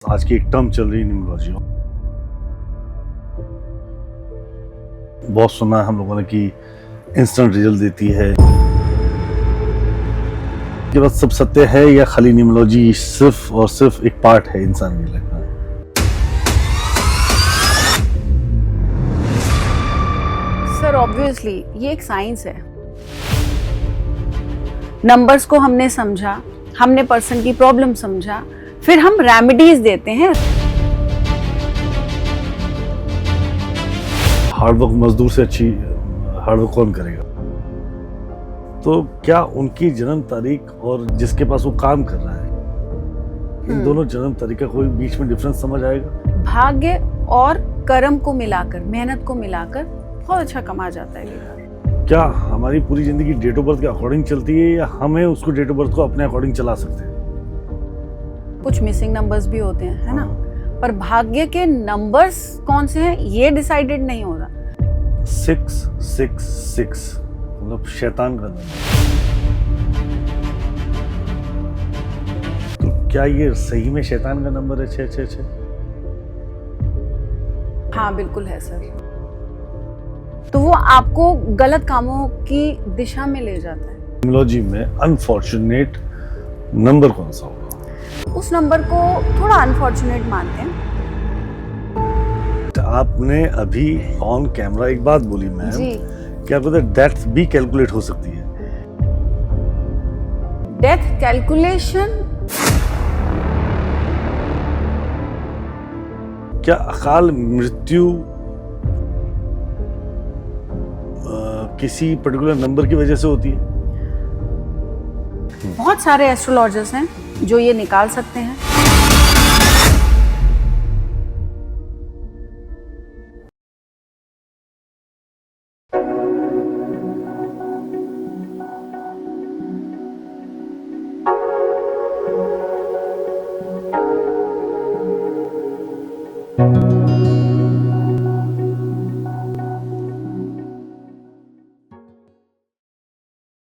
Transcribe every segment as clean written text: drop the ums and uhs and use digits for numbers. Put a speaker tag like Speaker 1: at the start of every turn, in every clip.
Speaker 1: आज की एक टर्म चल रही है न्यूमरोलॉजी। बहुत सुना है हम लोगों ने कि इंस्टेंट रिजल्ट देती है। ये बात सब सत्य है या खाली न्यूमरोलॉजी सिर्फ और सिर्फ एक पार्ट है इंसान की लाइफ में?
Speaker 2: सर ऑब्वियसली ये एक साइंस है। नंबर्स को हमने समझा, हमने पर्सन की प्रॉब्लम समझा, फिर हम रेमेडीज देते हैं।
Speaker 1: हार्डवर्क मजदूर से अच्छी हार्डवर्क कौन करेगा? तो क्या उनकी जन्म तारीख और जिसके पास वो काम कर रहा है, इन दोनों जन्म तारीख का कोई बीच में डिफरेंस समझ आएगा?
Speaker 2: भाग्य और कर्म को मिलाकर, मेहनत को मिलाकर बहुत अच्छा कमा जाता है ये।
Speaker 1: क्या हमारी पूरी जिंदगी डेट ऑफ बर्थ के अकॉर्डिंग चलती है या हमें उसको डेट ऑफ बर्थ को अपने अकॉर्डिंग चला सकते हैं?
Speaker 2: कुछ मिसिंग नंबर्स भी होते हैं, है ना? पर भाग्य के नंबर्स कौन से हैं ये डिसाइडेड नहीं हो रहा।
Speaker 1: 666 मतलब शैतान का नंबर। तो क्या ये सही में शैतान का नंबर है 666?
Speaker 2: हाँ बिल्कुल है सर। तो वो आपको गलत कामों की दिशा में ले जाता है।
Speaker 1: न्यूमरोलॉजी में अनफॉर्चुनेट नंबर कौन सा होगा?
Speaker 2: उस नंबर को थोड़ा अनफॉर्चुनेट मानते हैं।
Speaker 1: आपने अभी ऑन कैमरा एक बात बोली मैम,
Speaker 2: जी।
Speaker 1: क्या पता डेथ भी कैलकुलेट हो सकती है?
Speaker 2: Death calculation?
Speaker 1: क्या अकाल मृत्यु किसी पर्टिकुलर नंबर की वजह से होती है?
Speaker 2: बहुत सारे एस्ट्रोलॉजर्स हैं जो ये निकाल सकते हैं।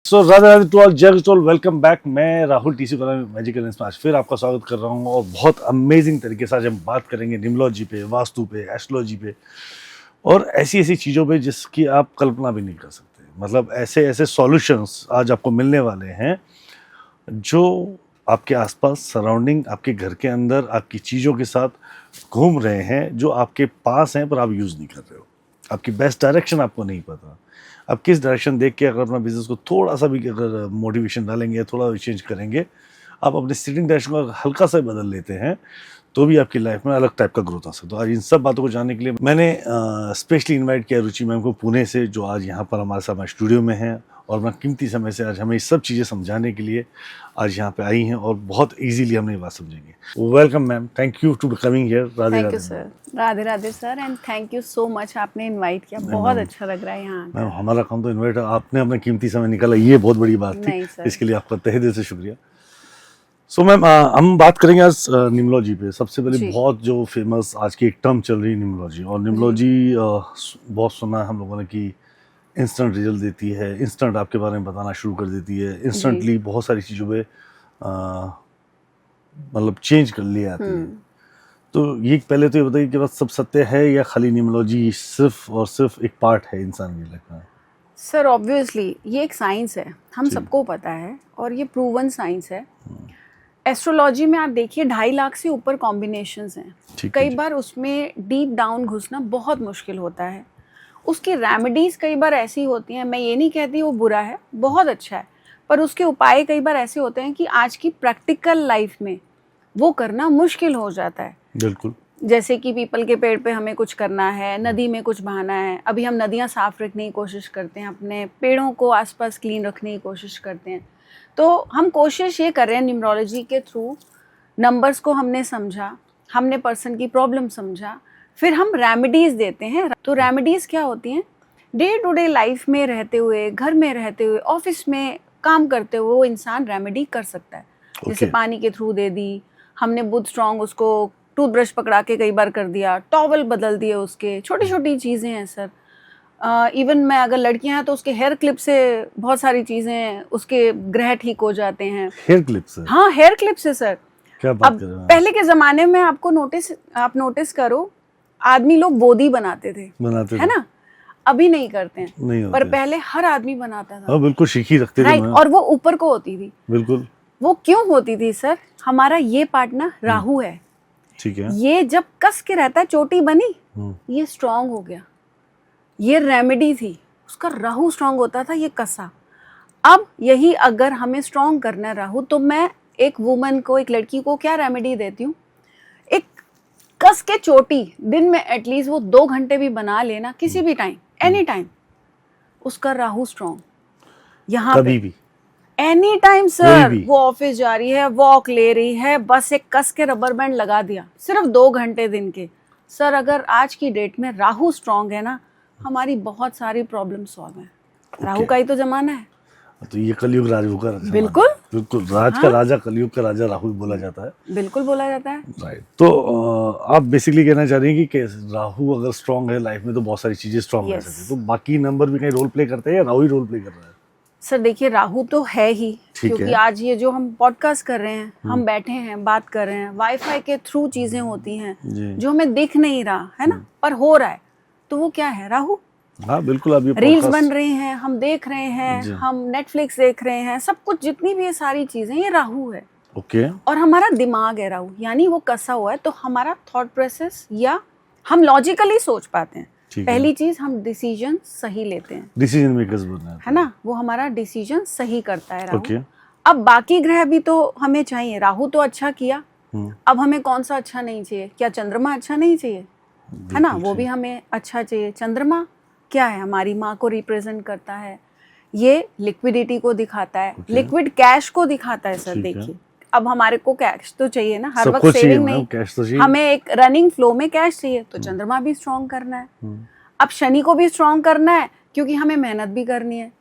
Speaker 1: सो राधे राधे टू ऑल, जय टू ऑल, वेलकम बैक। मैं राहुल टीसी वाला मैजिकल लेंस में आज फिर आपका स्वागत कर रहा हूँ और बहुत अमेजिंग तरीके से आज हम बात करेंगे न्यूमरोलॉजी पे, वास्तु पे, एस्ट्रोलॉजी पे और ऐसी ऐसी चीज़ों पे जिसकी आप कल्पना भी नहीं कर सकते। मतलब ऐसे ऐसे सॉल्यूशंस आज आपको मिलने वाले हैं जो आपके आसपास सराउंडिंग, आपके घर के अंदर, आपकी चीज़ों के साथ घूम रहे हैं, जो आपके पास हैं पर आप यूज़ नहीं कर रहे हो। आपकी बेस्ट डायरेक्शन आपको नहीं पता। अब किस डायरेक्शन देख के अगर अपना बिजनेस को थोड़ा सा भी अगर मोटिवेशन डालेंगे, थोड़ा भी चेंज करेंगे, आप अपने सीटिंग डायरेक्शन को हल्का सा बदल लेते हैं तो भी आपकी लाइफ में अलग टाइप का ग्रोथ आ सकता है। तो आज इन सब बातों को जानने के लिए मैंने स्पेशली इनवाइट किया रुचि मैम को पुणे से, जो आज यहाँ पर हमारे साथ स्टूडियो में हैं और अपना कीमती समय से आज हमें ये सब चीज़ें समझाने के लिए आज यहाँ पे आई हैं और बहुत इजीली हमने ये बात समझेंगे। Welcome ma'am, thank you to coming here. Radhe
Speaker 2: thank you
Speaker 1: Radhe
Speaker 2: sir. Radhe Radhe sir and thank you so much, आपने इनवाइट किया, बहुत अच्छा लग रहा है यहाँ।
Speaker 1: मैम हमारा काम तो इन्वाइट, आपने अपना कीमती समय निकाला, ये बहुत बड़ी बात थी।
Speaker 2: नहीं सर।
Speaker 1: इसके लिए आपका तहे दिल से शुक्रिया। सो मैम हम बात करेंगे आज न्यूमरोलॉजी पे। सबसे पहले
Speaker 2: जी।
Speaker 1: बहुत जो फेमस आज की एक टर्म चल रही है न्यूमरोलॉजी, और न्यूमरोलॉजी बहुत सुना है हम लोगों ने कि इंस्टेंट रिजल्ट देती है, इंस्टेंट आपके बारे में बताना शुरू कर देती है, इंस्टेंटली बहुत सारी चीज़ों पे मतलब चेंज कर ले आती है। तो ये पहले तो ये बताइए कि बात सब सत्य है या खाली न्यूमरोलॉजी सिर्फ और सिर्फ एक पार्ट है इंसान की लाइफ में?
Speaker 2: सर ऑब्वियसली ये एक साइंस है, हम
Speaker 1: जी।
Speaker 2: सबको पता है और ये प्रूवन साइंस है। एस्ट्रोलॉजी में आप देखिए 2.5 लाख से ऊपर कॉम्बिनेशंस हैं।
Speaker 1: ठीक है
Speaker 2: कई
Speaker 1: जी।
Speaker 2: बार उसमें डीप डाउन घुसना बहुत मुश्किल होता है। उसकी रेमेडीज कई बार ऐसी होती हैं, मैं ये नहीं कहती वो बुरा है, बहुत अच्छा है, पर उसके उपाय कई बार ऐसे होते हैं कि आज की प्रैक्टिकल लाइफ में वो करना मुश्किल हो जाता है।
Speaker 1: बिल्कुल।
Speaker 2: जैसे कि पीपल के पेड़ पे हमें कुछ करना है, नदी में कुछ बहाना है। अभी हम नदियाँ साफ रखने की कोशिश करते हैं, अपने पेड़ों को आसपास क्लीन रखने की कोशिश करते हैं। तो हम कोशिश ये कर रहे हैं न्यूमरोलॉजी के थ्रू, नंबर्स को हमने समझा, हमने पर्सन की प्रॉब्लम समझा, फिर हम रेमेडीज देते हैं। तो रेमेडीज क्या होती हैं? डे टू डे लाइफ में रहते हुए, घर में रहते हुए, ऑफिस में काम करते हुए वो इंसान रेमेडी कर सकता है। जैसे पानी के थ्रू दे दी, हमने बुध स्ट्रॉन्ग उसको टूथब्रश पकड़ा के कई बार कर दिया, टॉवल बदल दिए उसके, छोटी छोटी चीज़ें हैं सर। इवन मैं अगर लड़कियां हैं तो उसके हेयर क्लिप से बहुत सारी चीज़ें, उसके ग्रह ठीक हो जाते हैं।
Speaker 1: हेयर क्लिप से?
Speaker 2: हाँ हेयर क्लिप से सर।
Speaker 1: क्या बात
Speaker 2: अब
Speaker 1: कर रहे हो?
Speaker 2: पहले के जमाने में आप नोटिस करो, आदमी लोग गोदी बनाते थे,
Speaker 1: बनाते
Speaker 2: है
Speaker 1: थे।
Speaker 2: ना? अभी नहीं करते हैं,
Speaker 1: नहीं
Speaker 2: पर
Speaker 1: होते।
Speaker 2: पहले हर आदमी बनाता था।
Speaker 1: हाँ बिल्कुल, शीखी रखते थे
Speaker 2: राइट,
Speaker 1: मैं।
Speaker 2: और वो ऊपर को होती थी।
Speaker 1: बिल्कुल।
Speaker 2: वो क्यों होती थी सर? हमारा ये पार्ट ना राहु है,
Speaker 1: ठीक है।
Speaker 2: ये जब कस के रहता है, चोटी बनी, ये स्ट्रांग हो गया, ये रेमेडी थी, उसका राहु स्ट्रांग होता था, ये कसा। अब यही अगर हमें स्ट्रांग करना है राहु, तो मैं एक वुमन को, एक लड़की को क्या रेमेडी देती हूँ? एक कस के चोटी दिन में एटलीस्ट वो 2 घंटे भी बना लेना, किसी भी टाइम, एनी टाइम, उसका राहु स्ट्रांग यहाँ
Speaker 1: कभी
Speaker 2: पे
Speaker 1: भी,
Speaker 2: एनी टाइम।
Speaker 1: कोई
Speaker 2: सर
Speaker 1: भी।
Speaker 2: वो ऑफिस जा रही है, वॉक ले रही है, बस एक कस के रबर बैंड लगा दिया, सिर्फ 2 घंटे दिन के। सर अगर आज की डेट में राहु स्ट्रांग है ना, हमारी बहुत सारी प्रॉब्लम सॉल्व है। राहु का ही तो जमाना है।
Speaker 1: तो ये कलयुग राजू का जमाना है।
Speaker 2: बिल्कुल।
Speaker 1: बिल्कुल, राज का राजा, कलयुग का राजा राहु बोला जाता है।
Speaker 2: बिल्कुल बोला जाता है।
Speaker 1: राइट। तो आप बेसिकली कहना चाह रही हैं कि राहु अगर स्ट्रांग है लाइफ में तो बहुत सारी चीजें स्ट्रांग कर
Speaker 2: Yes.
Speaker 1: सकती है। तो बाकी नंबर भी कहीं रोल प्ले करते हैं या राहु ही रोल प्ले कर रहा है?
Speaker 2: सर देखिए, राहु तो है ही,
Speaker 1: ठीक
Speaker 2: क्योंकि
Speaker 1: है।
Speaker 2: आज ये जो हम पॉडकास्ट कर रहे हैं, हम बैठे हैं, बात कर रहे हैं, वाईफाई के थ्रू चीजें होती हैं
Speaker 1: जी।
Speaker 2: जो हमें दिख नहीं रहा है ना, पर हो रहा है, तो वो क्या है? राहु।
Speaker 1: हाँ बिल्कुल। अब ये
Speaker 2: रील्स
Speaker 1: podcast-
Speaker 2: बन रही हैं, हम देख रहे हैं,
Speaker 1: जी।
Speaker 2: हम नेटफ्लिक्स देख रहे हैं, सब कुछ जितनी भी ये सारी चीजें, ये राहु है।
Speaker 1: ओके।
Speaker 2: और हमारा दिमाग है राहु, यानी वो कसा हुआ है, तो हमारा थॉट प्रोसेस, या हम लॉजिकली सोच पाते हैं।
Speaker 1: ठीक है।
Speaker 2: पहली चीज, हम डिसीजन सही लेते हैं,
Speaker 1: डिसीजन मेकर्स बनना
Speaker 2: है ना? वो हमारा डिसीजन सही करता है राहु।
Speaker 1: ओके।
Speaker 2: अब बाकी ग्रह भी तो हमें चाहिए। राहु तो अच्छा किया, अब हमें कौन सा अच्छा नहीं चाहिए? क्या चंद्रमा अच्छा नहीं चाहिए? है ना, वो भी हमें अच्छा चाहिए। चंद्रमा क्या है? हमारी माँ को रिप्रेजेंट करता है, ये लिक्विडिटी को दिखाता है, लिक्विड कैश को दिखाता है। सर
Speaker 1: ठीक है।
Speaker 2: देखिए, अब हमारे को कैश तो चाहिए ना, हर
Speaker 1: सब
Speaker 2: वक्त
Speaker 1: कुछ चाहिए
Speaker 2: सेविंग
Speaker 1: मैम,
Speaker 2: नहीं,
Speaker 1: कैश तो चाहिए।
Speaker 2: हमें एक रनिंग फ्लो में कैश चाहिए, तो चंद्रमा भी स्ट्रॉन्ग करना है। अब शनि को भी स्ट्रॉन्ग करना है, क्योंकि हमें मेहनत भी करनी है,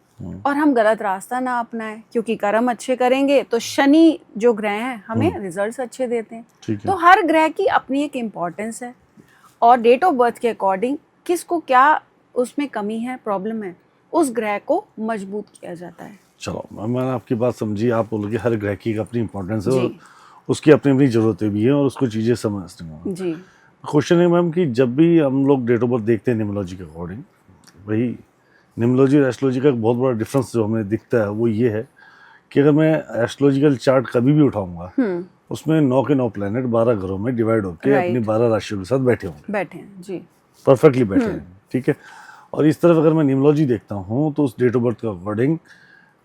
Speaker 2: और हम गलत रास्ता ना अपनाएं, क्योंकि कर्म अच्छे करेंगे तो शनि जो ग्रह हैं हमें रिजल्ट्स अच्छे देते हैं।
Speaker 1: ठीक है।
Speaker 2: तो हर ग्रह की अपनी एक इम्पोर्टेंस है, और डेट ऑफ बर्थ के अकॉर्डिंग किसको क्या उसमें कमी है, प्रॉब्लम है, उस ग्रह को मजबूत किया जाता है।
Speaker 1: चलो मैंने आपकी बात समझी। आप बोलोगे हर ग्रह की एक अपनी इंपॉर्टेंस है
Speaker 2: जी।
Speaker 1: और उसकी अपनी अपनी जरूरतें भी हैं और उसको चीज़ें समझते हैं।
Speaker 2: जी।
Speaker 1: क्वेश्चन है मैम कि जब भी हम लोग डेट ऑफ बर्थ देखते हैं न्यूमरोलॉजी के अकॉर्डिंग, वही न्यूमरोलॉजी और एस्ट्रोलॉजी का एक बहुत बड़ा डिफरेंस जो हमें दिखता है वो ये है कि अगर मैं एस्ट्रोलॉजिकल चार्ट कभी भी उठाऊंगा, उसमें 9 के 9 प्लैनेट 12 घरों में डिवाइड होकर
Speaker 2: Right.
Speaker 1: अपनी 12 राशियों के साथ बैठे होंगे,
Speaker 2: बैठे हैं। जी।
Speaker 1: परफेक्टली बैठे हैं। ठीक है। और इस तरफ अगर मैं न्यूमरोलॉजी देखता हूँ तो उस डेट ऑफ बर्थ के अकॉर्डिंग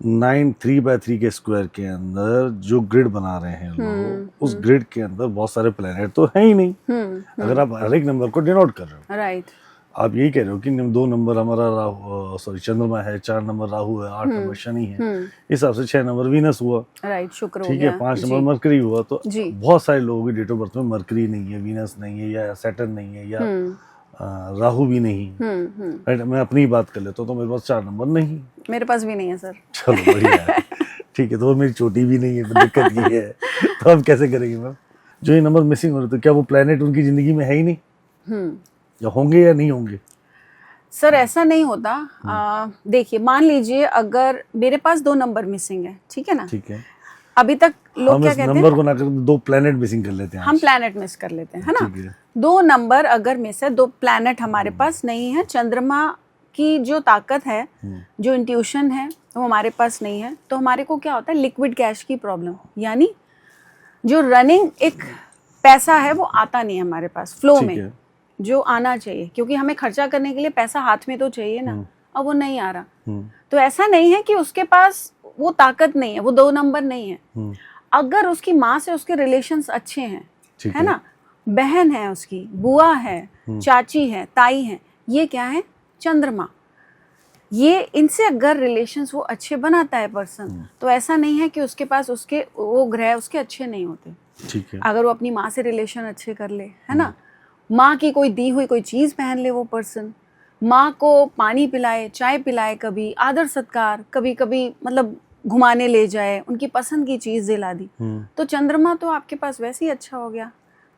Speaker 1: 9 3/3 के स्क्वायर के अंदर जो ग्रिड बना रहे हैं लोग, उस ग्रिड के अंदर बहुत सारे प्लैनेट तो है ही नहीं। अगर आप हर एक नंबर को डिनोट कर रहे हो,
Speaker 2: राइट।
Speaker 1: आप यही कह रहे हो कि 2 नंबर हमारा राहु, सॉरी चंद्रमा है, 4 नंबर राहु है, 8 नंबर शनि है, इस हिसाब से 6 नंबर वीनस हुआ,
Speaker 2: राइट, शुक्र हो
Speaker 1: ठीक
Speaker 2: गया।
Speaker 1: है, 5
Speaker 2: जी।
Speaker 1: नंबर मरकरी हुआ। तो
Speaker 2: जी।
Speaker 1: बहुत सारे लोगों की डेट ऑफ बर्थ में मरकरी नहीं है, वीनस नहीं है, या सैटर्न नहीं है, या राहु भी नहीं। राइट। मैं अपनी ही बात कर लेता हूँ तो मेरे पास 4 नंबर नहीं।
Speaker 2: मेरे पास भी नहीं है सर।
Speaker 1: चलो बढ़िया है। ठीक है। तो मेरी चोटी भी नहीं है, तो दिक्कत ये है। तो हम कैसे करेंगे मैम? जो ये नंबर मिसिंग हो रहे, तो क्या वो प्लेनेट उनकी जिंदगी में है ही नहीं, या होंगे या नहीं होंगे?
Speaker 2: सर ऐसा नहीं होता। देखिए, मान लीजिए अगर मेरे पास 2 नंबर मिसिंग है, ठीक है ना,
Speaker 1: ठीक है।
Speaker 2: अभी तक लोग
Speaker 1: हम
Speaker 2: क्या
Speaker 1: इस
Speaker 2: कहते
Speaker 1: नंबर
Speaker 2: हैं,
Speaker 1: को ना कर 2 प्लेनेट मिसिंग कर लेते हैं
Speaker 2: हम
Speaker 1: आज।
Speaker 2: प्लैनेट मिस कर लेते हैं, है ना।
Speaker 1: ठीक है।
Speaker 2: 2 नंबर अगर मिस है, 2 प्लैनेट हमारे पास नहीं है, चंद्रमा की जो ताकत है, जो इंट्यूशन है, वो हमारे पास नहीं है, तो हमारे को क्या होता है, लिक्विड कैश की प्रॉब्लम, यानी जो रनिंग एक पैसा है वो आता नहीं है हमारे पास फ्लो
Speaker 1: ठीक
Speaker 2: में,
Speaker 1: है।
Speaker 2: जो आना चाहिए, क्योंकि हमें खर्चा करने के लिए पैसा हाथ में तो चाहिए ना, अब वो नहीं आ रहा। तो ऐसा नहीं है कि उसके पास वो ताकत नहीं है, वो 2 नंबर नहीं है। अगर उसकी माँ से उसके रिलेशंस अच्छे हैं,
Speaker 1: ठीक
Speaker 2: है ना, बहन है उसकी, बुआ है, चाची है, ताई है, ये क्या है, चंद्रमा, ये इनसे अगर रिलेशंस वो अच्छे बनाता है पर्सन, तो ऐसा नहीं है कि उसके पास उसके वो ग्रह उसके अच्छे नहीं होते।
Speaker 1: ठीक है।
Speaker 2: अगर वो अपनी माँ से रिलेशन अच्छे कर ले, है ना, माँ की कोई दी हुई कोई चीज़ पहन ले वो पर्सन, माँ को पानी पिलाए, चाय पिलाए, कभी आदर सत्कार, कभी कभी मतलब घुमाने ले जाए, उनकी पसंद की चीज़ दिला दी, तो चंद्रमा तो आपके पास वैसे ही अच्छा हो गया।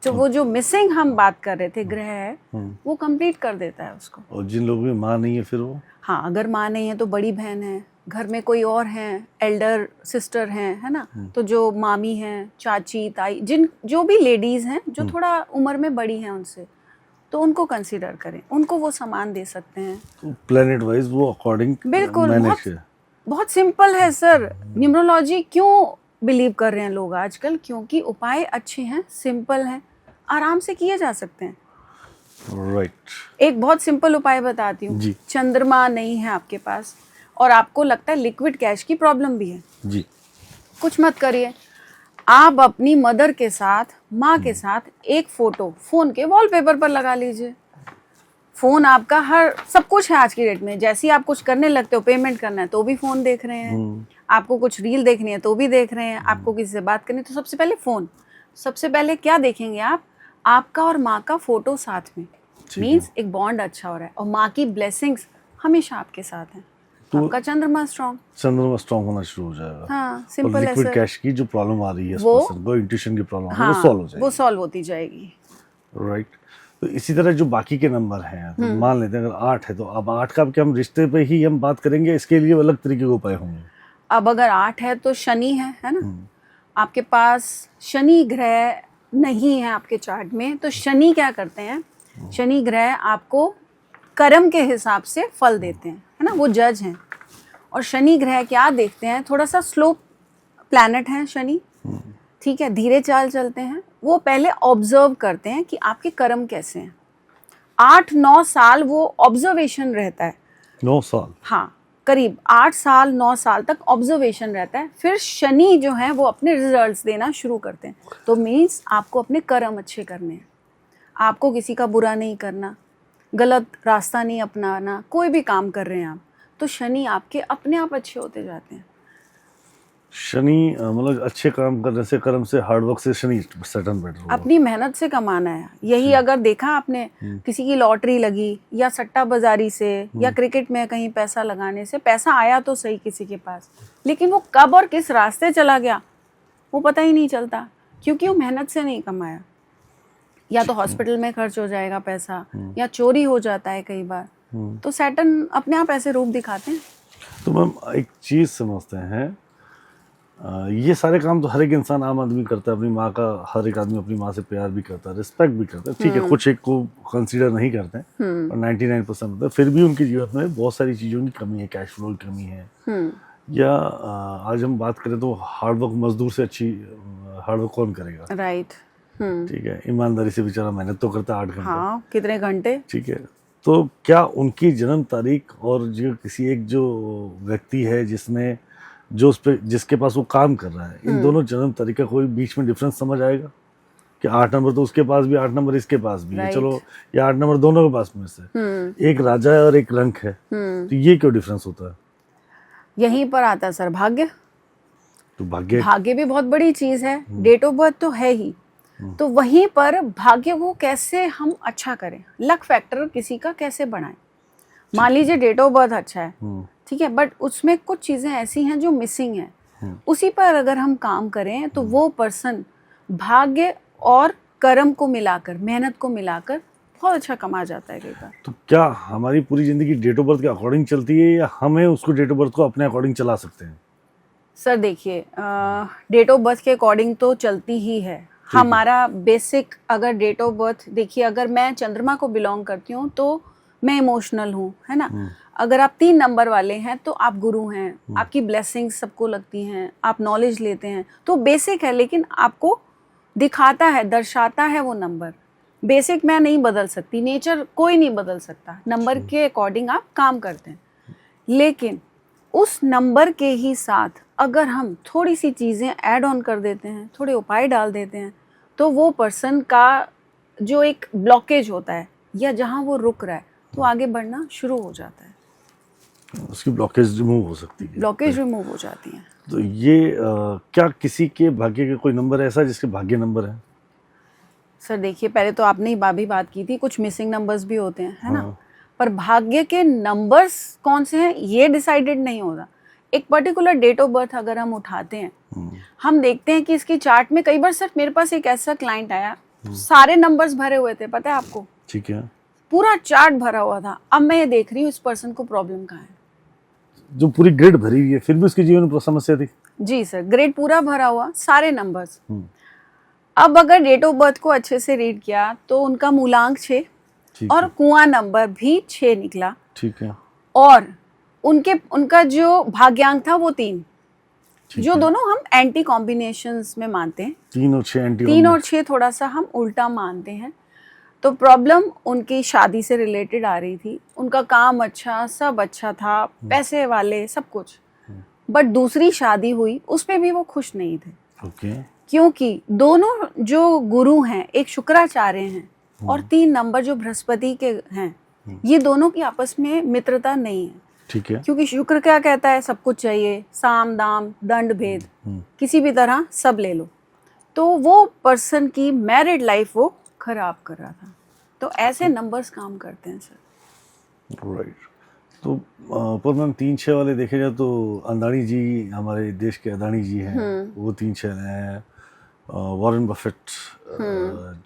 Speaker 2: तो वो जो मिसिंग हम बात कर रहे थे ग्रह है, वो कंप्लीट कर देता है उसको।
Speaker 1: और जिन लोगों की माँ नहीं है फिर वो,
Speaker 2: हाँ, अगर माँ नहीं है तो बड़ी बहन है, घर में कोई और हैं, एल्डर सिस्टर हैं, है ना, तो जो मामी हैं, चाची, ताई, जो भी लेडीज हैं जो थोड़ा उम्र में बड़ी हैं उनसे, तो उनको कंसीडर करें, उनको वो सामान दे सकते हैं।
Speaker 1: तो प्लेनेट वाइज वो अकॉर्डिंग
Speaker 2: बिल्कुल,
Speaker 1: मैनेज
Speaker 2: बहुत सिंपल है सर। न्यूमरोलॉजी क्यों बिलीव कर रहे हैं लोग आजकल? क्योंकि उपाय अच्छे हैं, सिंपल हैं, आराम से किए जा सकते हैं।
Speaker 1: राइट।
Speaker 2: एक बहुत सिंपल उपाय बताती हूँ।
Speaker 1: जी।
Speaker 2: चंद्रमा नहीं है आपके पास और आपको लगता है लिक्विड कैश की प्रॉब्लम भी है,
Speaker 1: जी।
Speaker 2: कुछ मत करिए, आप अपनी मदर के साथ, माँ के साथ एक फोटो फोन के वॉलपेपर पर लगा लीजिए। फोन आपका हर सब कुछ है आज की डेट में। जैसे ही आप कुछ करने लगते हो, पेमेंट करना है तो भी फोन देख रहे हैं, आपको कुछ रील देखनी है तो भी देख रहे हैं, आपको किसी से बात करनी है तो सबसे पहले फोन। सबसे पहले क्या देखेंगे आप? आपका और माँ का फोटो साथ में, मीन्स एक बॉन्ड अच्छा हो रहा है और माँ की ब्लेसिंग्स हमेशा आपके साथ हैं। तो आपका चंद्रमा
Speaker 1: स्ट्रॉन्ग होना शुरू हो जाएगा।
Speaker 2: हाँ, सिंपल है
Speaker 1: लिक्विड
Speaker 2: सर।
Speaker 1: कैश की जो प्रॉब्लम आ रही है, वो इंट्यूशन की प्रॉब्लम
Speaker 2: हाँ,
Speaker 1: वो सॉल्व हो जाएगी,
Speaker 2: वो सॉल्व होती जाएगी।
Speaker 1: राइट। तो इसी तरह जो बाकी के नंबर हैं, तो मान लेते हैं अगर 8 है तो अब 8 का क्या हम रिश्ते पे ही हम बात करेंगे, इसके लिए अलग तरीके के उपाय होंगे?
Speaker 2: अब अगर 8 है तो शनि है ना, आपके पास शनि ग्रह नहीं है आपके चार्ट में, तो शनि क्या करते हैं? शनि ग्रह आपको कर्म के हिसाब से फल देते हैं, है ना, वो जज हैं। और शनि ग्रह क्या देखते हैं? थोड़ा सा स्लो प्लैनेट है शनि, ठीक है, धीरे चाल चलते हैं। वो पहले ऑब्जर्व करते हैं कि आपके कर्म कैसे हैं। 8-9 साल वो ऑब्जर्वेशन रहता है।
Speaker 1: 9 साल?
Speaker 2: हाँ, करीब 8 साल 9 साल तक ऑब्जर्वेशन रहता है। फिर शनि जो है वो अपने रिजल्ट्स देना शुरू करते हैं। तो मीन्स आपको अपने कर्म अच्छे करने हैं, आपको किसी का बुरा नहीं करना, गलत रास्ता नहीं अपनाना। कोई भी काम कर रहे हैं आप, तो शनि आपके अपने आप अच्छे होते जाते हैं।
Speaker 1: शनि मतलब अच्छे काम करने से, कर्म से, हार्ड वर्क से शनि सटन बेटर होगा।
Speaker 2: अपनी मेहनत से कमाना है। यही अगर देखा आपने, किसी की लॉटरी लगी या सट्टा बाजारी से या क्रिकेट में कहीं पैसा लगाने से पैसा आया तो सही किसी के पास, लेकिन वो कब और किस रास्ते चला गया वो पता ही नहीं चलता, क्योंकि वो मेहनत से नहीं कमाया। या तो हॉस्पिटल में खर्च हो जाएगा पैसा, या चोरी हो जाता है कई बार। तो सैटर्न अपने आप ऐसे रूप दिखाते हैं।
Speaker 1: तो मैम एक चीज़ समझते हैं, ये सारे काम तो हर एक इंसान, आम आदमी करता है। अपनी माँ का हर एक आदमी अपनी माँ से प्यार भी करता है, रिस्पेक्ट भी करता है, ठीक है, कुछ एक को कंसीडर नहीं करते हैं और 99% होता है। फिर भी उनके जीवन में बहुत सारी चीज़ों की कमी है, कैश फ्लो की कमी है, या आज हम बात करें तो हार्ड वर्क, मजदूर से अच्छी हार्ड वर्क कौन करेगा?
Speaker 2: राइट।
Speaker 1: ठीक है, ईमानदारी से बेचारा मेहनत तो करता है 8 घंटे।
Speaker 2: हाँ, कितने घंटे।
Speaker 1: ठीक है, तो क्या उनकी जन्म तारीख और जो किसी एक जो व्यक्ति है जिसने जो उस पे जिसके पास वो काम कर रहा है, इन दोनों जन्म तारीख का कोई बीच में डिफरेंस समझ आएगा कि 8 नंबर तो उसके पास भी, 8 नंबर इसके पास भी है, चलो, या 8 नंबर दोनों के पास में से एक राजा है और एक रंक है, तो ये क्यों डिफरेंस होता है?
Speaker 2: यहीं पर आता है सर भाग्य।
Speaker 1: तो भाग्य
Speaker 2: भी बहुत बड़ी चीज है। डेट ऑफ बर्थ तो है ही, तो वहीं पर भाग्य को कैसे हम अच्छा करें, लक फैक्टर किसी का कैसे बढ़ाएं। मान लीजिए डेट ऑफ बर्थ अच्छा है, ठीक है, बट उसमें कुछ चीजें ऐसी हैं जो मिसिंग हैं, उसी पर अगर हम काम करें तो वो पर्सन भाग्य और कर्म को मिलाकर, मेहनत को मिलाकर बहुत अच्छा कमा जाता है कई बार।
Speaker 1: तो क्या हमारी पूरी जिंदगी डेट ऑफ बर्थ के अकॉर्डिंग चलती है, या हमें उसको डेट ऑफ बर्थ को अपने अकॉर्डिंग चला सकते हैं?
Speaker 2: सर देखिए, डेट ऑफ बर्थ के अकॉर्डिंग तो चलती ही है। हमारा बेसिक अगर डेट ऑफ बर्थ देखिए, अगर मैं चंद्रमा को बिलोंग करती हूँ तो मैं इमोशनल हूँ, है ना। अगर आप 3 नंबर वाले हैं तो आप गुरु हैं, आपकी ब्लेसिंग्स सबको लगती हैं, आप नॉलेज लेते हैं, तो बेसिक है। लेकिन आपको दिखाता है, दर्शाता है वो नंबर। बेसिक मैं नहीं बदल सकती, नेचर कोई नहीं बदल सकता, नंबर के अकॉर्डिंग आप काम करते हैं। लेकिन उस नंबर के ही साथ अगर हम थोड़ी सी चीज़ें ऐड ऑन कर देते हैं, थोड़े उपाय डाल देते हैं, तो वो पर्सन का जो एक ब्लॉकेज होता है या जहाँ वो रुक रहा है, तो आगे बढ़ना शुरू हो जाता है।
Speaker 1: उसकी ब्लॉकेज रिमूव हो सकती है,
Speaker 2: ब्लॉकेज रिमूव हो जाती है।
Speaker 1: तो ये क्या किसी के भाग्य का कोई नंबर ऐसा जिसके भाग्य नंबर है?
Speaker 2: सर देखिए, पहले तो आपने ही बात की थी, कुछ मिसिंग नंबर्स भी होते हैं, है ना। पर भाग्य के नंबर्स कौन से हैं ये डिसाइडेड नहीं होता। एक पर्टिकुलर डेट ऑफ बर्थ अगर हम उठाते हैं, हम देखते हैं कि इसकी चार्ट में, कई बार सर मेरे पास एक ऐसा क्लाइंट आया, सारे नंबर्स भरे हुए थे, पता है आपको,
Speaker 1: ठीक है।
Speaker 2: पूरा चार्ट भरा हुआ था। अब मैं ये देख रही हूँ इस पर्सन को प्रॉब्लम कहाँ है।
Speaker 1: जो पूरी ग्रिड भरी हुई है, फिर भी उसके जीवन में समस्या थी।
Speaker 2: जी सर, ग्रेड पूरा भरा हुआ, सारे नंबर्स।
Speaker 1: हम्म,
Speaker 2: अब अगर डेट ऑफ बर्थ को अच्छे से रीड किया तो उनका मूलांक 6
Speaker 1: ठीक
Speaker 2: और
Speaker 1: है,
Speaker 2: कुआं नंबर भी 6 निकला,
Speaker 1: ठीक है,
Speaker 2: और उनका जो भाग्यांक था वो 3,
Speaker 1: ठीक
Speaker 2: जो
Speaker 1: है।
Speaker 2: दोनों हम एंटी कॉम्बिनेशंस में मानते हैं।
Speaker 1: 3 और 6 एंटी
Speaker 2: 3 और 6 थोड़ा सा हम उल्टा मानते हैं। तो प्रॉब्लम उनकी शादी से रिलेटेड आ रही थी। उनका काम अच्छा, सब अच्छा था, पैसे वाले, सब कुछ, बट दूसरी शादी हुई, उस पे भी वो खुश नहीं थे।
Speaker 1: ओके,
Speaker 2: क्योंकि दोनों जो गुरु हैं, एक शुक्राचार्य हैं और 3 नंबर जो बृहस्पति के हैं, ये दोनों की आपस में मित्रता नहीं है।
Speaker 1: ठीक है।
Speaker 2: क्योंकि शुक्र क्या कहता है, सब कुछ चाहिए, साम दाम दंड भेद, किसी भी तरह सब ले लो। तो वो पर्सन की मैरिड लाइफ वो खराब कर रहा था। तो ऐसे नंबर्स काम करते हैं सर।
Speaker 1: राइट। तो पर मैम 3-6 वाले देखे जाए तो अदानी जी, हमारे देश के अदानी जी हैं, वो 3-6 हैं। वॉरेन बफेट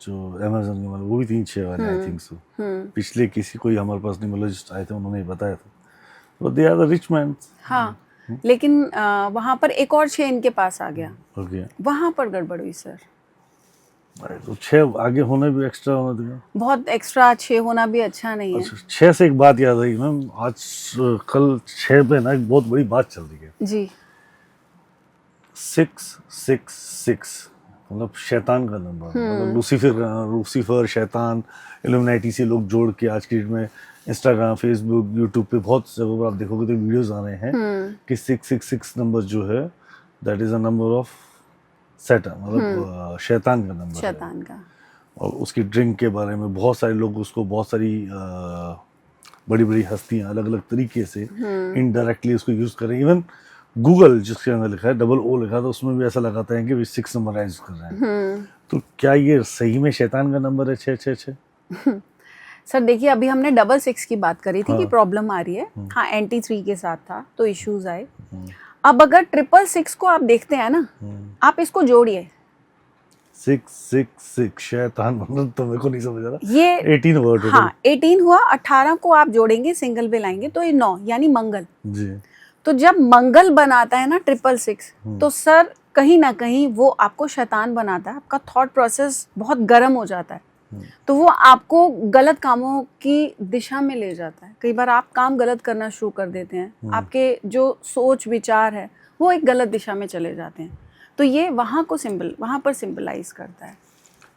Speaker 1: जो अमेजन के मालिक, वो भी 3-6 वाले, आई थिंक सो। पिछले किसी कोई हमारे पास न्यूमरोलॉजिस्ट आए थे, उन्होंने बताया था। But they are the rich man.
Speaker 2: हाँ, लेकिन वहाँ पर एक और 6 इनके पास आ गया,
Speaker 1: ओके,
Speaker 2: वहाँ पर गड़बड़ हुई सर।
Speaker 1: तो 6 आगे होने भी एक्स्ट्रा होना चाहिए।
Speaker 2: बहुत एक्स्ट्रा 6 होना भी अच्छा नहीं है।
Speaker 1: अच्छा, 6 से एक बात याद आई मैम, आज कल 6 पे ना एक बहुत बड़ी बात चल रही है
Speaker 2: जी।
Speaker 1: 666, मतलब शैतान का नंबर, मतलब लूसीफर शैतान, इल्यूमिनेटी से लोग जोड़ के आज की डेट में इंस्टाग्राम, फेसबुक, यूट्यूब पे बहुत जगह पर आप देखोगे तो वीडियोस आ रहे हैं कि 666 नंबर जो है that is a number of Satan, मतलब शैतान का नंबर है।
Speaker 2: शैतान का।
Speaker 1: और उसकी ड्रिंक के बारे में बहुत सारे लोग उसको, बहुत सारी बड़ी बड़ी हस्तियां अलग अलग तरीके से इनडायरेक्टली उसको यूज कर रही हैं। इवन गूगल जिसके अंदर लिखा है O लिखा था, उसमें भी ऐसा लगाते हैं कि वे 6 नंबर यूज कर रहे हैं। तो क्या ये सही में शैतान का नंबर है 666?
Speaker 2: सर देखिए, अभी हमने 66 की बात करी थी कि
Speaker 1: हाँ।
Speaker 2: प्रॉब्लम आ रही है। हाँ, एंटी 3 के साथ था तो इश्यूज आए। अब अगर 666 को आप देखते हैं ना, आप इसको जोड़िए,
Speaker 1: 666 शैतान, मतलब तो मेरे को नहीं समझ आ रहा।
Speaker 2: ये
Speaker 1: 18 वर्ड।
Speaker 2: हाँ 18 हुआ, 18 को आप जोड़ेंगे, सिंगल पे लाएंगे तो ये 9 यानी मंगल।
Speaker 1: जी,
Speaker 2: तो जब मंगल बनाता है ना 666, तो सर कहीं ना कहीं वो आपको शैतान बनाता है। आपका थॉट प्रोसेस बहुत गर्म हो जाता है, तो वो आपको गलत कामों की दिशा में ले जाता है। कई बार आप काम गलत करना शुरू कर देते हैं, आपके जो सोच विचार है वो एक गलत दिशा में चले जाते हैं। तो ये वहाँ पर सिंबलाइज करता है।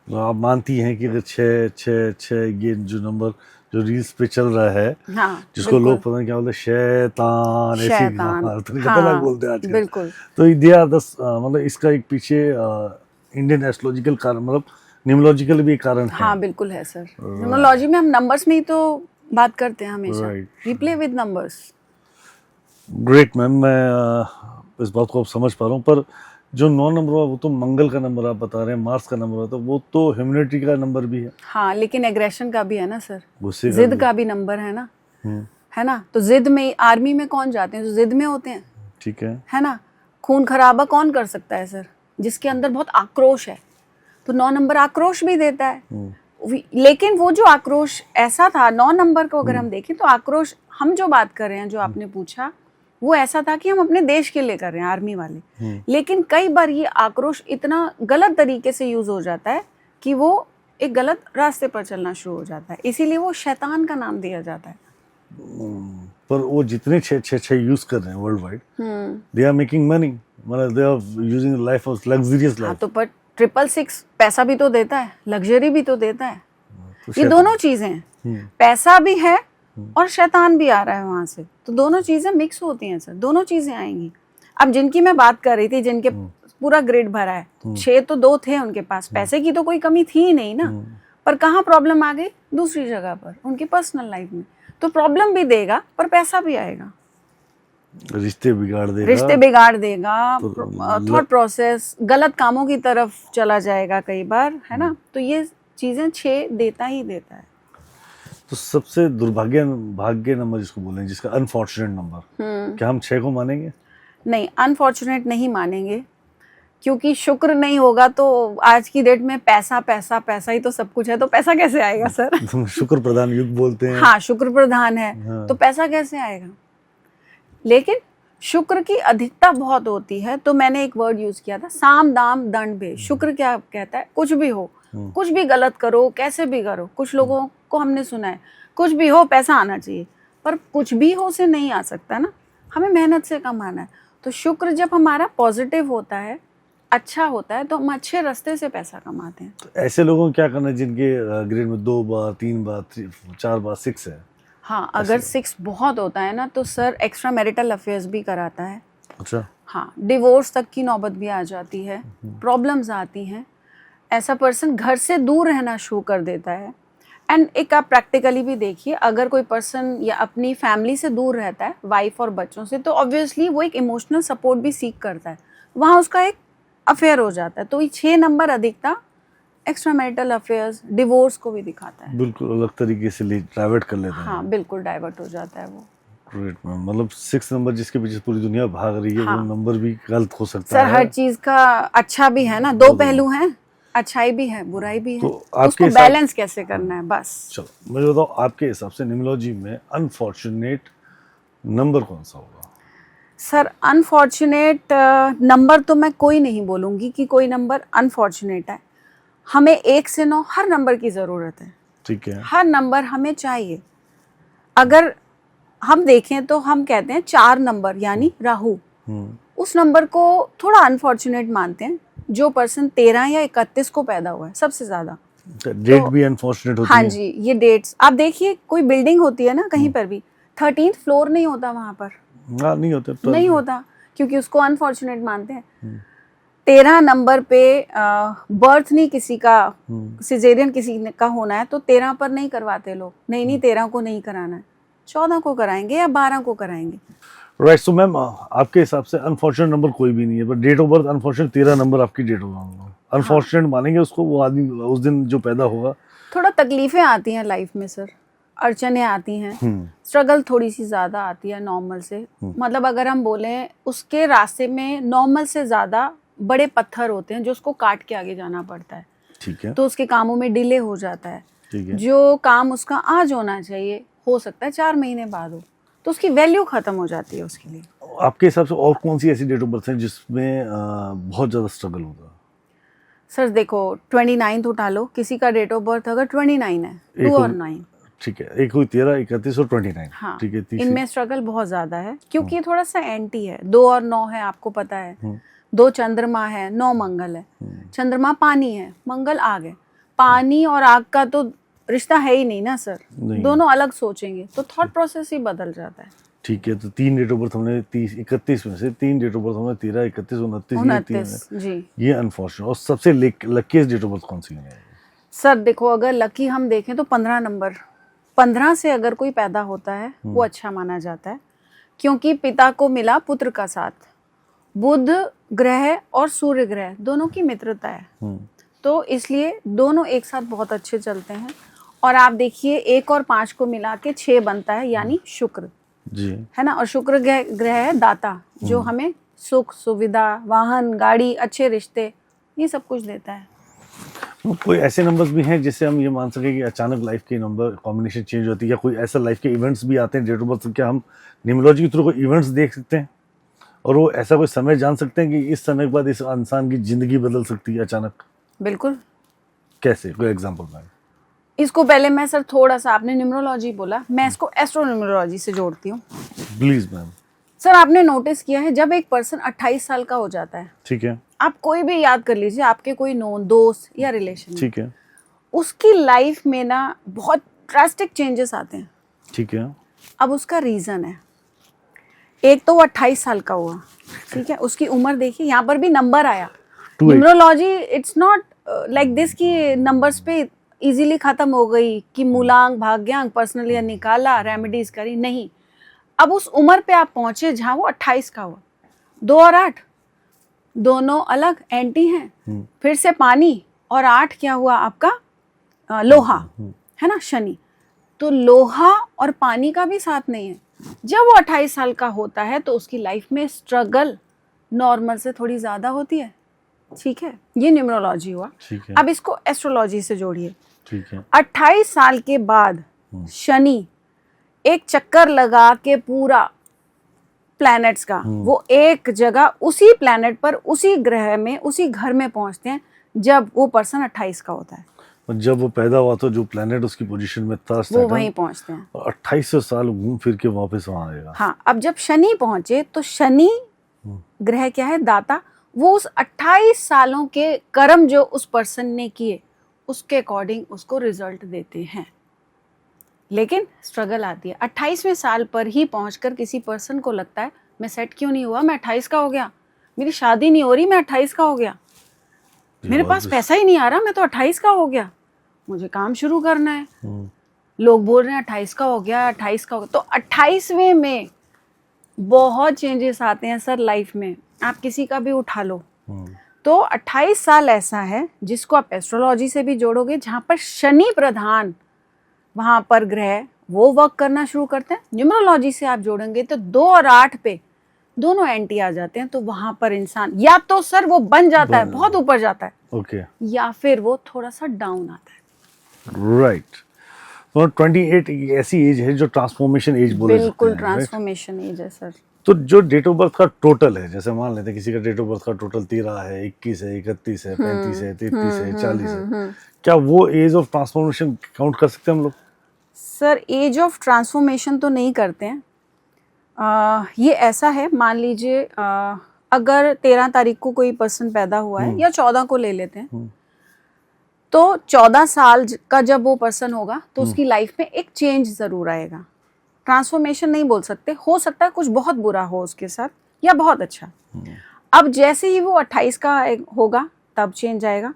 Speaker 1: तो आप मानती हैं कि अगर 666 ये जो नंबर जो रील्स पे चल रहा है,
Speaker 2: हाँ,
Speaker 1: जिसको
Speaker 2: बिल्कुल।
Speaker 1: लोग पता नहीं क्या बोलते हैं, शैतान, ऐसे
Speaker 2: शैतान,
Speaker 1: तो खतरनाक बोलते हैं आजकल।
Speaker 2: बिल्कुल।
Speaker 1: तो ये मतलब इसका एक पीछे इंडियन एस्ट्रोलॉजिकल कारण, मतलब न्यूमरोलॉजिकल भी एक कारण है।
Speaker 2: हाँ बिल्कुल है सर। न्यूमरोलॉजी में हम नंबर्स में ही तो बात करते हैं हमेशा।
Speaker 1: Right.
Speaker 2: We play with numbers.
Speaker 1: Great ma'am, मैं इस बात को अब समझ पा रहा हूँ। पर जो 9 नंबर हुआ वो तो मंगल का नंबर आप बता रहे हैं, मार्स का नंबर हुआ, तो वो तो ह्यूमैनिटी का नंबर भी है।
Speaker 2: हाँ, लेकिन एग्रेशन का भी है ना सर,
Speaker 1: गुस्से
Speaker 2: जिद का भी नंबर है ना, है ना। तो जिद में, आर्मी में कौन जाते हैं, जो जिद में होते हैं,
Speaker 1: ठीक
Speaker 2: है ना। खून खराबा कौन कर सकता है सर, जिसके अंदर बहुत आक्रोश है। तो 9 नंबर आक्रोश भी देता है। लेकिन वो जो आक्रोश ऐसा था 9 नंबर को अगर हम देखें, तो आक्रोश हम जो बात कर रहे हैं, जो आपने पूछा, वो ऐसा था कि हम अपने देश के लिए कर रहे हैं, आर्मी वाले। लेकिन कई बार ये आक्रोश इतना गलत तरीके से यूज हो जाता है कि वो एक गलत रास्ते पर चलना शुरू हो जाता है, इसीलिए वो शैतान का नाम दिया जाता है।
Speaker 1: पर वो जितने 666 यूज कर रहे हैं world wide, they are making money, मतलब they are using life of luxurious
Speaker 2: हाँ,
Speaker 1: लाइफ।
Speaker 2: तो पर 666 पैसा भी तो देता है, लग्जरी भी तो देता है।
Speaker 1: तो
Speaker 2: ये दोनों चीजें हैं, पैसा भी है और शैतान भी आ रहा है वहां से, तो दोनों चीजें मिक्स होती हैं सर, दोनों चीजें आएंगी। अब जिनकी मैं बात कर रही थी, जिनके पूरा ग्रेड भरा है, 6 तो 2 थे उनके पास, पैसे की तो कोई कमी थी ही नहीं ना। पर कहाँ प्रॉब्लम आ गई, दूसरी जगह पर, उनकी पर्सनल लाइफ में। तो प्रॉब्लम भी देगा पर पैसा भी आएगा,
Speaker 1: रिश्ते बिगाड़ देगा,
Speaker 2: थॉट प्रोसेस गलत कामों की तरफ चला जाएगा कई बार, है ना। तो ये चीजें 6 देता ही देता है।
Speaker 1: तो सबसे भाग्य नंबर जिसको बोलें, जिसका अनफॉर्चुनेट नंबर, क्या हम 6 को मानेंगे?
Speaker 2: नहीं, अनफॉर्चुनेट नहीं मानेंगे। क्योंकि शुक्र नहीं होगा तो आज की डेट में पैसा पैसा पैसा ही तो सब कुछ है, तो पैसा कैसे आएगा सर?
Speaker 1: शुक्र प्रधान युग बोलते हैं।
Speaker 2: हाँ, शुक्र प्रधान है,
Speaker 1: हाँ।
Speaker 2: तो पैसा कैसे आएगा? लेकिन शुक्र की अधिकता बहुत होती है, तो मैंने एक वर्ड यूज किया था, साम दाम दंड भेद। शुक्र क्या कहता है? कुछ भी हो, कुछ भी गलत करो, कैसे भी करो, कुछ लोगों को हमने सुना है कुछ भी हो पैसा आना चाहिए, पर कुछ भी हो से नहीं आ सकता ना, हमें मेहनत से कमाना है। तो शुक्र जब हमारा पॉजिटिव होता है, अच्छा होता है, तो हम अच्छे रास्ते से पैसा कमाते हैं।
Speaker 1: तो ऐसे लोगों को क्या करना है जिनके ग्रेड में 2 बार 3 बार 4 बार 6 है?
Speaker 2: हाँ, अगर 6 बहुत होता है ना, तो सर एक्स्ट्रा मैरिटल अफेयर्स भी कराता है।
Speaker 1: अच्छा।
Speaker 2: हाँ, डिवोर्स तक की नौबत भी आ जाती है, प्रॉब्लम्स आती हैं, ऐसा पर्सन घर से दूर रहना शुरू कर देता है। एंड एक आप प्रैक्टिकली भी देखिए, अगर कोई पर्सन या अपनी फैमिली से दूर रहता है, वाइफ और बच्चों से, तो ऑब्वियसली वो एक इमोशनल सपोर्ट भी सीख करता है, वहाँ उसका एक अफेयर हो जाता है। तो ये 6 नंबर अधिकता एक्स्ट्रा मैरिटल अफेयर्स, डिवोर्स को भी दिखाता है।
Speaker 1: बिल्कुल अलग तरीके से डाइवर्ट कर लेते हैं।
Speaker 2: हाँ, बिल्कुल डाइवर्ट हो जाता है वो।
Speaker 1: ग्रेट मैम, मतलब 6 नंबर जिसके पीछे पूरी दुनिया भाग रही है,
Speaker 2: हाँ।
Speaker 1: वो नंबर भी गलत हो सकता
Speaker 2: सर
Speaker 1: है।
Speaker 2: हर चीज का अच्छा भी है ना, 2 पहलू हैं, अच्छाई भी है, बुराई भी है,
Speaker 1: तो आपके
Speaker 2: उसको
Speaker 1: हिसाब-
Speaker 2: बैलेंस कैसे करना है, बस।
Speaker 1: चलो मुझे बताओ, आपके हिसाब से न्यूमरोलॉजी में अनफॉर्चुनेट नंबर कौन सा होगा?
Speaker 2: सर अनफॉर्चुनेट नंबर तो मैं कोई नहीं बोलूँगी कि कोई नंबर अनफॉर्चुनेट है। हमें 1 से 9 हर नंबर की ज़रूरत है।
Speaker 1: ठीक है।
Speaker 2: हर नंबर हमें चाहिए। अगर हम देखें तो हम कहते हैं 4 नंबर यानी राहु, उस नंबर को थोड़ा अनफॉर्चुनेट मानते हैं। जो पर्सन 13 या 31 को पैदा हुआ है, सबसे ज़्यादा
Speaker 1: डेट भी अनफॉर्चुनेट होती
Speaker 2: हाँ
Speaker 1: है।
Speaker 2: जी, ये डेट्स आप देखिए, कोई बिल्डिंग होती है ना कहीं पर भी, 13th फ्लोर नहीं होता वहाँ पर,
Speaker 1: हाँ, नहीं होता तो
Speaker 2: नहीं होता, क्योंकि उसको अनफॉर्चुनेट मानते हैं। 13 नंबर पे बर्थ नहीं किसी का, सिजेरियन किसी का होना है तो 13 पर नहीं करवाते लोग, नहीं 13 को नहीं कराना है, 14 को कराएंगे या 12 को कराएंगे।
Speaker 1: राइट। सो मैम, आपके हिसाब से अनफॉर्चुनेट नंबर कोई भी नहीं है, but date of birth unfortunate 13 number आपकी डेट ऑफ बर्थ अनफॉर्चुनेट मानेंगे उसको, वो आदमी उस दिन जो पैदा होगा।
Speaker 2: थोड़ा तकलीफें आती हैं लाइफ में सर, अड़चने आती हैं, स्ट्रगल थोड़ी सी ज़्यादा आती है नॉर्मल से। मतलब अगर हम बोलें, उसके रास्ते में नॉर्मल से ज़्यादा बड़े पत्थर होते हैं जो उसको काट के आगे जाना पड़ता है।
Speaker 1: ठीक है।
Speaker 2: तो उसके कामों में डिले हो जाता है।
Speaker 1: ठीक है।
Speaker 2: जो काम उसका आज होना चाहिए, हो सकता है 4 महीने बाद हो, तो उसकी वैल्यू ख़त्म हो जाती है उसके लिए।
Speaker 1: आपके हिसाब से और कौन सी ऐसी डेट ऑफ बर्थ है जिसमें बहुत ज़्यादा स्ट्रगल होगा?
Speaker 2: सर देखो, 29 उठा लो, किसी का डेट ऑफ बर्थ अगर 29 है, 2 और 9,
Speaker 1: ठीक है, एक हुई 13, 31 और 29।
Speaker 2: हाँ,
Speaker 1: ठीक है।
Speaker 2: इनमें स्ट्रगल बहुत ज़्यादा है, क्योंकि ये थोड़ा सा एंटी है। 2 और 9 है, आपको पता है, 2 चंद्रमा है, 9 मंगल है। चंद्रमा पानी है, मंगल आग है। पानी और आग का तो रिश्ता है ही नहीं ना सर, दोनों अलग सोचेंगे तो थॉट प्रोसेस ही बदल जाता है।
Speaker 1: ठीक है। तो 3 डेट ऑफ बर्थ हमने 31 में से 3 डेट ऑफ बर्थ हमने 13, 31, 29
Speaker 2: जी,
Speaker 1: ये अनफॉर्चुनेट। और सबसे लकीस्ट डेट ऑफ बर्थ कौन सी है?
Speaker 2: सर देखो, अगर लकी हम देखें तो 15 नंबर, 15 से अगर कोई पैदा होता है वो अच्छा माना जाता है, क्योंकि पिता को मिला पुत्र का साथ। बुध ग्रह और सूर्य ग्रह दोनों की मित्रता है, तो इसलिए दोनों एक साथ बहुत अच्छे चलते हैं। और आप देखिए, 1 और 5 को मिला के 6 बनता है, यानी शुक्र
Speaker 1: जी,
Speaker 2: है ना। और शुक्र ग्रह है दाता, जो हमें सुख सुविधा, वाहन, गाड़ी, अच्छे रिश्ते, ये सब कुछ देता है।
Speaker 1: कोई ऐसे नंबर्स भी हैं जिससे हम ये मान सके कि अचानक लाइफ के नंबर कॉम्बिनेशन चेंज होती है, या कोई ऐसा लाइफ के इवेंट्स भी आते हैं डेट ऑफ बर्थ? क्या हम न्यूमरोलॉजी के थ्रू कोई इवेंट्स देख सकते हैं और वो ऐसा कोई समय जान सकते हैं कि इस समय के बाद इस इंसान की जिंदगी बदल सकती है अचानक?
Speaker 2: बिल्कुल।
Speaker 1: कैसे, कोई एग्जांपल मैम?
Speaker 2: इसको पहले मैं सर थोड़ा सा, आपने न्यूमरोलॉजी बोला, मैं इसको एस्ट्रोन्यूमरोलॉजी से जोड़ती हूँ।
Speaker 1: Please ma'am.
Speaker 2: सर आपने नोटिस किया है, जब एक पर्सन 28 साल का हो जाता है,
Speaker 1: ठीक है,
Speaker 2: आप कोई भी याद कर लीजिए, आपके कोई नोन दोस्त या रिलेशन,
Speaker 1: ठीक है,
Speaker 2: उसकी लाइफ में ना बहुत ड्रास्टिक चेंजेस आते हैं।
Speaker 1: ठीक है।
Speaker 2: अब उसका रीज़न है, एक तो वो 28 साल का हुआ, ठीक है, उसकी उम्र देखिए, यहाँ पर भी नंबर आया। Numerology it's not like this कि नंबर्स पे इजीली ख़त्म हो गई कि मूलांक, भाग्यांक, पर्सनल ईयर निकाला, रेमेडीज करी, नहीं। अब उस उम्र पे आप पहुंचे जहाँ वो 28 का हुआ। 2 और 8 दोनों अलग एंटी हैं। फिर से पानी और 8 क्या हुआ आपका? लोहा, है ना, शनि। तो लोहा और पानी का भी साथ नहीं है। जब वो 28 साल का होता है तो उसकी लाइफ में स्ट्रगल नॉर्मल से थोड़ी ज़्यादा होती है। ठीक है, ये न्यूमरोलॉजी हुआ।
Speaker 1: ठीक है।
Speaker 2: अब इसको एस्ट्रोलॉजी से जोड़िए।
Speaker 1: ठीक है।
Speaker 2: 28 साल के बाद शनि एक चक्कर लगा के पूरा प्लैनेट्स का वो एक जगह उसी प्लैनेट पर उसी ग्रह में उसी घर में पहुंचते हैं जब वो पर्सन 28 का होता है।
Speaker 1: और जब वो पैदा हुआ तो जो प्लेनेट उसकी पोजीशन में था
Speaker 2: वो वहीं पहुंचते हैं
Speaker 1: और 28 साल घूम फिर के वापस वहां आएगा।
Speaker 2: हाँ, अब जब शनि पहुंचे तो शनि ग्रह क्या है? दाता। वो उस 28 सालों के कर्म जो उस पर्सन ने किए उसके अकॉर्डिंग उसको रिजल्ट देते हैं। लेकिन स्ट्रगल आती है 28वें साल पर ही पहुंचकर किसी पर्सन को लगता है मैं सेट क्यों नहीं हुआ, मैं 28 का हो गया, मेरी शादी नहीं हो रही, मैं 28 का हो गया, मेरे पास पैसा ही नहीं आ रहा, मैं तो 28 का हो गया, मुझे काम शुरू करना है, लोग बोल रहे हैं 28 का हो गया, 28 का हो गया। तो 28वें में बहुत चेंजेस आते हैं सर लाइफ में। आप किसी का भी उठा लो तो 28 साल ऐसा है जिसको आप एस्ट्रोलॉजी से भी जोड़ोगे जहां पर शनि प्रधान वहां पर ग्रह वो वर्क करना शुरू करते हैं। न्यूमरोलॉजी से आप जोड़ेंगे तो 2 और 8 पे दोनों एंटी आ जाते हैं। तो वहां पर इंसान या तो सर वो बन जाता है, बहुत ऊपर जाता है,
Speaker 1: ओके,
Speaker 2: या फिर वो थोड़ा सा डाउन आता है।
Speaker 1: राइट। तो 28 एक ऐसी एज है जो ट्रांसफॉर्मेशन एज बोले जाते हैं।
Speaker 2: बिल्कुल ट्रांसफॉर्मेशन एज है सर।
Speaker 1: तो जो डेट ऑफ बर्थ का टोटल है, जैसे मान लेते हैं किसी का डेट ऑफ बर्थ का टोटल 13 है, 21 है, 31 है, 35 है, 33 है, 40 है, क्या वो एज ऑफ ट्रांसफॉर्मेशन काउंट कर सकते हैं हम लोग?
Speaker 2: सर एज ऑफ ट्रांसफॉर्मेशन तो नहीं करते हैं। ये ऐसा है, मान लीजिए अगर 13 तारीख को कोई पर्सन पैदा हुआ है या 14 को ले लेते हैं, तो 14 साल का जब वो पर्सन होगा तो उसकी लाइफ में एक चेंज जरूर आएगा। ट्रांसफॉर्मेशन नहीं बोल सकते, हो सकता है कुछ बहुत बुरा हो उसके साथ या बहुत अच्छा। अब जैसे ही वो 28 का होगा तब चेंज आएगा।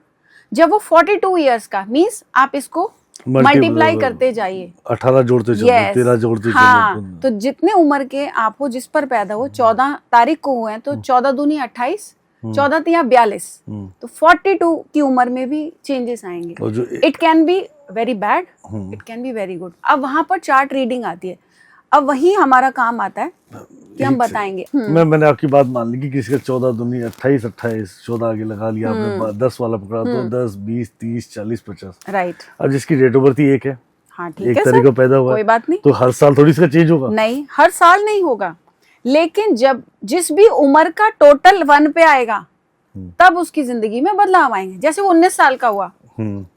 Speaker 2: जब वो 42 इयर्स का, मीन्स आप इसको मल्टीप्लाई करते जाइए,
Speaker 1: 18 जोड़ते चलो, 13 जोड़ते चलो।
Speaker 2: हाँ, तो जितने उम्र के आप हो, जिस पर पैदा हो, 14 तारीख को हुए हैं तो 14 दूनी 28, 14 तिया 42, तो 42 की उम्र में भी चेंजेस आएंगे। It can be very bad, it can be very good. अब वहां पर चार्ट रीडिंग आती है, अब वही हमारा काम आता है कि हम बताएंगे।
Speaker 1: मैंने आपकी बात मान ली कि किसी का 14 दूनी 28, 28 14 आगे लगा लिया आपने, 10 वाला पकड़ा तो 10, 20, 30, 40, 50।
Speaker 2: राइट।
Speaker 1: अब जिसकी डेट ऑफ बर्थ ही एक है,
Speaker 2: हाँ ठीक
Speaker 1: एक
Speaker 2: है
Speaker 1: तारीख
Speaker 2: सर,
Speaker 1: को पैदा हुआ,
Speaker 2: कोई बात नहीं,
Speaker 1: तो हर साल थोड़ी इसका चेंज होगा?
Speaker 2: नहीं, हर साल नहीं होगा, लेकिन जब जिस भी उम्र का टोटल 1 पे आएगा तब उसकी जिंदगी में बदलाव आएंगे। जैसे वो 19 साल का हुआ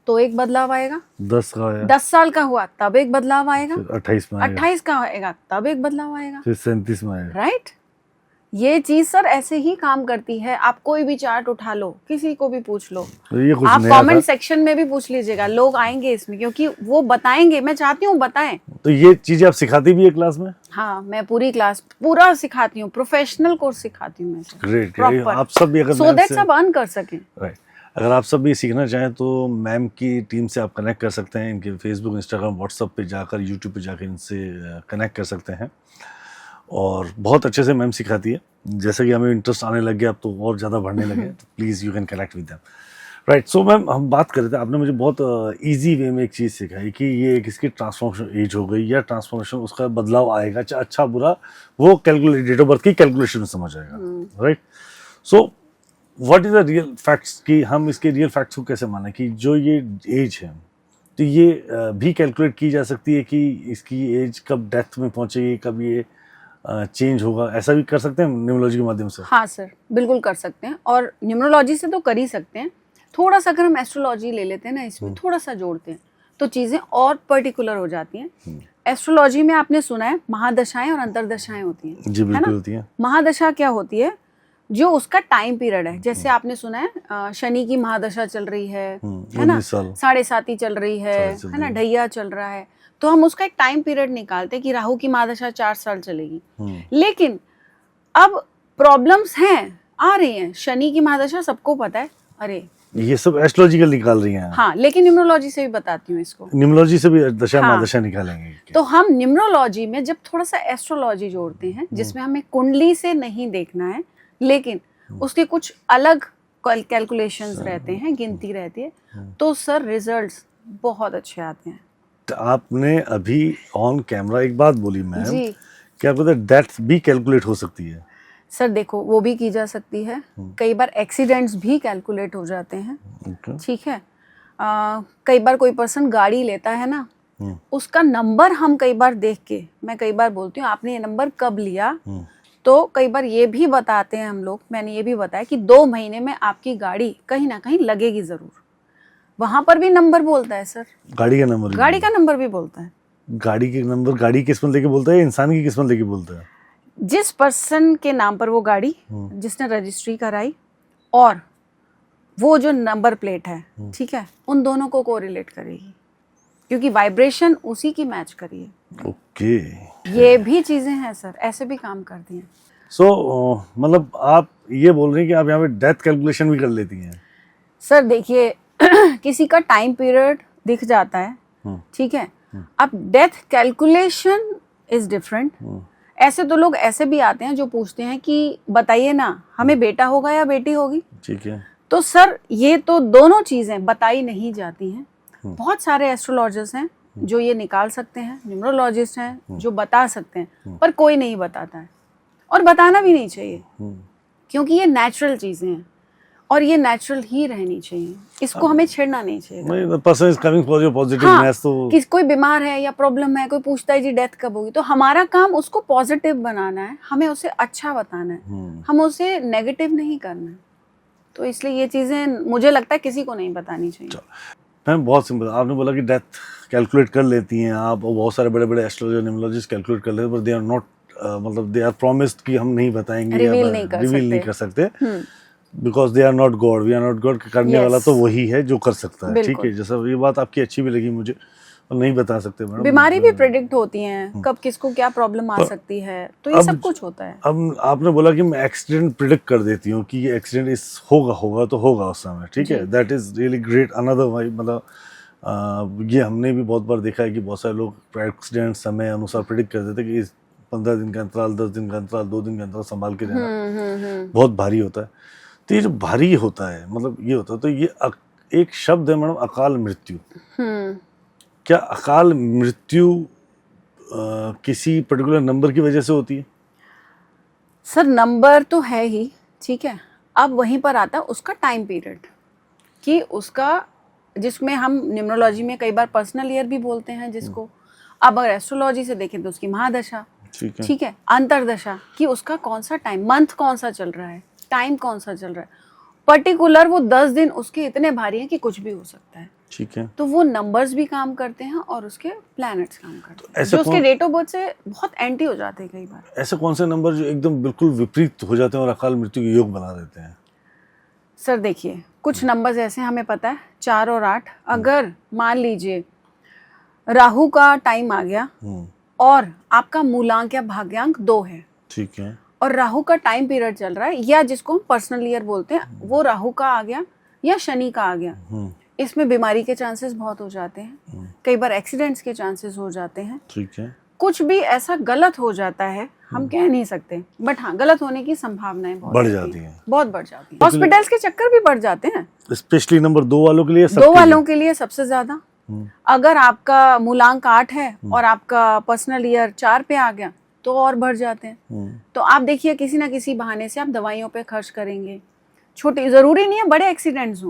Speaker 2: तो एक बदलाव आएगा,
Speaker 1: 10 का आया,
Speaker 2: 10 साल का हुआ तब एक बदलाव आएगा,
Speaker 1: 28 में आएगा,
Speaker 2: 28 का आएगा तब एक बदलाव आएगा,
Speaker 1: फिर 37 में आएगा।
Speaker 2: राइट। ये चीज सर ऐसे ही काम करती है। आप कोई भी चार्ट उठा लो, किसी को भी पूछ लो,
Speaker 1: तो ये कुछ
Speaker 2: आप
Speaker 1: नया
Speaker 2: कमेंट
Speaker 1: था।
Speaker 2: सेक्शन में भी पूछ लीजिएगा, लोग आएंगे इसमें क्योंकि वो बताएंगे। मैं चाहती हूँ बताएं।
Speaker 1: तो ये चीजें आप सिखाती भी है क्लास में?
Speaker 2: हाँ, मैं पूरी क्लास पूरा सिखाती हूँ, प्रोफेशनल कोर्स सिखाती हूँ मैं सर।
Speaker 1: ग्रेट।
Speaker 2: Proper.
Speaker 1: आप सब भी अगर
Speaker 2: सो दैट सब अर्न कर सकें।
Speaker 1: राइट, अगर आप सब भी सीखना चाहें तो मैम की टीम से आप कनेक्ट कर सकते हैं। इनके फेसबुक, इंस्टाग्राम, व्हाट्सएप पे जाकर, यूट्यूब पे जाकर इनसे कनेक्ट कर सकते हैं और बहुत अच्छे से मैम सिखाती है। जैसे कि हमें इंटरेस्ट आने लग गया अब तो और ज़्यादा बढ़ने लगे, तो please you can connect with them. Right. So ma'am हम बात कर रहे थे, आपने मुझे बहुत इजी वे में एक चीज़ सिखाई कि ये किसकी ट्रांसफॉर्मेशन एज हो गई या ट्रांसफॉर्मेशन उसका बदलाव आएगा, चाहे अच्छा बुरा, वो कैलकुलेट डेट ऑफ बर्थ की कैलकुलेशन में समझ आएगा। Right. So what is the real facts, कि हम इसके रियल फैक्ट्स को कैसे माने कि जो ये एज है तो ये भी कैलकुलेट की जा सकती है कि इसकी एज कब डेथ में पहुंचेगी, कब ये चेंज होगा, ऐसा भी कर सकते हैं न्यूमरोलॉजी के माध्यम से?
Speaker 2: हाँ सर, बिल्कुल कर सकते हैं, और न्यूमरोलॉजी से तो कर ही सकते हैं। थोड़ा सा अगर हम एस्ट्रोलॉजी ले लेते हैं ना, इसमें थोड़ा सा जोड़ते हैं तो चीज़ें और पर्टिकुलर हो जाती हैं। एस्ट्रोलॉजी में आपने सुना है महादशाएं और अंतरदशाएं होती हैं,
Speaker 1: जी बिल्कुल होती हैं।
Speaker 2: महादशा क्या होती है? जो उसका टाइम पीरियड है। जैसे आपने सुना है शनि की महादशा चल रही है ना, 7.5 चल रही है ना, ढैया चल रहा है, तो हम उसका एक टाइम पीरियड निकालते हैं कि राहु की महादशा 4 साल चलेगी। लेकिन अब प्रॉब्लम्स हैं, आ रही हैं। शनि की महादशा सबको पता है, अरे
Speaker 1: ये सब एस्ट्रोलॉजिकल निकाल रही हैं।
Speaker 2: हाँ, लेकिन न्यूमरोलॉजी से भी बताती हूँ इसको।
Speaker 1: न्यूमरोलॉजी से भी दशा
Speaker 2: हाँ,
Speaker 1: महादशा निकालेंगे।
Speaker 2: तो हम न्यूमरोलॉजी में जब थोड़ा सा एस्ट्रोलॉजी जोड़ते हैं, जिसमें हमें कुंडली से नहीं देखना है, लेकिन उसके कुछ अलग कैलकुलेशंस रहते हैं, गिनती रहती है, तो सर रिजल्ट्स बहुत अच्छे आते हैं।
Speaker 1: तो आपने अभी ऑन कैमरा एक बात बोली मैम
Speaker 2: जी,
Speaker 1: कि आपको डेथ भी कैलकुलेट हो सकती है।
Speaker 2: सर देखो, वो भी की जा सकती है। कई बार एक्सीडेंट्स भी कैलकुलेट हो जाते हैं।
Speaker 1: ओके।
Speaker 2: ठीक है। कई बार कोई पर्सन गाड़ी लेता है ना, उसका नंबर हम कई बार देख के, मैं कई बार बोलती हूँ आपने ये नंबर कब लिया, तो कई बार ये भी बताते हैं हम लोग, मैंने ये भी बताया कि 2 महीने में आपकी गाड़ी कहीं ना कहीं लगेगी जरूर। वहां पर भी नंबर बोलता है सर,
Speaker 1: गाड़ी का नंबर?
Speaker 2: गाड़ी का नंबर भी बोलता है।
Speaker 1: गाड़ी के नंबर गाड़ी की किस्मत लेके बोलता है या इंसान की किस्मत लेके बोलता है?
Speaker 2: जिस पर्सन के नाम पर वो गाड़ी, जिसने रजिस्ट्री कराई, और वो जो नंबर प्लेट है, ठीक है, उन दोनों को कोरिलेट करेगी, क्योंकि वाइब्रेशन उसी की मैच करी है।
Speaker 1: ओके।
Speaker 2: ये भी चीजें हैं सर, ऐसे भी काम करती हैं।
Speaker 1: सो मतलब आप ये बोल रहे हैं कि आप यहाँ पे डेथ कैलकुलेशन भी कर लेती हैं?
Speaker 2: सर देखिए, किसी का टाइम पीरियड दिख जाता है, ठीक है, अब डेथ कैलकुलेशन इज डिफरेंट। ऐसे तो लोग ऐसे भी आते हैं जो पूछते हैं कि बताइए ना, हमें बेटा होगा या बेटी होगी।
Speaker 1: ठीक है।
Speaker 2: तो सर ये तो दोनों चीजें बताई नहीं जाती हैं। बहुत सारे एस्ट्रोलॉजर्स हैं जो ये निकाल सकते हैं, न्यूमरोलॉजिस्ट हैं जो बता सकते हैं, पर कोई नहीं बताता है, और बताना भी नहीं चाहिए, क्योंकि ये नेचुरल चीजें हैं और ये नेचुरल ही रहनी चाहिए, इसको हमें छेड़ना नहीं चाहिए।
Speaker 1: नहीं, person is coming for your positiveness. तो
Speaker 2: कि कोई बीमार है या प्रॉब्लम है, कोई पूछता है जी डेथ कब होगी, तो हमारा काम उसको पॉजिटिव बनाना है, हमें उसे अच्छा बताना है, हम उसे नेगेटिव नहीं करना है। तो इसलिए ये चीजें मुझे लगता है किसी को नहीं बतानी चाहिए।
Speaker 1: मैम बहुत सिंपल, आपने बोला कि डेथ कैलकुलेट कर लेती हैं आप, और बहुत सारे बड़े बड़े एस्ट्रोलॉजर न्यूमरोलॉजिस्ट कैलकुलेट कर लेते हैं, पर दे आर नॉट, मतलब दे आर प्रॉमिस्ड कि हम नहीं बताएंगे,
Speaker 2: रिवील
Speaker 1: नहीं कर सकते, because they are not God, we are not God. करने वाला तो वही है जो कर सकता है। ठीक है, जैसा ये बात आपकी अच्छी भी लगी मुझे, और नहीं बता सकते मैडम।
Speaker 2: बीमारी भी प्रेडिक्ट होती हैं, कब किसको क्या प्रॉब्लम आ सकती है, तो ये सब कुछ होता है।
Speaker 1: अब आपने बोला कि मैं एक्सीडेंट प्रिडिक्ट कर देती हूँ कि ये एक्सीडेंट इस होगा तो होगा उस समय। ठीक है, that is really great. Another way, मतलब ये हमने भी बहुत बार देखा है कि बहुत सारे लोग एक्सीडेंट समय अनुसार प्रिडिक्ट कर देते हैं कि इस 15 दिन का अंतराल, 10 दिन का अंतराल, 2 दिन का अंतराल संभाल के रहना बहुत भारी होता है। तो ये जो भारी होता है, मतलब ये होता है, तो ये एक शब्द है मैडम, अकाल मृत्यु। क्या अकाल मृत्यु किसी पर्टिकुलर नंबर की वजह से होती है?
Speaker 2: सर नंबर तो है ही, ठीक है, अब वहीं पर आता है उसका टाइम पीरियड, कि उसका, जिसमें हम न्यूमरोलॉजी में कई बार पर्सनल ईयर भी बोलते हैं जिसको, अब अगर एस्ट्रोलॉजी से देखें तो उसकी महादशा, ठीक है, अंतरदशा, कि उसका कौन सा टाइम, मंथ कौन सा चल रहा है, टाइम कौन सा चल रहा है, पर्टिकुलर वो 10 दिन उसके इतने भारी हैं कि कुछ भी हो सकता है।
Speaker 1: ठीक है,
Speaker 2: तो वो नंबर्स भी काम करते हैं और उसके प्लैनेट्स काम करते हैं, जो उसके डेट ऑफ बर्थ से बहुत एंटी हो जाते हैं कई बार।
Speaker 1: ऐसे कौन से नंबर जो एकदम बिल्कुल विपरीत हो जाते हैं और अकाल मृत्यु के योग बना देते हैं?
Speaker 2: सर देखिए, कुछ नंबर्स ऐसे हमें पता है, 4 और 8, अगर मान लीजिए राहु का टाइम आ गया और आपका मूलांक या भाग्यांक 2 है, ठीक है, और राहु का टाइम पीरियड चल रहा है, या जिसको हम पर्सनल ईयर बोलते हैं, वो राहु का आ गया या शनि का आ गया, इसमें बीमारी के चांसेस बहुत हो जाते हैं, कई बार एक्सीडेंट्स के चांसेस हो जाते हैं। ठीक है, कुछ भी ऐसा गलत हो जाता है, हम कह नहीं सकते, बट हाँ गलत होने की संभावनाएं बहुत बढ़ जाती हैं, बहुत बढ़ जाती हैं। हॉस्पिटल्स के चक्कर भी बढ़ जाते हैं, स्पेशली नंबर 2 वालों के लिए, 2 वालों के लिए सबसे ज्यादा। अगर आपका मूलांक 8 है और आपका पर्सनल ईयर 4 पे आ गया तो और बढ़ जाते हैं। तो आप देखिए, किसी ना किसी बहाने से आप दवाइयों पे खर्च करेंगे, छोटे, जरूरी नहीं है बड़े एक्सीडेंट्स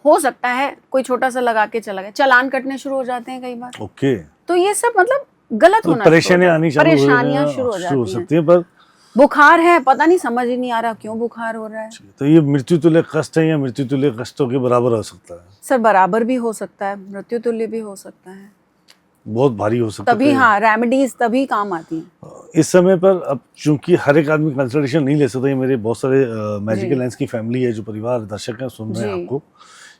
Speaker 2: हो सकता है कोई छोटा सा लगा के चला गया, चालान कटने शुरू हो जाते हैं कई बार। ओके, तो ये सब मतलब गलत होना, परेशानियां शुरू हो सकती है। पर बुखार है, पता नहीं, समझ ही नहीं आ रहा क्यों बुखार हो रहा है, तो ये मृत्यु तुल्य कष्ट है या मृत्यु तुल्य कष्टों के बराबर हो सकता है? सर बराबर भी हो सकता है, मृत्यु तुल्य भी हो सकता है, बहुत भारी हो सकता है, तभी हाँ रेमेडीज तभी काम आती हैं इस समय पर। अब चूंकि हर एक आदमी कंसल्टेशन नहीं ले सकता, ये मेरे बहुत सारे मैजिकल लाइन्स की फैमिली है, जो परिवार दर्शक हैं सुन रहे हैं आपको,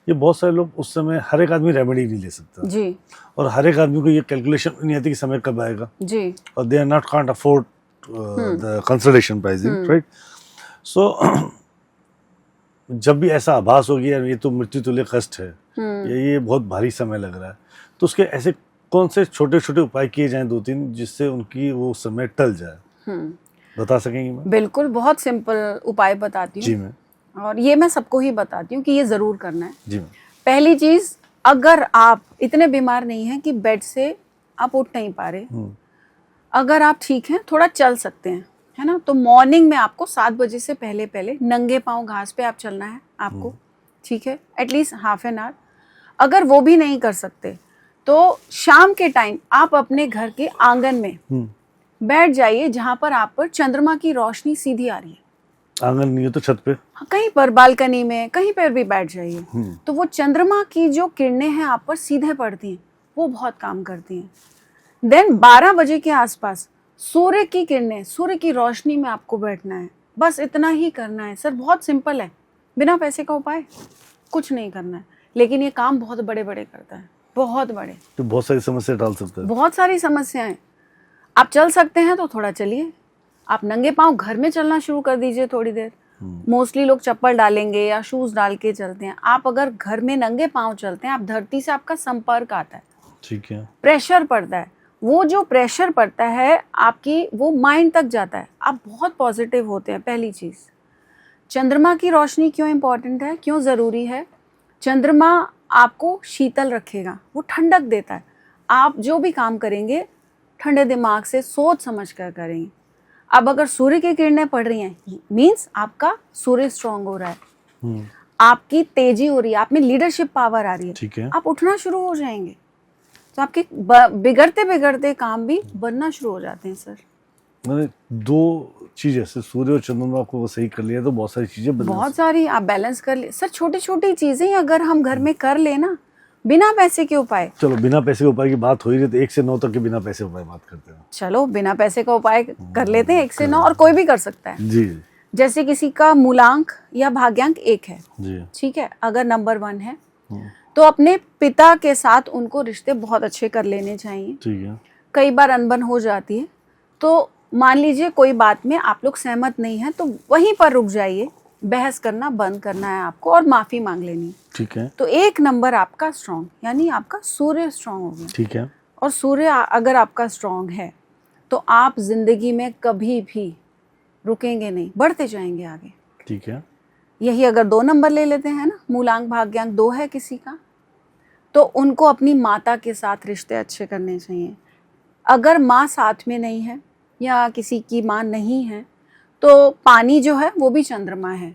Speaker 2: ये बहुत सारे लोग उस समय हर एक आदमी रेमेडी नहीं ले सकता जी, और हर एक आदमी को ये कैलकुलेशन नहीं आती कि समय कब आएगा जी, और they are not can't afford the consultation pricing, right? So जब भी ऐसा आभास होगी यार ये तो मृत्यु तुल्य कष्ट है, ये बहुत भारी समय लग रहा है, तो उसके ऐसे कौन से छोटे छोटे उपाय किए जाएं 2-3 जिससे उनकी वो समय टल जाए, बता सकेंगी मैम? बिल्कुल, बहुत सिंपल उपाय बताती हूँ जी मैं, और ये मैं सबको ही बताती हूँ कि ये जरूर करना है जी। पहली चीज, अगर आप इतने बीमार नहीं हैं कि बेड से आप उठ नहीं पा रहे, अगर आप ठीक हैं, थोड़ा चल सकते हैं, है ना। तो मॉर्निंग में आपको 7 बजे से पहले पहले नंगे पाँव घास पे आप चलना है आपको, ठीक है, एटलीस्ट हाफ एन आवर। अगर वो भी नहीं कर सकते तो शाम के टाइम आप अपने घर के आंगन में बैठ जाइए जहां पर आप पर चंद्रमा की रोशनी सीधी आ रही है।
Speaker 1: आंगन नहीं है तो छत पे,
Speaker 2: हाँ, कहीं पर बालकनी में कहीं पर भी बैठ जाइए। तो वो चंद्रमा की जो किरणें हैं आप पर सीधे पड़ती हैं, वो बहुत काम करती हैं। देन 12 बजे के आसपास सूर्य की किरणें, सूर्य की रोशनी में आपको बैठना है। बस इतना ही करना है सर, बहुत सिंपल है, बिना पैसे का उपाय, कुछ नहीं करना है, लेकिन ये काम बहुत बड़े बड़े करता है, बहुत बड़े।
Speaker 1: तो बहुत सारी समस्या टाल सकता है।
Speaker 2: बहुत सारी समस्याएं। आप चल सकते हैं तो थोड़ा चलिए, आप नंगे पाँव घर में चलना शुरू कर दीजिए थोड़ी देर। मोस्टली लोग चप्पल डालेंगे या शूज डाल के चलते हैं। आप अगर घर में नंगे पाँव चलते हैं, आप धरती से आपका संपर्क आता है,
Speaker 1: ठीक है,
Speaker 2: प्रेशर पड़ता है, वो जो प्रेशर पड़ता है आपकी, वो माइंड तक जाता है, आप बहुत पॉजिटिव होते हैं। पहली चीज़, चंद्रमा की रोशनी क्यों इम्पॉर्टेंट है, क्यों ज़रूरी है? चंद्रमा आपको शीतल रखेगा, वो ठंडक देता है। आप जो भी काम करेंगे ठंडे दिमाग से सोच समझ कर करेंगे। अब अगर सूर्य की किरणें पड़ रही हैं, मीन्स आपका सूर्य स्ट्रांग हो रहा है, आपकी तेजी हो रही है, आप में लीडरशिप पावर आ रही है,
Speaker 1: ठीक है।
Speaker 2: आप उठना शुरू हो जाएंगे। तो आपके बिगड़ते बिगड़ते काम भी बनना शुरू हो जाते हैं सर।
Speaker 1: मैंने 2 चीज ऐसे सूर्य और चंद्रमा को वो सही कर लिया तो बहुत सारी चीजें बदल
Speaker 2: बहुत सारी आप बैलेंस कर ले सर। छोटी छोटी चीजें अगर हम घर में कर लेना, बिना पैसे के उपाय।
Speaker 1: चलो बिना पैसे के उपाय की बात हो ही रही तो 1 से 9 तक के बिना पैसे उपाय बात करते हैं।
Speaker 2: चलो बिना पैसे का उपाय कर लेते हैं 1 से 9, और कोई भी कर सकता है
Speaker 1: जी।
Speaker 2: जैसे किसी का मूलांक या भाग्यांक 1 है
Speaker 1: जी,
Speaker 2: ठीक है, अगर नंबर 1 है तो अपने पिता के साथ उनको रिश्ते बहुत अच्छे कर लेने चाहिए।
Speaker 1: ठीक है।
Speaker 2: कई बार अनबन हो जाती है, तो मान लीजिए कोई बात में आप लोग सहमत नहीं है तो वहीं पर रुक जाइए, बहस करना बंद करना है आपको और माफी मांग लेनी।
Speaker 1: ठीक है।
Speaker 2: तो 1 नंबर आपका स्ट्रांग, यानी आपका सूर्य स्ट्रांग हो गया।
Speaker 1: ठीक है।
Speaker 2: और सूर्य अगर आपका स्ट्रांग है तो आप जिंदगी में कभी भी रुकेंगे नहीं, बढ़ते जाएंगे आगे।
Speaker 1: ठीक है।
Speaker 2: यही अगर 2 नंबर ले लेते हैं ना, मूलांक भाग्यांक 2 है किसी का, तो उनको अपनी माता के साथ रिश्ते अच्छे करने चाहिए। अगर माँ साथ में नहीं है या किसी की माँ नहीं है तो पानी जो है वो भी चंद्रमा है।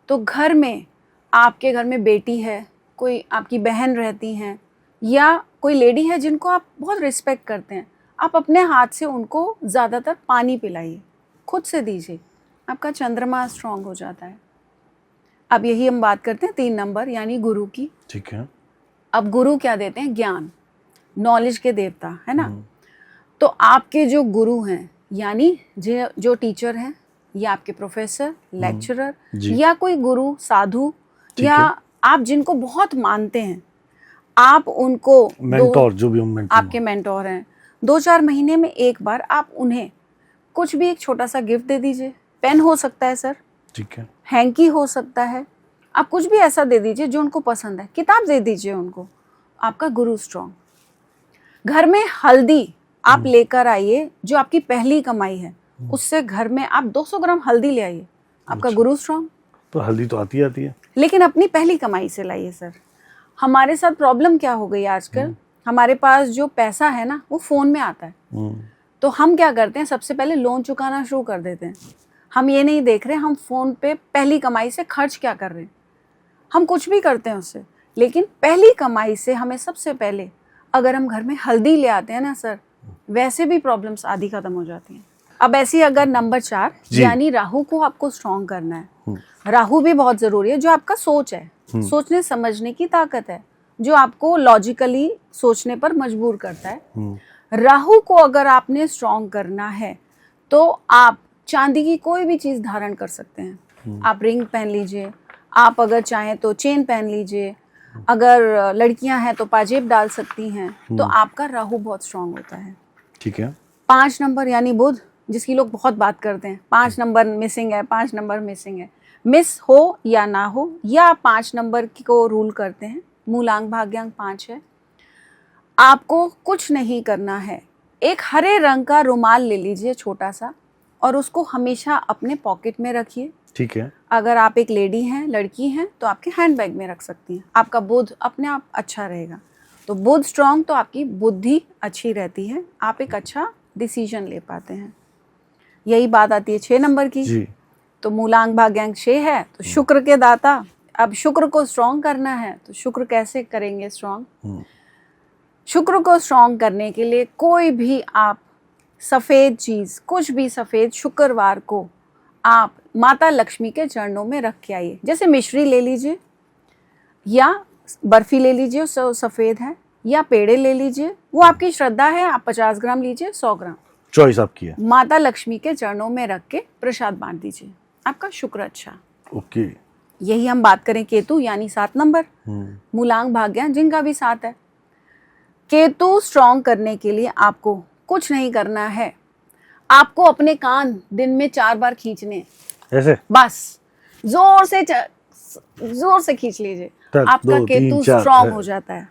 Speaker 2: तो घर में, आपके घर में बेटी है, कोई आपकी बहन रहती हैं या कोई लेडी है जिनको आप बहुत रिस्पेक्ट करते हैं, आप अपने हाथ से उनको ज़्यादातर पानी पिलाइए, खुद से दीजिए, आपका चंद्रमा स्ट्रांग हो जाता है। अब यही हम बात करते हैं 3 नंबर यानी गुरु की।
Speaker 1: ठीक है।
Speaker 2: अब गुरु क्या देते हैं? ज्ञान, नॉलेज के देवता, है ना। तो आपके जो गुरु हैं यानी जो टीचर हैं या आपके प्रोफेसर, लेक्चरर या कोई गुरु, साधु या आप जिनको बहुत मानते हैं, आप उनको
Speaker 1: मेंटोर, जो भी हम मेंटोर,
Speaker 2: आपके मेंटोर हैं, 2-4 महीने में एक बार आप उन्हें कुछ भी एक छोटा सा गिफ्ट दे दीजिए। पेन हो सकता है सर,
Speaker 1: ठीक है,
Speaker 2: हैंकी हो सकता है, आप कुछ भी ऐसा दे दीजिए जो उनको पसंद है, किताब दे दीजिए उनको। आपका गुरु स्ट्रांग। घर में हल्दी आप लेकर आइए, जो आपकी पहली कमाई है उससे घर में आप 200 ग्राम हल्दी ले आइए, आपका गुरु स्ट्रांग।
Speaker 1: तो हल्दी तो आती है,
Speaker 2: लेकिन अपनी पहली कमाई से लाइए सर। हमारे साथ प्रॉब्लम क्या हो गई आजकल, हमारे पास जो पैसा है ना वो फ़ोन में आता है, तो हम क्या करते हैं, सबसे पहले लोन चुकाना शुरू कर देते हैं। हम ये नहीं देख रहे हम फ़ोन पे पहली कमाई से खर्च क्या कर रहे हैं, हम कुछ भी करते हैं उससे, लेकिन पहली कमाई से हमें सबसे पहले अगर हम घर में हल्दी ले आते हैं ना सर, वैसे भी प्रॉब्लम्स आधी खत्म हो जाती हैं। अब ऐसी अगर नंबर 4 यानी राहु को आपको स्ट्रॉन्ग करना है। राहु भी बहुत ज़रूरी है, जो आपका सोच है, सोचने समझने की ताकत है, जो आपको लॉजिकली सोचने पर मजबूर करता है। राहु को अगर आपने स्ट्रॉन्ग करना है तो आप चांदी की कोई भी चीज़ धारण कर सकते हैं। आप रिंग पहन लीजिए, आप अगर चाहें तो चेन पहन लीजिए, अगर लड़कियां हैं तो पाजेब डाल सकती हैं, तो आपका राहु बहुत स्ट्रांग होता है।
Speaker 1: ठीक है।
Speaker 2: 5 नंबर यानी बुध, जिसकी लोग बहुत बात करते हैं, 5 नंबर मिसिंग है, 5 नंबर मिसिंग है। मिस हो या ना हो, या 5 नंबर को रूल करते हैं, मूलांक भाग्यांक 5 है। आपको कुछ नहीं करना है, एक हरे रंग का रुमाल ले लीजिए छोटा सा, और उसको हमेशा अपने पॉकेट में रखिए।
Speaker 1: ठीक है।
Speaker 2: अगर आप एक लेडी हैं, लड़की हैं, तो आपके हैंडबैग में रख सकती हैं। आपका बुध अपने आप अच्छा रहेगा। तो बुध स्ट्रांग, तो आपकी बुद्धि अच्छी रहती है, आप एक अच्छा डिसीजन ले पाते हैं। यही बात आती है 6 नंबर की।
Speaker 1: जी।
Speaker 2: तो मूलांक भाग्यांक 6 है, तो शुक्र के दाता। अब शुक्र को स्ट्रॉन्ग करना है, तो शुक्र कैसे करेंगे स्ट्रॉन्ग? शुक्र को स्ट्रॉन्ग करने के लिए कोई भी आप सफ़ेद चीज़, कुछ भी सफ़ेद, शुक्रवार को आप माता लक्ष्मी के चरणों में रख के आइए। जैसे मिश्री ले लीजिए, या बर्फ़ी ले लीजिए, सफ़ेद है, या पेड़े ले लीजिए, वो आपकी श्रद्धा है। आप 50 ग्राम लीजिए, 100 ग्राम,
Speaker 1: चॉइस आपकी है।
Speaker 2: माता लक्ष्मी के चरणों में रख के प्रसाद बांट दीजिए, आपका शुक्र अच्छा।
Speaker 1: ओके।
Speaker 2: यही हम बात करें केतु यानी 7 नंबर, मूलांक भाग्यांक जिनका भी 7 है। केतु स्ट्रॉन्ग करने के लिए आपको कुछ नहीं करना है, आपको अपने कान दिन में 4 बार खींचने हैं।
Speaker 1: ऐसे
Speaker 2: बस जोर से खींच लीजिए, आपका
Speaker 1: 2, 3,
Speaker 2: केतु
Speaker 1: 4
Speaker 2: स्ट्रॉन्ग हो जाता है।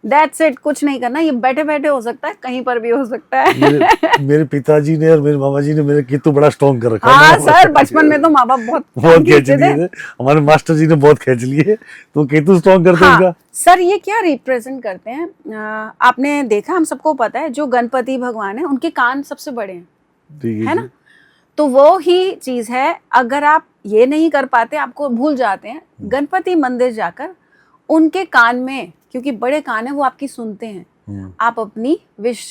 Speaker 2: दैट्स इट, कुछ नहीं करना। ये बैठे बैठे हो सकता है, कहीं पर भी हो सकता है।
Speaker 1: मेरे पिताजी ने और मेरे मामा जी ने मेरे केतु बड़ा स्ट्रॉन्ग कर रखा
Speaker 2: हाँ
Speaker 1: है।
Speaker 2: सर, बचपन में तो माँ बाप बहुत
Speaker 1: खींच
Speaker 2: खींचे
Speaker 1: लिए थे, हमारे मास्टर जी ने बहुत खींच लिए, तो केतु स्ट्रॉन्ग करते हैं
Speaker 2: हाँ,
Speaker 1: उनका।
Speaker 2: सर ये क्या रिप्रेजेंट करते हैं? आपने देखा, हम सबको पता है, जो गणपति भगवान है उनके कान सबसे बड़े हैं,
Speaker 1: ठीक
Speaker 2: है ना? तो वो ही चीज है, अगर आप ये नहीं कर पाते, आपको भूल जाते हैं, गणपति मंदिर जाकर उनके कान में, क्योंकि बड़े कान है, वो आपकी सुनते हैं, आप अपनी विश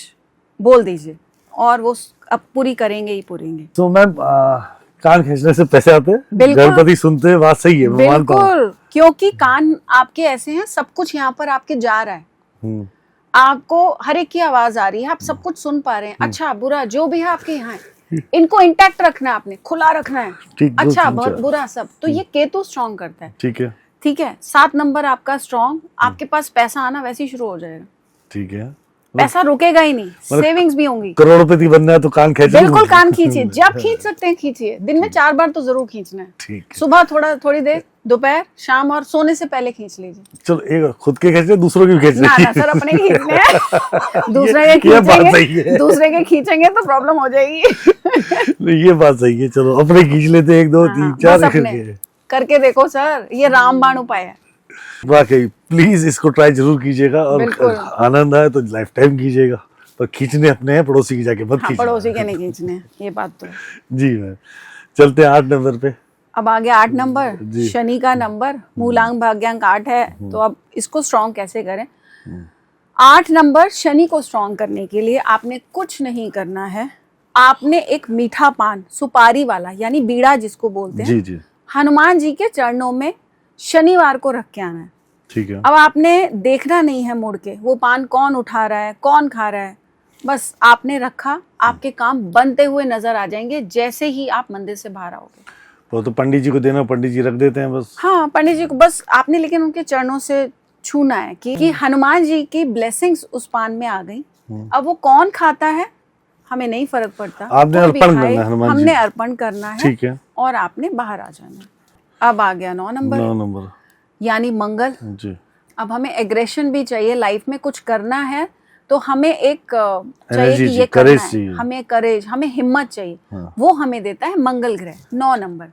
Speaker 2: बोल दीजिए और वो अब पूरी करेंगे ही पूरेंगे।
Speaker 1: तो मैम कान खींचने से पैसे आते हैं?
Speaker 2: बिल्कुल।
Speaker 1: गणपति सुनते हैं, बात सही है, मैं मानता हूं।
Speaker 2: बिल्कुल, क्योंकि कान आपके ऐसे हैं, सब कुछ यहाँ पर आपके जा रहा है, आपको हर एक की आवाज आ रही है, आप सब कुछ सुन पा रहे हैं, अच्छा बुरा जो भी है आपके यहाँ है, इनको इंटैक्ट रखना है, आपने खुला रखना है,
Speaker 1: ठीक,
Speaker 2: अच्छा बहुत बुरा सब। तो ये केतु स्ट्रॉन्ग करता है।
Speaker 1: ठीक है,
Speaker 2: ठीक है, 7 नंबर आपका स्ट्रॉन्ग, आपके पास पैसा आना वैसे ही शुरू हो जाएगा,
Speaker 1: ठीक है।
Speaker 2: पैसा रुकेगा ही नहीं, सेविंग्स भी होंगी।
Speaker 1: करोड़पति बनना है तो कान खींचिए।
Speaker 2: बिल्कुल कान खींचिए, जब खींच सकते हैं खींचिए, दिन में 4 बार तो जरूर खींचना है।
Speaker 1: ठीक।
Speaker 2: सुबह थोड़ी देर, दोपहर, शाम, और सोने से पहले खींच लीजिए।
Speaker 1: चलो, एक खुद के खींचने, दूसरों के खींचने।
Speaker 2: ना सर, अपने खींचने हैं। दूसरे के खींचेंगे तो प्रॉब्लम हो जाएगी।
Speaker 1: ये बात सही है, चलो अपने खींच लेते, 1 2 3 4
Speaker 2: करके देखो सर, ये रामबाण उपाय है।
Speaker 1: वाकई प्लीज इसको ट्राई जरूर कीजिएगा, और आनंद आए तो लाइफ टाइम कीजिएगा, पर खींचने अपने हैं, पड़ोसी की जाके मत खींचना।
Speaker 2: पड़ोसी के नहीं खींचने, ये बात तो।
Speaker 1: जी मैम, चलते हैं 8 नंबर पे।
Speaker 2: अब आ गया 8 नंबर, शनि का नंबर, मूलांक भाग्यांक 8 है, तो अब इसको स्ट्रॉन्ग कैसे करें? 8 नंबर शनि को स्ट्रॉन्ग करने के लिए आपने कुछ नहीं करना है, आपने एक मीठा पान, सुपारी वाला, यानी बीड़ा जिसको बोलते हैं,
Speaker 1: जी,
Speaker 2: हनुमान जी के चरणों में शनिवार को रख के आना है।
Speaker 1: ठीक है।
Speaker 2: अब आपने देखना नहीं है मुड़ के, वो पान कौन उठा रहा है, कौन खा रहा है, बस आपने रखा, आपके काम बनते हुए नजर आ जाएंगे जैसे ही आप मंदिर से बाहर आओगे।
Speaker 1: वो तो पंडित जी को देना, पंडित जी रख देते हैं बस।
Speaker 2: हाँ, पंडित जी को बस आपने लेकिन उनके चरणों से छूना है कि हनुमान जी की ब्लेसिंग्स उस पान में आ गई। अब वो कौन खाता है हमें नहीं फर्क पड़ता,
Speaker 1: आपने अर्पण करना है हनुमान जी,
Speaker 2: हमने अर्पण करना है,
Speaker 1: ठीक है,
Speaker 2: और आपने बाहर आ जाना है। अब आ गया 9 नंबर, यानी मंगल जी। अब हमें एग्रेशन भी चाहिए, लाइफ में कुछ करना है तो हमें एक चाहिए कि ये करना है, हमें करेज, हमें हिम्मत चाहिए, वो हमें देता है मंगल ग्रह। 9 नंबर,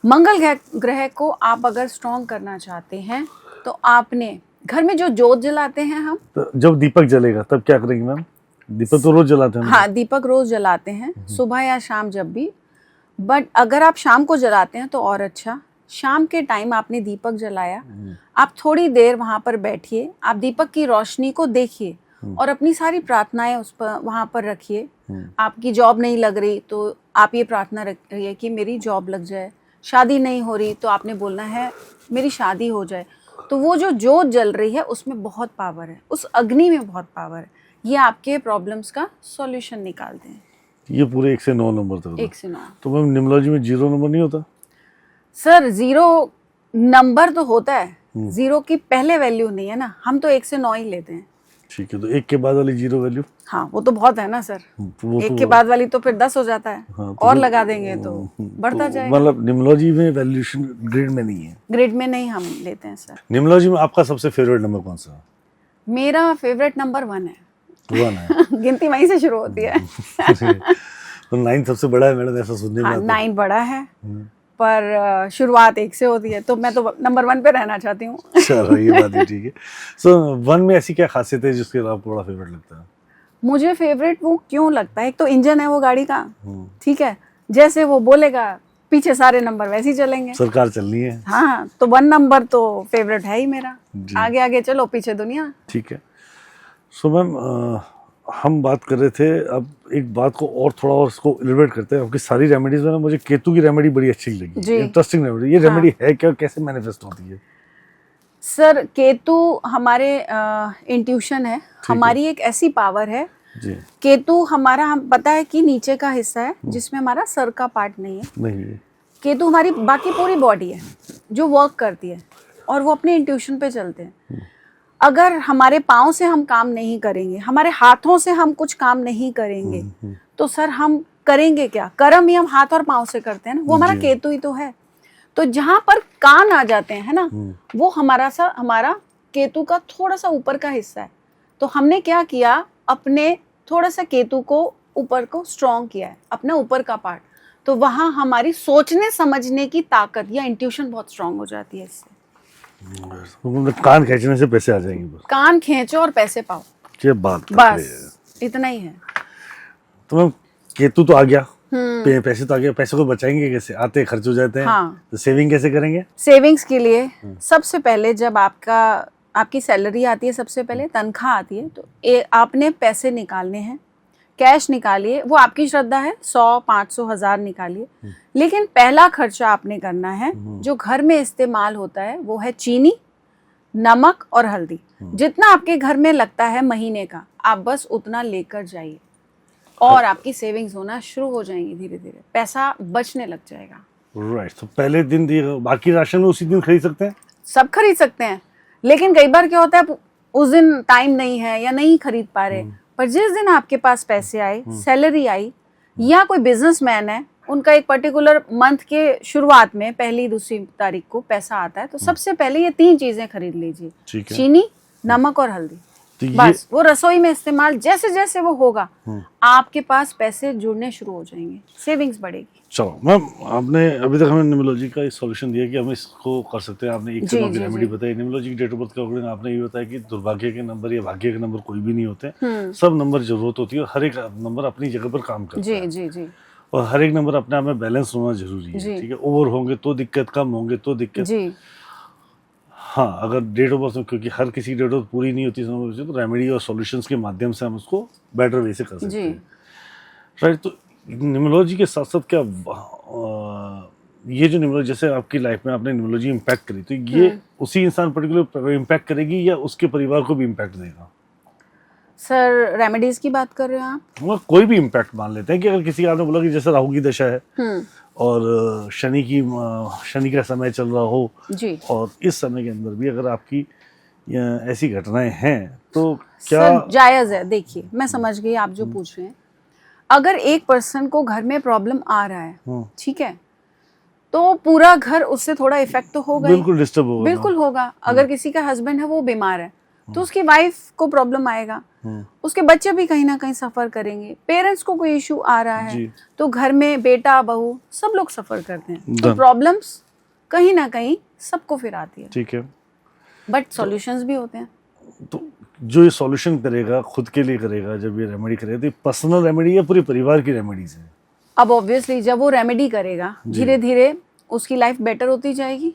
Speaker 2: मंगल ग्रह को आप अगर स्ट्रॉन्ग करना चाहते हैं तो आपने घर में जो जोत जलाते हैं हम,
Speaker 1: तो जब दीपक जलेगा तब क्या करेंगे मैम? दीपक तो रोज जलाते हैं।
Speaker 2: हाँ, दीपक रोज जलाते हैं, सुबह या शाम जब भी, बट अगर आप शाम को जलाते हैं तो और अच्छा। शाम के टाइम आपने दीपक जलाया, आप थोड़ी देर वहां पर बैठिए, आप दीपक की रोशनी को देखिए और अपनी सारी प्रार्थनाएं उस पर वहां पर रखिए। आपकी जॉब नहीं लग रही तो आप ये प्रार्थना रखिए कि मेरी जॉब लग जाए, शादी नहीं हो रही तो आपने बोलना है मेरी शादी हो जाए। तो वो जो जोत जल रही है उसमें बहुत पावर है, उस अग्नि में बहुत पावर है, ये आपके प्रॉब्लम्स का सॉल्यूशन निकालते हैं।
Speaker 1: ये पूरे 1 से 9 नंबर तक?
Speaker 2: 1 से 9।
Speaker 1: तो मैम न्यूमरोलॉजी में 0 नंबर नहीं होता?
Speaker 2: सर 0 नंबर तो होता है, 0 की पहले वैल्यू नहीं है ना, हम तो 1 से 9 ही लेते हैं।
Speaker 1: ठीक है, तो 1 के बाद वाली 0 वैल्यू?
Speaker 2: हाँ, वो तो बहुत है ना सर,
Speaker 1: तो
Speaker 2: 1 के बाद वाली तो फिर 10 हो जाता है। हाँ, तो और लगा देंगे तो बढ़ता जाएगा।
Speaker 1: मतलब न्यूमरोलॉजी में वैल्यूएशन ग्रिड में नहीं है?
Speaker 2: ग्रिड में नहीं हम लेते हैं सर।
Speaker 1: न्यूमरोलॉजी में आपका सबसे फेवरेट नंबर कौन सा है?
Speaker 2: मेरा फेवरेट नंबर 1 है।
Speaker 1: 1 है।
Speaker 2: गिनती वहीं से शुरू होती है।
Speaker 1: तो 9 सबसे बड़ा है मैडम, ऐसा सुनने में आता है।
Speaker 2: 9 बड़ा है, पर शुरुआत 1 से होती है, तो मैं तो नंबर 1 पे रहना चाहती हूँ।
Speaker 1: चलो ये बात है, ठीक है। सो 1 में ऐसी क्या खासियत है जिसके आपको बड़ा फेवरेट लगता है?
Speaker 2: मुझे फेवरेट वो क्यों लगता है, एक तो इंजन है वो गाड़ी का,
Speaker 1: हम्म,
Speaker 2: ठीक है, जैसे वो बोलेगा पीछे सारे नंबर वैसे ही चलेंगे।
Speaker 1: सरकार चलनी है।
Speaker 2: हाँ, तो 1 नंबर तो फेवरेट है ही मेरा,
Speaker 1: जी।
Speaker 2: आगे आगे चलो पीछे दुनिया।
Speaker 1: ठीक है। सो मैम, हम बात कर रहे थे, अब एक बात को और थोड़ा और इसको इलिब्रेट करते हैं। आपकी सारी रेमेडीज में ना मुझे केतु की रेमेडी बड़ी अच्छी लगी,
Speaker 2: जी।
Speaker 1: Interesting remedy. ये रेमेडी है क्या, कैसे मैनिफेस्ट होती है?
Speaker 2: सर केतु हमारे इंट्यूशन है, हमारी एक ऐसी पावर है।
Speaker 1: जी।
Speaker 2: केतु हमारा, हम पता है कि नीचे का हिस्सा है जिसमें हमारा सर का पार्ट नहीं है।
Speaker 1: नहीं है।
Speaker 2: केतु हमारी बाकी पूरी बॉडी है जो वर्क करती है और वो अपने इंट्यूशन पे चलते हैं। अगर हमारे पाँव से हम काम नहीं करेंगे, हमारे हाथों से हम कुछ काम नहीं करेंगे, तो सर हम करेंगे क्या? कर्म ही हम हाथ और पाँव से करते हैं ना, वो हमारा
Speaker 1: जी।
Speaker 2: केतु ही तो है। तो जहां पर कान आ जाते हैं, है ना, वो हमारा केतु का थोड़ा सा ऊपर का हिस्सा है। तो हमने क्या किया, अपने थोड़ा सा केतु को ऊपर को स्ट्रॉन्ग किया है, अपना ऊपर का पार्ट। तो वहां हमारी सोचने समझने की ताकत या इंट्यूशन बहुत स्ट्रॉन्ग हो जाती है इससे।
Speaker 1: मतलब कान खींचने से पैसे आ जाएंगे बस।
Speaker 2: कान खींचो और पैसे पाओ,
Speaker 1: क्या बात कर रहे हैं।
Speaker 2: बस इतना ही है।
Speaker 1: तो मैम केतु तो आ गया, पैसे तो आ गया, पैसे को बचाएंगे कैसे? आते खर्च हो जाते हैं।
Speaker 2: हाँ।
Speaker 1: तो सेविंग कैसे करेंगे?
Speaker 2: सेविंग्स के लिए सबसे पहले जब आपकी सैलरी आती है, सबसे पहले तनख्वाह आती है, तो आपने पैसे निकालने हैं, कैश निकालिए। वो आपकी श्रद्धा है, 100, 500, 1000 निकालिए। लेकिन पहला खर्चा आपने करना है जो घर में इस्तेमाल होता है, वो है चीनी, नमक और हल्दी। जितना आपके घर में लगता है महीने का, आप बस उतना लेकर जाइए और आपकी सेविंग्स होना शुरू हो जाएंगी। धीरे धीरे पैसा बचने लग जाएगा।
Speaker 1: राइट। तो पहले दिन दिए, बाकी राशन में उसी दिन खरीद सकते हैं?
Speaker 2: सब खरीद सकते हैं, लेकिन कई बार क्या होता है, उस दिन टाइम नहीं है या नहीं खरीद पा रहे, पर जिस दिन आपके पास पैसे आए, सैलरी आई, या कोई बिजनेसमैन है, उनका एक पर्टिकुलर मंथ के शुरुआत में 1, 2 तारीख को पैसा आता है, तो सबसे पहले ये 3 चीजें खरीद लीजिए,
Speaker 1: ठीक है।
Speaker 2: चीनी, नमक और हल्दी।
Speaker 1: तो
Speaker 2: बस वो रसोई में इस्तेमाल जैसे जैसे वो होगा, आपके पास पैसे जुड़ने शुरू हो जाएंगे, सेविंग्स बढ़ेगी।
Speaker 1: चलो मैम, आपने अभी तक हमें न्यूमरोलॉजी का सॉल्यूशन दिया कि हम इसको कर सकते हैं। आपने एक
Speaker 2: जी,
Speaker 1: की
Speaker 2: जी,
Speaker 1: रेमेडी
Speaker 2: जी।
Speaker 1: बताई। न्यूमरोलॉजी की डेट ऑफ बर्थ के अकॉर्डिंग आपने ये बताया कि दुर्भाग्य के नंबर या भाग्य के नंबर कोई भी नहीं होते, सब नंबर जरूरत होती है और हर एक नंबर अपनी जगह पर काम करता है।
Speaker 2: जी जी जी
Speaker 1: और हर एक नंबर अपने आप में बैलेंस होना जरूरी है।
Speaker 2: जी।
Speaker 1: ठीक है, ओवर होंगे तो दिक्कत, कम होंगे तो दिक्कत।
Speaker 2: जी।
Speaker 1: हाँ, अगर डेट ऑफ बर्थ में, क्योंकि हर किसी की डेट ऑफ पूरी नहीं होती, तो रेमेडी और सॉल्यूशंस के माध्यम से हम उसको बेटर वे से कर सकते
Speaker 2: जी।
Speaker 1: हैं। राइट। तो न्यूमरोलॉजी के साथ साथ क्या ये जो न्यूमरोलॉजी, जैसे आपकी लाइफ में आपने न्यूमरोलॉजी इम्पैक्ट करी, तो ये उसी इंसान पर्टिकुलर इम्पैक्ट करेगी या उसके परिवार को भी इम्पैक्ट देगा?
Speaker 2: सर रेमेडीज की बात कर रहे हो आप?
Speaker 1: मतलब कोई भी इम्पैक्ट मान लेते हैं कि अगर किसी आपने बोला कि जैसे राहु की दशा है और शनि का समय चल रहा हो
Speaker 2: जी,
Speaker 1: और इस समय के अंदर भी अगर आपकी ऐसी घटनाएं हैं तो क्या?
Speaker 2: सर जायज है। देखिए, मैं समझ गई आप जो पूछ रहे हैं। अगर एक पर्सन को घर में प्रॉब्लम आ रहा है, ठीक है, तो पूरा घर उससे थोड़ा इफेक्ट तो होगा ही।
Speaker 1: बिल्कुल डिस्टर्ब होगा।
Speaker 2: बिल्कुल होगा। अगर किसी का हस्बैंड है वो बीमार है, तो उसकी वाइफ को प्रॉब्लम आएगा, उसके बच्चे भी कहीं ना कहीं सफर करेंगे। पेरेंट्स को कोई इशू आ रहा है
Speaker 1: जी।
Speaker 2: तो घर में बेटा बहू सब लोग सफर करते हैं। तो
Speaker 1: Done.
Speaker 2: प्रॉब्लम्स कहीं ना कहीं सबको फिर आती है,
Speaker 1: ठीक है।
Speaker 2: बट सॉल्यूशंस भी होते हैं।
Speaker 1: तो जो ये सॉल्यूशन करेगा खुद के लिए करेगा, जब ये रेमेडी करेगा, तो ये पर्सनल रेमेडी या पूरे परिवार की रेमेडीज है?
Speaker 2: अब ऑब्वियसली जब वो रेमेडी करेगा, धीरे धीरे उसकी लाइफ बेटर होती जाएगी,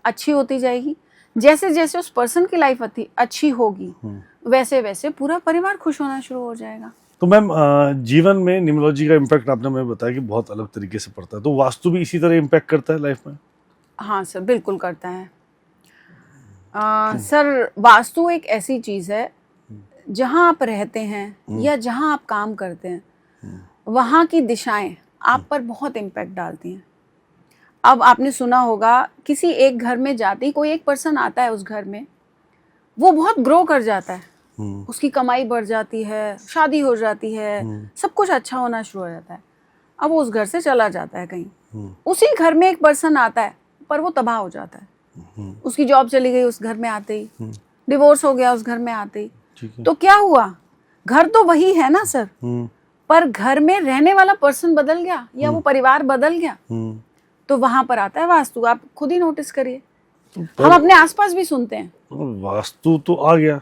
Speaker 2: अच्छी होती जाएगी। जैसे जैसे उस पर्सन की लाइफ अच्छी होगी, वैसे वैसे पूरा परिवार खुश होना शुरू हो जाएगा।
Speaker 1: तो मैम, जीवन में न्यूमरोलॉजी का इम्पैक्ट आपने हमें बताया कि बहुत अलग तरीके से पड़ता है, तो वास्तु भी इसी तरह इम्पैक्ट करता है लाइफ में?
Speaker 2: हाँ सर, बिल्कुल करता है। सर वास्तु एक ऐसी चीज़ है, जहाँ आप रहते हैं या जहाँ आप काम करते हैं, वहाँ की दिशाएं आप पर बहुत इम्पैक्ट डालती हैं। अब आपने सुना होगा, किसी एक घर में जाते ही कोई एक पर्सन आता है, उस घर में वो बहुत ग्रो कर जाता है, उसकी कमाई बढ़ जाती है, शादी हो जाती है, सब कुछ अच्छा होना शुरू हो जाता है। अब वो उस घर से चला जाता है कहीं, उसी घर में एक पर्सन आता है पर वो तबाह हो जाता है। उसकी जॉब चली गई उस घर में आते ही, डिवोर्स हो गया उस घर में आते ही। तो क्या हुआ, घर तो वही है ना सर, पर घर में रहने वाला पर्सन बदल गया या वो परिवार बदल गया। तो वहां पर आता है वास्तु। आप खुद ही नोटिस करिए, हम अपने आसपास भी सुनते हैं।
Speaker 1: वास्तु तो आ गया,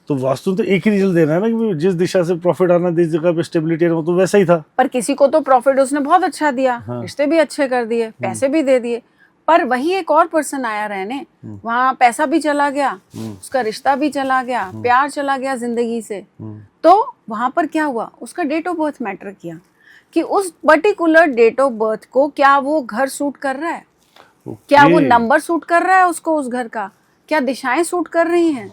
Speaker 1: तो वास्तु तो एक ही रिजल्ट देना है ना कि जिस दिशा से प्रॉफिट आना, जिस जगह पे स्टेबिलिटी आना, वो तो वैसा ही था।
Speaker 2: पर किसी को तो प्रॉफिट उसने बहुत अच्छा दिया,
Speaker 1: हाँ।
Speaker 2: रिश्ते भी अच्छे कर दिए, पैसे भी दे दिए, पर वही एक और पर्सन आया रहने, वहाँ पैसा भी चला गया, उसका रिश्ता भी चला गया, प्यार चला गया जिंदगी से। तो वहां पर क्या हुआ, उसका डेट ऑफ बर्थ मैटर किया कि उस पर्टिकुलर डेट ऑफ बर्थ को क्या वो घर सूट कर रहा है, क्या वो नंबर सूट कर रहा है उसको, उस घर का क्या दिशाएं सूट कर रही हैं।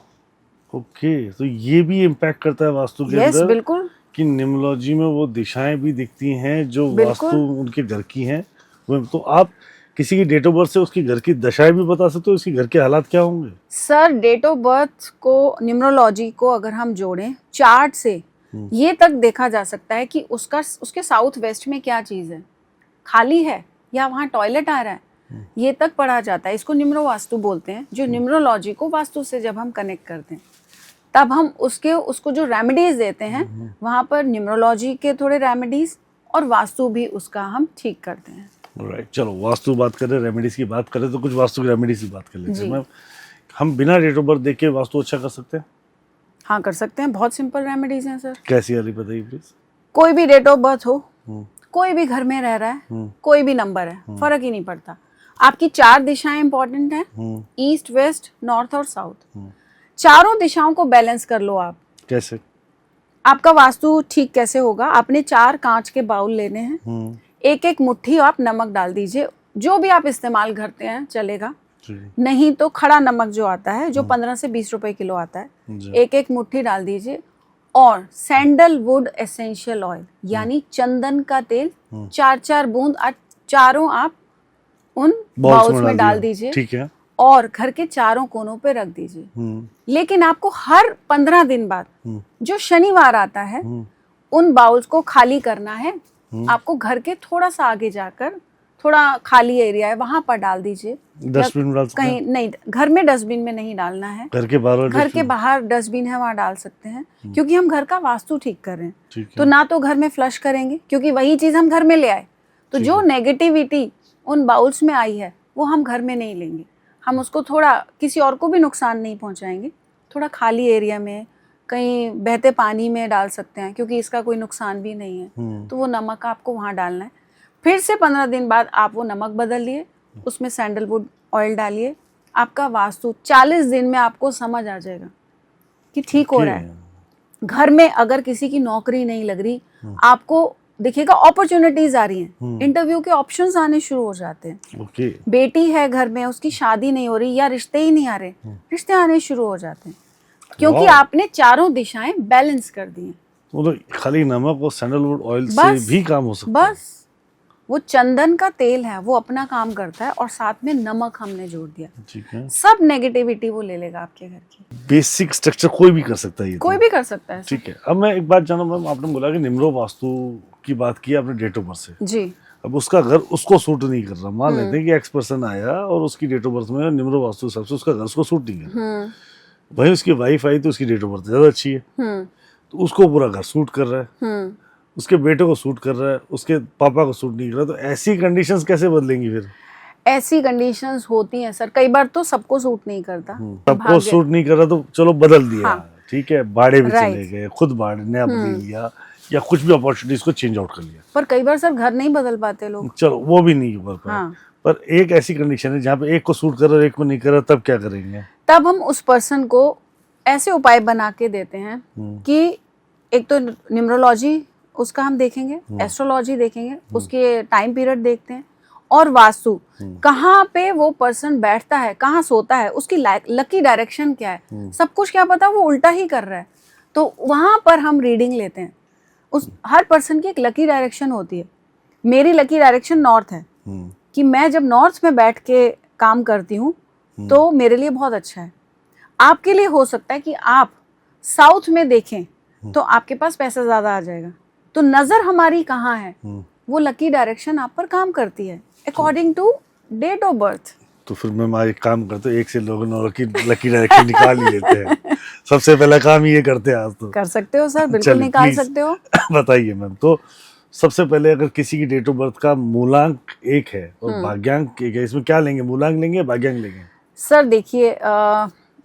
Speaker 1: ओके, तो ये भी इम्पैक्ट करता है वास्तु के
Speaker 2: यस
Speaker 1: अंदर
Speaker 2: बिल्कुल,
Speaker 1: कि न्यूमरोलॉजी में वो दिशाएं भी दिखती हैं जो वास्तु उनके घर की हैं। तो आप किसी की डेट ऑफ बर्थ से उसकी घर की दशाएं भी बता सकते हो, उसके घर के हालात क्या होंगे?
Speaker 2: सर डेट ऑफ बर्थ को न्यूमरोलॉजी को अगर हम जोड़ें चार्ट से, ये तक देखा जा सकता है कि उसके साउथ वेस्ट में क्या चीज है, खाली है या वहाँ टॉयलेट आ रहा है, ये तक पढ़ा जाता है। इसको न्यूमरो वास्तु बोलते हैं, जो न्यूमरोलॉजी को वास्तु से जब हम कनेक्ट करते हैं तब हम उसको जो रेमेडीज देते हैं, वहाँ पर न्यूमरोलॉजी के थोड़े रेमेडीज और वास्तु भी उसका हम ठीक करते हैं।
Speaker 1: राइट, चलो वास्तु बात करें, रेमेडीज की बात करें, तो कुछ वास्तु की रेमेडीज की बात कर लेते हैं। हम बिना डेट ऑफ बर्थ देख के वास्तु अच्छा कर सकते हैं?
Speaker 2: हाँ कर सकते हैं, बहुत सिंपल रेमेडीज हैं सर।
Speaker 1: कैसी वाली बताइए प्लीज।
Speaker 2: कोई भी डेट ऑफ बर्थ हो, कोई भी घर में रह रहा है, कोई भी नंबर है, फर्क ही नहीं पड़ता। आपकी 4 दिशाएं इंपॉर्टेंट हैं, ईस्ट, वेस्ट, नॉर्थ और साउथ। चारों दिशाओं को बैलेंस कर लो आप।
Speaker 1: कैसे?
Speaker 2: आपका वास्तु ठीक कैसे होगा, आपने 4 कांच के बाउल लेने हैं, एक एक मुट्ठी आप नमक डाल दीजिए, जो भी आप इस्तेमाल करते हैं चलेगा, नहीं तो खड़ा नमक जो आता है जो 15 से 20 रुपए किलो आता है, एक एक मुट्ठी डाल दीजिए। और सैंडलवुड एसेंशियल ऑयल यानी चंदन का तेल 4-4 बूंद चारों आप उन बाउल्स में डाल दीजिए,
Speaker 1: ठीक है,
Speaker 2: और घर के चारों कोनों पे रख दीजिए। लेकिन आपको हर 15 दिन बाद जो शनिवार आता है उन बाउल्स को खाली करना है। आपको घर के थोड़ा सा आगे जाकर थोड़ा खाली एरिया है, वहां पर डाल दीजिए।
Speaker 1: डस्टबिन में डाल सकते हैं?
Speaker 2: कहीं नहीं, घर में डस्टबिन में नहीं डालना है, घर के बाहर डस्टबिन है वहां डाल सकते हैं, क्योंकि हम घर का वास्तु ठीक कर रहे हैं। तो ना तो घर में फ्लश करेंगे, क्योंकि वही चीज हम घर में ले आए, तो जो नेगेटिविटी उन बाउल्स में आई है वो हम घर में नहीं लेंगे, हम उसको थोड़ा किसी और को भी नुकसान नहीं पहुंचाएंगे। थोड़ा खाली एरिया में कहीं बहते पानी में डाल सकते हैं, क्योंकि इसका कोई नुकसान भी नहीं है। तो वो नमक आपको वहाँ डालना है। फिर से 15 दिन बाद आप वो नमक बदल लिए, उसमें सैंडलवुड ऑयल डालिए, आपका वास्तु 40 दिन में आपको समझ आ जाएगा कि ठीक हो रहा है। घर में अगर किसी की नौकरी नहीं लग रही, आपको देखिएगा अपॉर्चुनिटीज आ रही हैं, इंटरव्यू के ऑप्शंस आने शुरू हो जाते हैं। बेटी है घर में, उसकी शादी नहीं हो रही या रिश्ते ही नहीं आ रहे, रिश्ते आने शुरू हो जाते हैं, क्योंकि आपने चारों दिशाएं बैलेंस कर दी हैं।
Speaker 1: तो खाली नमक और सैंडलवुड ऑयल से भी काम हो सकता है?
Speaker 2: बस वो चंदन का तेल है, वो अपना काम करता है, और साथ में नमक हमने जोड़ दिया, ठीक है। सब नेगेटिविटी वो ले लेगा आपके घर की।
Speaker 1: बेसिक स्ट्रक्चर कोई भी कर सकता है, ये
Speaker 2: कोई भी कर सकता है,
Speaker 1: ठीक है। अब मैं एक बात जानूं मैम, आपने बोला कि निम्रो वास्तु की बात की आपने डेट ऑफ बर्थ से जी। अब उसका घर उसको सूट नहीं कर रहा, मान लेते हैं कि एक्स पर्सन आया और उसकी डेट ऑफ बर्थ में निम्रो वास्तु हिसाब से उसका घर उसको सूट नहीं कर रहा, वहीं उसकी वाइफ आई तो उसकी डेट ऑफ बर्थ ज्यादा अच्छी है, तो उसको पूरा घर सूट कर रहा है, उसके बेटे को सूट कर रहा है, उसके पापा को सूट नहीं कर रहा, तो ऐसी कंडीशंस कैसे बदलेंगी फिर? ऐसी कंडीशंस होती हैं सर, कई बार तो सबको सूट नहीं करता, सबको सूट नहीं कर रहा तो चलो बदल दिया, हाँ। ठीक है, बाड़े भी चले गए, खुद बाड़े ने अपनी लिया या कुछ भी अपॉर्चुनिटीज को चेंज आउट कर लिया, पर कई बार सर घर नहीं बदल पाते लोग, चलो वो भी नहीं कर पाए, हाँ। पर एक ऐसी कंडीशन है जहाँ पे एक को सूट कर रहा है एक को नहीं कर रहा, तब क्या करेंगे? तब हम उस पर्सन को ऐसे उपाय बना के देते हैं कि एक तो न्यूमरोलॉजी उसका हम देखेंगे, एस्ट्रोलॉजी देखेंगे, उसके टाइम पीरियड देखते हैं, और वास्तु कहाँ पे वो पर्सन बैठता है, कहाँ सोता है, उसकी लकी डायरेक्शन क्या है, सब कुछ क्या पता वो उल्टा ही कर रहा है, तो वहां पर हम रीडिंग लेते हैं। उस हर पर्सन की एक लकी डायरेक्शन होती है। मेरी लकी डायरेक्शन नॉर्थ है, कि मैं जब नॉर्थ में बैठ के काम करती हूँ तो मेरे लिए बहुत अच्छा है। आपके लिए हो सकता है कि आप साउथ में देखें तो आपके पास पैसा ज्यादा आ जाएगा। तो नजर हमारी कहाँ है, वो लकी डायरेक्शन आप पर काम करती है according to date of birth. तो फिर मैं हमारे काम करते हैं, एक से लोगों की लकी डायरेक्शन निकाल ही लेते हैं। सबसे पहला काम ये करते हैं आज तो। कर सकते हो सर, बिल्कुल निकाल सकते हो। बताइए मैम, तो सबसे पहले अगर किसी की डेट ऑफ बर्थ का मूलांक 1 है और भाग्यांक 1 है, इसमें क्या लेंगे, मूलांक लेंगे भाग्यांक लेंगे? सर देखिए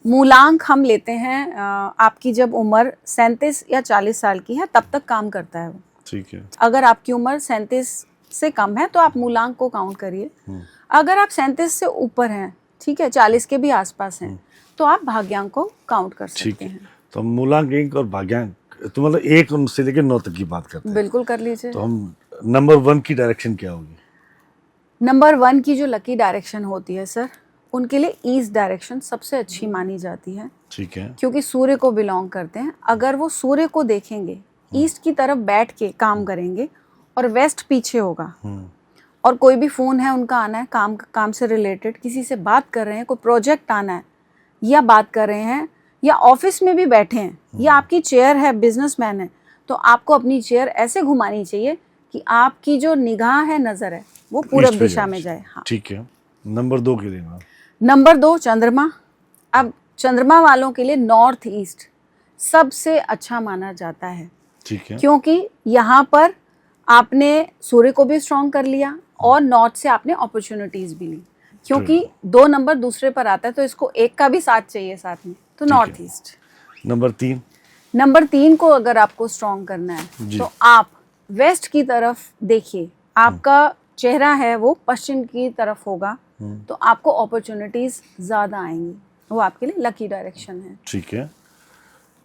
Speaker 2: मूलांक हम लेते हैं आपकी जब उम्र 37 या 40 साल की है तब तक काम करता है वो।
Speaker 1: ठीक है।
Speaker 2: अगर आपकी उम्र 37 से कम है तो आप मूलांक को काउंट करिए। अगर आप 37 से ऊपर हैं, ठीक है, 40 के भी आसपास हैं, तो आप भाग्यांक को काउंट कर
Speaker 1: ठीक
Speaker 2: सकते
Speaker 1: है।
Speaker 2: हैं।
Speaker 1: तो हम मूलांक, अंक और भाग्यांक, तो मतलब 1 से लेकर 9 तक की बात करते हैं।
Speaker 2: बिल्कुल कर लीजिए।
Speaker 1: तो हम नंबर 1 की डायरेक्शन क्या होगी?
Speaker 2: नंबर 1 की जो लकी डायरेक्शन होती है सर, उनके लिए ईस्ट डायरेक्शन सबसे अच्छी मानी जाती है।
Speaker 1: ठीक है।
Speaker 2: क्योंकि सूर्य को बिलोंग करते हैं। अगर वो सूर्य को देखेंगे, ईस्ट की तरफ बैठ के काम करेंगे और वेस्ट पीछे होगा, और कोई भी फ़ोन है उनका आना है, काम से रिलेटेड किसी से बात कर रहे हैं, कोई प्रोजेक्ट आना है या बात कर रहे हैं, या ऑफिस में भी बैठे हैं, या आपकी चेयर है, बिजनेसमैन है, तो आपको अपनी चेयर ऐसे घुमानी चाहिए कि आपकी जो निगाह है, नज़र है, वो पूरब
Speaker 1: ईस्ट पे
Speaker 2: दिशा में जाए। हाँ।
Speaker 1: ठीक है। नंबर 2 के लिए मैम?
Speaker 2: नंबर 2 चंद्रमा। अब चंद्रमा वालों के लिए नॉर्थ ईस्ट सबसे अच्छा माना जाता है।
Speaker 1: ठीक है।
Speaker 2: क्योंकि यहाँ पर आपने सूर्य को भी स्ट्रॉन्ग कर लिया और नॉर्थ से आपने अपॉर्चुनिटीज भी ली। क्योंकि 2 नंबर दूसरे पर आता है तो इसको 1 का भी साथ चाहिए साथ में, तो नॉर्थ ईस्ट।
Speaker 1: नंबर 3?
Speaker 2: नंबर 3 को अगर आपको स्ट्रॉन्ग करना है तो आप वेस्ट की तरफ देखिए। आपका चेहरा है वो पश्चिम की तरफ होगा, तो आपको अपॉर्चुनिटीज ज़्यादा आएंगी, वो आपके लिए लकी डायरेक्शन है।
Speaker 1: ठीक है।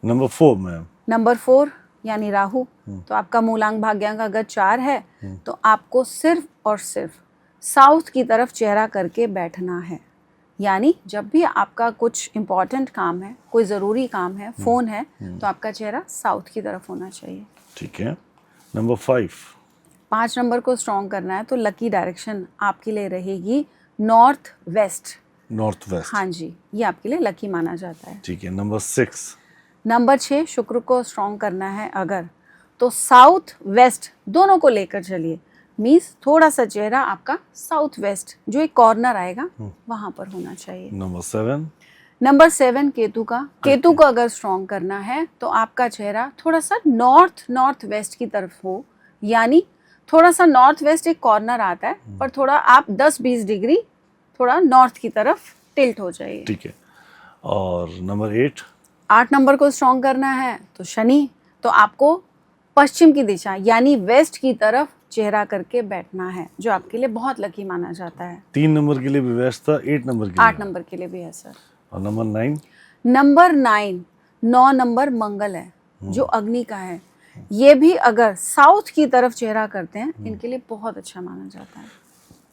Speaker 1: Number 4 ma'am?
Speaker 2: नंबर 4 यानी राहु। तो आपका मूलांक भाग्यांक अगर 4 है तो आपको सिर्फ और सिर्फ साउथ की तरफ चेहरा करके बैठना है। यानी जब भी आपका कुछ इम्पोर्टेंट काम है, कोई ज़रूरी काम है, फ़ोन है, तो आपका चेहरा साउथ की तरफ होना चाहिए।
Speaker 1: ठीक है। नंबर 5
Speaker 2: नंबर को स्ट्रॉन्ग करना है तो लकी डायरेक्शन आपके लिए रहेगी नॉर्थ वेस्ट।
Speaker 1: North west?
Speaker 2: हाँ जी, ये आपके लिए लकी माना जाता है।
Speaker 1: ठीक है। नंबर 6?
Speaker 2: नंबर 6 शुक्र को स्ट्रॉन्ग करना है अगर, तो साउथ वेस्ट दोनों को लेकर चलिए। मीन्स थोड़ा सा चेहरा आपका साउथ वेस्ट जो एक कॉर्नर आएगा वहां पर होना चाहिए।
Speaker 1: नंबर 7?
Speaker 2: केतु को अगर स्ट्रॉन्ग करना है तो आपका चेहरा थोड़ा सा नॉर्थ वेस्ट की तरफ हो। यानी थोड़ा सा नॉर्थ वेस्ट एक कॉर्नर आता है, पर थोड़ा आप 10-20 डिग्री थोड़ा नॉर्थ की तरफ टिल्ट हो जाइए।
Speaker 1: ठीक है। और नंबर
Speaker 2: 8 नंबर को स्ट्रॉन्ग करना है तो शनि, तो आपको पश्चिम की दिशा यानी वेस्ट की तरफ चेहरा करके बैठना है, जो आपके लिए बहुत लकी माना जाता है।
Speaker 1: 3 नंबर के लिए भी बेस्ट था, 8 नंबर के लिए?
Speaker 2: 8 नंबर के लिए भी है सर।
Speaker 1: और नंबर 9?
Speaker 2: नंबर 9 नंबर मंगल है, जो अग्नि का है। ये भी अगर साउथ की तरफ चेहरा करते हैं, इनके लिए बहुत अच्छा माना जाता है।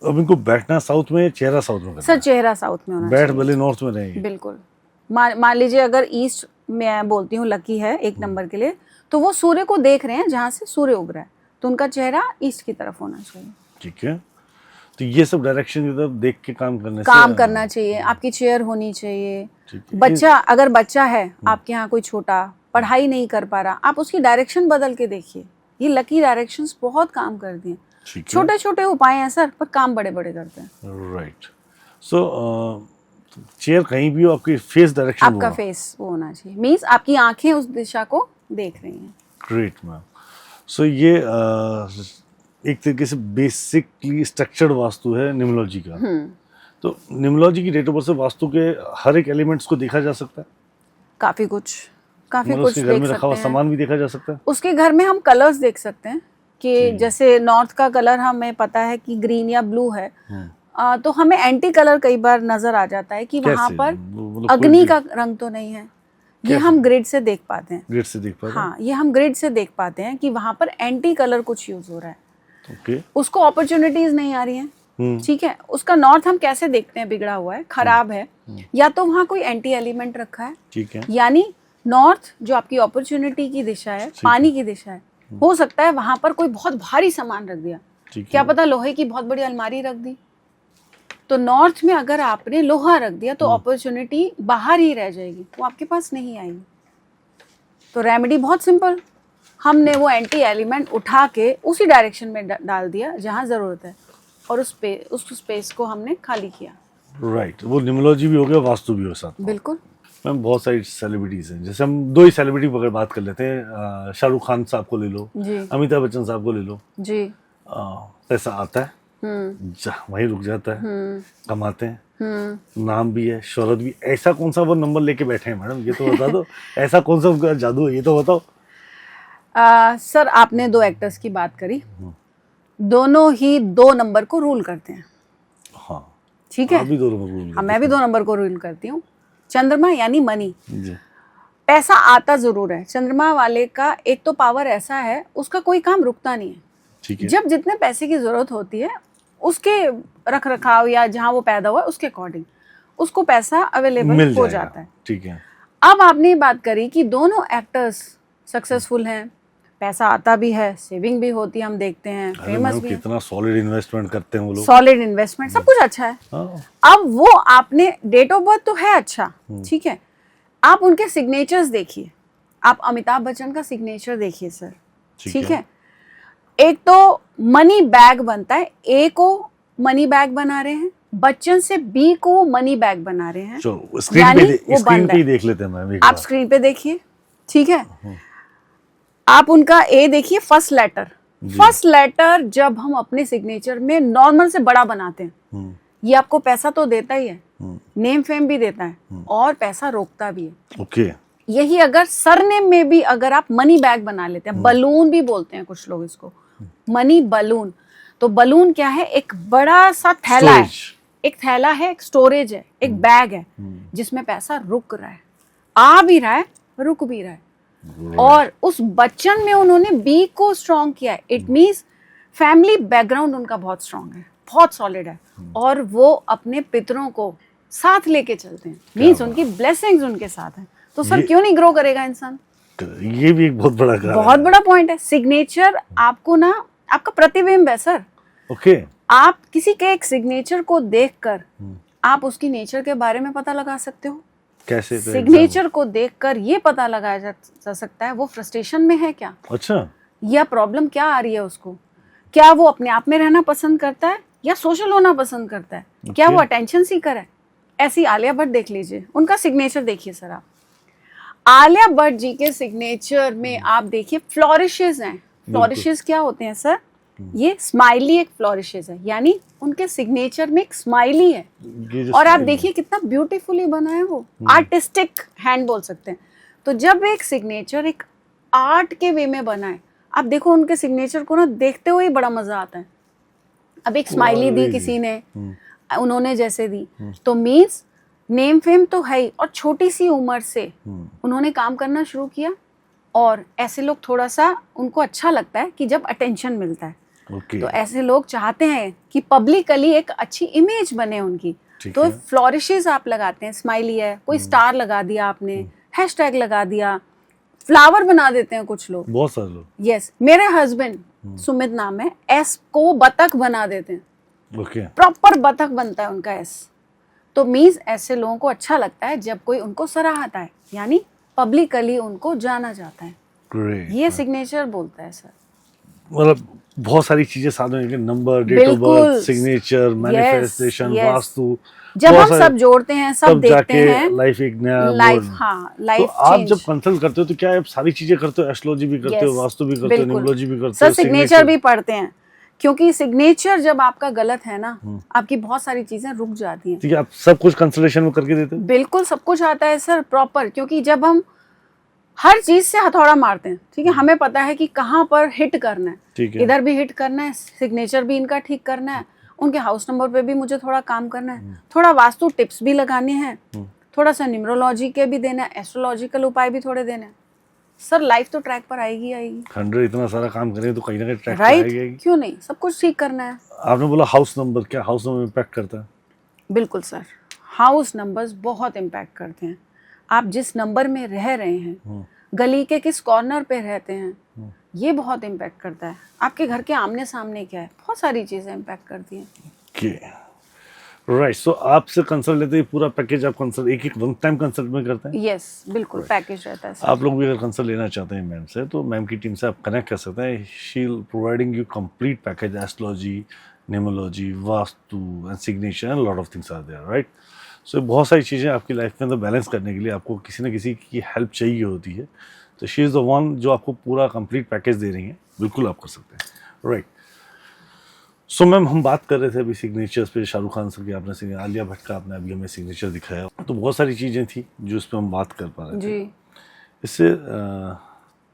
Speaker 1: अब इनको बैठना साउथ में, चेहरा साउथ में करना
Speaker 2: सर चेहरा साउथ में होना
Speaker 1: बैठ
Speaker 2: चाहिए।
Speaker 1: भले नॉर्थ में रहेंगे?
Speaker 2: बिल्कुल। मान लीजिए अगर ईस्ट मैं बोलती हूँ लकी है 1 नंबर के लिए, तो वो सूर्य को देख रहे हैं जहाँ से सूर्य उग रहा है, तो उनका चेहरा ईस्ट की तरफ होना चाहिए।
Speaker 1: ठीक है। तो ये सब डायरेक्शन की तरफ देख के काम करना
Speaker 2: चाहिए। आपकी चेयर होनी चाहिए। अगर बच्चा है आपके यहाँ कोई छोटा, पढ़ाई नहीं कर पा रहा, आप उसकी डायरेक्शन बदल के देखिए। ये लकी डायरेक्शंस बहुत काम करती हैं। छोटे छोटे उपाय हैं सर, पर काम बड़े बड़े करते हैं।
Speaker 1: राइट। सो चेयर कहीं भी हो, आपकी फेस डायरेक्शन,
Speaker 2: आपका फेस वो होना चाहिए। मीन्स आपकी आंखें उस दिशा को देख रही हैं।
Speaker 1: Great ma'am. सो ये एक तरीके से बेसिकली स्ट्रक्चर्ड वास्तु है न्यूमरोलॉजी का। तो न्यूमरोलॉजी की डेट ऑफ बर्थ से वास्तु के हर एक एलिमेंट्स को देखा जा सकता है?
Speaker 2: काफी कुछ
Speaker 1: उसके घर में रखा हुआ सामान भी देखा जा सकता है?
Speaker 2: उसके घर में हम कलर्स देख सकते हैं कि जैसे नॉर्थ का कलर हमें पता है कि ग्रीन या ब्लू है, तो हमें एंटी कलर कई बार नजर आ जाता है कि वहाँ पर अग्नि का रंग तो नहीं है। ये हम ग्रिड से देख पाते हैं।
Speaker 1: ग्रिड से देख पाते हैं?
Speaker 2: हाँ, ये हम ग्रिड से देख पाते हैं कि वहाँ पर एंटी कलर कुछ यूज हो रहा है।
Speaker 1: ओके।
Speaker 2: उसको अपॉर्चुनिटीज नहीं आ रही हैं। ठीक है। उसका नॉर्थ हम कैसे देखते हैं? बिगड़ा हुआ है, खराब है, या तो वहाँ कोई एंटी एलिमेंट रखा है।
Speaker 1: ठीक है।
Speaker 2: यानी नॉर्थ जो आपकी अपॉर्चुनिटी की दिशा है, पानी की दिशा है, हो सकता है वहां पर कोई बहुत भारी सामान रख दिया। क्या पता लोहे की बहुत बड़ी अलमारी रख दी। तो नॉर्थ में अगर आपने लोहा रख दिया तो अपॉर्चुनिटी बाहर ही रह जाएगी, वो आपके पास नहीं आएगी। तो रेमेडी बहुत सिंपल, हमने वो एंटी एलिमेंट उठा के उसी डायरेक्शन में डाल दिया जहां जरूरत है, और उस स्पेस को हमने खाली किया।
Speaker 1: राइट। वो न्यूमरोलॉजी भी हो गया, वास्तु भी हो साथ।
Speaker 2: बिल्कुल
Speaker 1: मैम, बहुत सारी सेलिब्रिटीज हैं, जैसे हम 2 ही सेलिब्रिटी पर बात कर लेते हैं। शाहरुख खान साहब को ले लो, अमिताभ बच्चन साहब को ले लो जी। पैसा आता है, वहीं रुक जाता है, कमाते हैं, नाम भी है, शोहरत भी। ऐसा कौन सा वो नंबर लेके बैठे हैं मैडम, ये तो बता दो। ऐसा कौन सा उनका जादू है, ये तो बताओ।
Speaker 2: सर आपने 2 एक्टर्स की बात करी, दोनों ही 2 नंबर को रूल करते हैं।
Speaker 1: हाँ
Speaker 2: ठीक है,
Speaker 1: आप भी 2 नंबर रूल
Speaker 2: हाँ मैं भी 2 नंबर को रूल करती हूँ। चंद्रमा यानी मनी,
Speaker 1: जी।
Speaker 2: पैसा आता जरूर है। चंद्रमा वाले का एक तो पावर ऐसा है, उसका कोई काम रुकता नहीं है।
Speaker 1: ठीक है।
Speaker 2: जब जितने पैसे की जरूरत होती है उसके रख रखाव या जहाँ वो पैदा हुआ है उसके अकॉर्डिंग उसको पैसा अवेलेबल
Speaker 1: मिल
Speaker 2: हो
Speaker 1: जाएगा।
Speaker 2: जाता है।
Speaker 1: ठीक है।
Speaker 2: अब आपने बात करी कि दोनों एक्टर्स सक्सेसफुल हैं, पैसा आता भी है, सेविंग भी होती है, हम देखते हैं,
Speaker 1: अरे
Speaker 2: फेमस
Speaker 1: मैम
Speaker 2: भी है,
Speaker 1: कितना सॉलिड इन्वेस्टमेंट करते हैं वो लोग।
Speaker 2: सॉलिड इन्वेस्टमेंट, सब कुछ अच्छा है।
Speaker 1: हाँ।
Speaker 2: अब वो आपने डेट ऑफ बर्थ तो है अच्छा, ठीक है, आप उनके सिग्नेचर्स देखिए। आप अमिताभ बच्चन का सिग्नेचर देखिए सर, ठीक है। एक तो मनी बैग बनता है, ए को मनी बैग बना रहे हैं, बच्चन से बी को मनी बैग बना रहे हैं।
Speaker 1: स्क्रीन पे देख लेते हैं मैम,
Speaker 2: आप स्क्रीन पे देखिए, ठीक है। आप उनका ए देखिए, फर्स्ट लेटर। फर्स्ट लेटर जब हम अपने सिग्नेचर में नॉर्मल से बड़ा बनाते हैं, ये आपको पैसा तो देता ही है, नेम फेम भी देता है और पैसा रोकता भी है।
Speaker 1: ओके।
Speaker 2: यही अगर सरनेम में भी अगर आप मनी बैग बना लेते हैं, बलून भी बोलते हैं कुछ लोग इसको, मनी बलून। तो बलून क्या है, एक बड़ा सा थैला है, एक थैला है, एक स्टोरेज है, एक बैग है जिसमें पैसा रुक रहा है, आ भी रहा है, रुक भी रहा है। और उस बच्चन में उन्होंने बी को स्ट्रॉन्ग किया है। इट मीन्स फैमिली बैकग्राउंड उनका बहुत स्ट्रॉन्ग है, बहुत सॉलिड है, और वो अपने पितरों को साथ लेके चलते हैं। मीन्स उनकी ब्लेसिंग्स उनके साथ हैं। तो सर क्यों नहीं ग्रो करेगा इंसान?
Speaker 1: ये भी एक बहुत बड़ा
Speaker 2: पॉइंट है। सिग्नेचर आपको ना, आपका प्रतिबिंब है सर।
Speaker 1: ओके।
Speaker 2: आप किसी के एक सिग्नेचर को देखकर आप उसकी नेचर के बारे में पता लगा सकते हो।
Speaker 1: कैसे?
Speaker 2: सिग्नेचर को देखकर ये पता लगाया जा सकता है वो फ्रस्ट्रेशन में है क्या,
Speaker 1: अच्छा,
Speaker 2: या प्रॉब्लम क्या आ रही है उसको, क्या वो अपने आप में रहना पसंद करता है या सोशल होना पसंद करता है, क्या वो अटेंशन सीकर है। ऐसी आलिया भट्ट देख लीजिए, उनका सिग्नेचर देखिए सर आप। आलिया भट्ट जी के सिग्नेचर में आप देखिए फ्लोरिशेस हैं। फ्लोरिशेस क्या होते हैं सर? ये स्माइली एक फ्लोरिशेस है, यानी उनके सिग्नेचर में एक स्माइली है। और आप देखिए कितना ब्यूटीफुली बना है वो, आर्टिस्टिक हैंड बोल सकते हैं। तो जब एक सिग्नेचर एक आर्ट के वे में बना है, आप देखो उनके सिग्नेचर को ना देखते हुए ही बड़ा मजा आता है। अब एक स्माइली दी किसी ने, उन्होंने जैसे दी, तो मीन्स नेम फेम तो है ही, और छोटी सी उम्र से उन्होंने काम करना शुरू किया। और ऐसे लोग थोड़ा सा उनको अच्छा लगता है कि जब अटेंशन मिलता है, तो ऐसे लोग चाहते हैं कि पब्लिकली एक अच्छी इमेज बने उनकी। तो फ्लोरिशेस आप लगाते हैं, स्माइली है, कोई स्टार लगा दिया आपने, हैशटैग लगा दिया, फ्लावर बना देते हैं कुछ लोग,
Speaker 1: बहुत सारे लोग।
Speaker 2: यस, मेरे हस्बैंड सुमित नाम है, एस को बतख बना देते हैं।
Speaker 1: ओके।
Speaker 2: प्रॉपर बतख बनता है उनका एस। तो मीन्स ऐसे लोगों को अच्छा लगता है जब कोई उनको सराहता है, यानी पब्लिकली उनको जाना जाता है।
Speaker 1: Great.
Speaker 2: ये सिग्नेचर बोलता है सर।
Speaker 1: मतलब बहुत सारी चीजें साथ में, number, date of birth, signature, manifestation, vastu,
Speaker 2: जब हम सब जोड़ते हैं, सब देखते हैं,
Speaker 1: लाइफ एक नया
Speaker 2: लाइफ, हाँ, लाइफ
Speaker 1: तो आप जब कंसल्ट करते हो तो क्या आप सारी चीजें करते हो? एस्ट्रोलॉजी भी करते हो, वास्तु भी करते हो, न्यूमरोलॉजी भी करते हो,
Speaker 2: सर सिग्नेचर भी पढ़ते हैं, क्योंकि सिग्नेचर जब आपका गलत है ना, आपकी बहुत सारी चीजें रुक जाती हैं।
Speaker 1: ठीक है, आप सब कुछ कंसल्टेशन में करके देते हो?
Speaker 2: बिल्कुल, सब कुछ आता है सर प्रॉपर, क्योंकि जब हम हर चीज से हथौड़ा मारते हैं, ठीक है, हमें पता है कि कहाँ पर हिट करना है, इधर भी हिट करना है, सिग्नेचर भी इनका ठीक करना है, उनके हाउस नंबर पे भी मुझे थोड़ा काम करना है, थोड़ा वास्तु टिप्स भी लगाने हैं, थोड़ा सा न्यूमरोलॉजी के भी देना है, एस्ट्रोलॉजिकल उपाय भी थोड़े देने हैं। सर लाइफ तो ट्रैक पर आएगी।
Speaker 1: 100 इतना सारा काम करें तो कहीं ना कहीं ट्रैक पर
Speaker 2: आएगी। क्यों नहीं, सब कुछ ठीक करना है।
Speaker 1: आपने बोला हाउस नंबर, क्या हाउस नंबर इम्पैक्ट करता है?
Speaker 2: बिल्कुल सर, हाउस नंबर्स बहुत इम्पैक्ट करते हैं। आप जिस नंबर में रह रहे हैं, गली के किस कॉर्नर पे रहते हैं, ये बहुत इम्पैक्ट करता है। आपके घर के आमने सामने क्या है, बहुत सारी चीजें इम्पैक्ट करती हैं।
Speaker 1: राइट, सो आपसे कंसल्ट लेते हैं, पूरा पैकेज आप कंसल्ट एक वन टाइम कंसल्ट में करते हैं?
Speaker 2: यस, बिल्कुल पैकेज रहता है सर।
Speaker 1: आप लोग भी अगर कंसल्ट लेना चाहते हैं मैम से, तो मैम की टीम से आप कनेक्ट कर सकते हैं। She will providing you complete package, astrology, numerology, vastu and signature and lot of things are there, right. So बहुत सारी चीज़ें आपकी लाइफ में तो बैलेंस करने के लिए आपको किसी न किसी की हेल्प चाहिए होती है, तो शी इज़ द वन जो आपको पूरा कंप्लीट पैकेज दे रही है। बिल्कुल आप कर सकते हैं, राइट। सो मैम हम बात कर रहे थे अभी सिग्नेचर्स पे, शाहरुख खान सर की आपने, आलिया भट्ट का आपने अभी हमें सिग्नेचर दिखाया, तो बहुत सारी चीज़ें थी जो इस पर हम बात कर पा रहे थे।
Speaker 2: जी
Speaker 1: इससे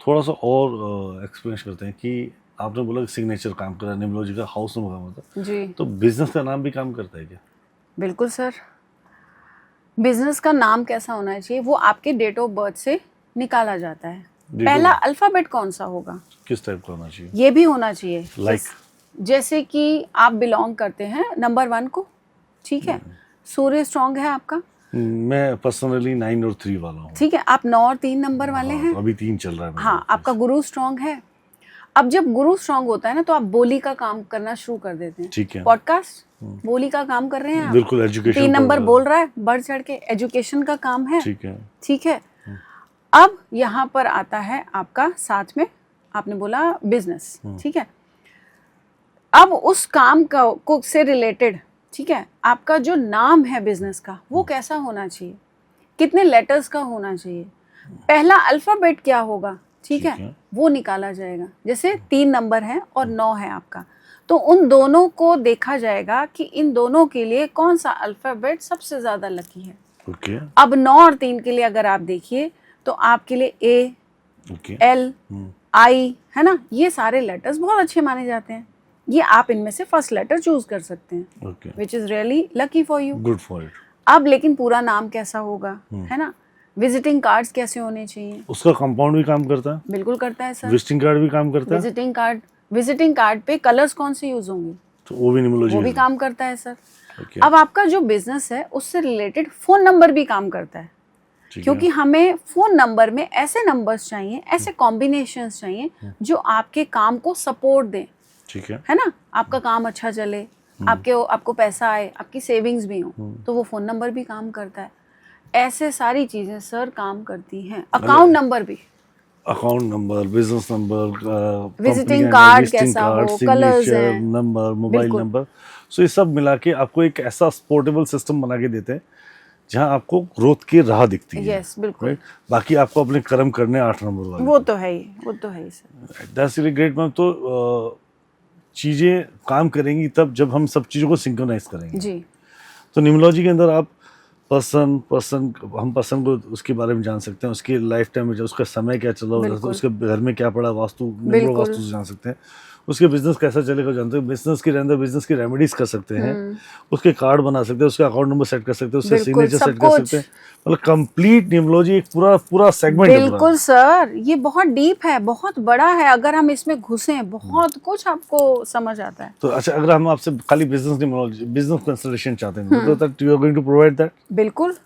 Speaker 1: थोड़ा सा और एक्सप्लेन करते हैं कि आपने बोला कि सिग्नेचर काम कर रहा है, निम्नोलॉजी का हाउस में काम होता है,
Speaker 2: जी
Speaker 1: तो बिजनेस का नाम भी काम करता है क्या?
Speaker 2: बिल्कुल सर। बिजनेस का नाम कैसा होना चाहिए वो आपके डेट ऑफ बर्थ से निकाला जाता है। पहला अल्फाबेट कौन सा होगा,
Speaker 1: किस टाइप का होना चाहिए?
Speaker 2: ये भी होना चाहिए।
Speaker 1: Like?
Speaker 2: जैसे कि आप बिलोंग करते हैं नंबर 1 को, ठीक है। सूर्य स्ट्रांग है आपका,
Speaker 1: मैं पर्सनली 9 और 3 वाला हूँ।
Speaker 2: ठीक है। आप 9 और 3 नंबर वाले हैं।
Speaker 1: अभी 3 चल रहा है।
Speaker 2: हाँ, आपका गुरु स्ट्रांग है। अब जब गुरु स्ट्रांग होता है ना, तो आप बोली का काम करना शुरू कर देते हैं।
Speaker 1: ठीक है।
Speaker 2: पॉडकास्ट बोली का काम कर रहे हैं आप।
Speaker 1: बिल्कुल, एजुकेशन
Speaker 2: 3 नंबर बोल रहा है, बढ़ चढ़ के एजुकेशन का काम है।
Speaker 1: ठीक है,
Speaker 2: ठीक है। अब यहाँ पर आता है आपका साथ में, आपने बोला बिजनेस, ठीक है। अब उस काम का को से रिलेटेड, ठीक है, आपका जो नाम है बिजनेस का वो कैसा होना चाहिए, कितने लेटर्स का होना चाहिए, पहला अल्फाबेट क्या होगा, ठीक है, वो निकाला जाएगा। जैसे 3 नंबर है और 9 है आपका, तो उन दोनों को देखा जाएगा कि इन दोनों के लिए कौन सा अल्फाबेट सबसे ज्यादा लकी है।
Speaker 1: ओके।
Speaker 2: अब 9 और 3 के लिए अगर आप देखिए तो आपके लिए ए, एल, आई, है ना, ये सारे लेटर्स बहुत अच्छे माने जाते हैं। ये आप इनमें से फर्स्ट लेटर चूज कर सकते हैं, which is really lucky for you,
Speaker 1: good for it.
Speaker 2: अब लेकिन पूरा नाम कैसा होगा, है ना, विजिटिंग कार्ड्स कैसे होने चाहिए,
Speaker 1: उसका कंपाउंड भी काम करता है?
Speaker 2: बिल्कुल करता है सर।
Speaker 1: विजिटिंग कार्ड भी काम करता है?
Speaker 2: विजिटिंग कार्ड पे कलर्स कौन से यूज होंगे,
Speaker 1: तो वो भी निम्नोलॉजी,
Speaker 2: वो भी काम करता है सर। अब आपका जो बिजनेस है उससे रिलेटेड फोन नंबर भी काम करता है, क्योंकि हमें फोन नंबर में ऐसे नंबर्स चाहिए, ऐसे कॉम्बिनेशंस चाहिए जो आपके काम को सपोर्ट दें,
Speaker 1: ठीक है
Speaker 2: ना, आपका काम अच्छा चले, आपको पैसा आए, आपकी सेविंग्स भी हो, तो वो फोन नंबर भी काम करता है। ऐसे सारी चीजें सर काम करती हैं। अकाउंट नंबर भी,
Speaker 1: account number, business number,
Speaker 2: visiting card कैसा हो, कलर्स हैं,
Speaker 1: नंबर, मोबाइल नंबर, सो ये सब मिला के आपको एक ऐसा पोर्टेबल सिस्टम बना के देते हैं जहां आपको ग्रोथ की राह दिखती है।
Speaker 2: यस, बिल्कुल।
Speaker 1: बाकी आपको अपने कर्म करने 8 नंबर वाले,
Speaker 2: वो तो है ही, वो तो है ही sir.
Speaker 1: That's really great ma'am. तो चीजें काम करेंगी तब जब हम सब चीजों को सिंक्रोनाइज करेंगे
Speaker 2: जी।
Speaker 1: तो निम्नोलॉजी के अंदर आप हम पर्सन को उसके बारे में जान सकते हैं, उसकी लाइफ टाइम में उसका समय क्या चला रहा था, उसके घर में क्या पड़ा, वास्तु से जान सकते हैं, उसके बिजनेस कैसा चलेगा जानते हैं, बिजनेस के अंदर बिजनेस की रेमेडीज कर सकते हैं, उसके कार्ड बना सकते हैं, उसका अकाउंट नंबर सेट कर सकते हैं, उसके सिग्नेचर सेट कर सकते हैं, मतलब कंप्लीट निम्नोलॉजी एक पूरा सेगमेंट है।
Speaker 2: बिल्कुल सर, ये बहुत डीप है, बहुत बड़ा है, अगर हम इसमें घुसे बहुत कुछ आपको समझ आता है।
Speaker 1: तो अच्छा, अगर हम आपसे खाली बिजनेस निम्नोलॉजी, बिजनेस कंसल्टेशन चाहते हैं तो you are going to provide that?
Speaker 2: बिल्कुल।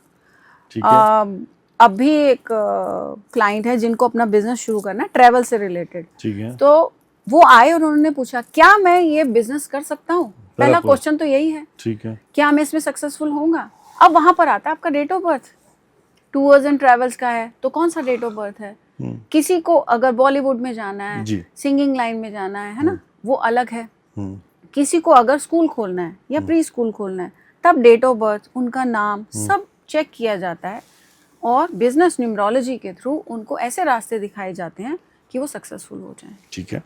Speaker 1: ठीक है।
Speaker 2: अभी एक क्लाइंट है जिनको अपना बिजनेस शुरू करना है ट्रैवल से रिलेटेड,
Speaker 1: ठीक है,
Speaker 2: तो वो आए और उन्होंने पूछा क्या मैं ये बिजनेस कर सकता हूँ, पहला क्वेश्चन तो यही है, ठीक है, क्या मैं इसमें सक्सेसफुल होऊंगा। अब वहां पर आता है आपका date of birth, tours and travels का है तो कौन सा डेट ऑफ बर्थ है, किसी को अगर बॉलीवुड में जाना है, सिंगिंग लाइन में जाना है ना, वो अलग है, किसी को अगर स्कूल खोलना है या प्री स्कूल खोलना है, तब डेट ऑफ बर्थ, उनका नाम सब चेक किया जाता है और बिजनेस न्यूमरोलॉजी के थ्रू उनको ऐसे रास्ते दिखाए जाते हैं कि वो सक्सेसफुल हो जाएं।
Speaker 1: ठीक है,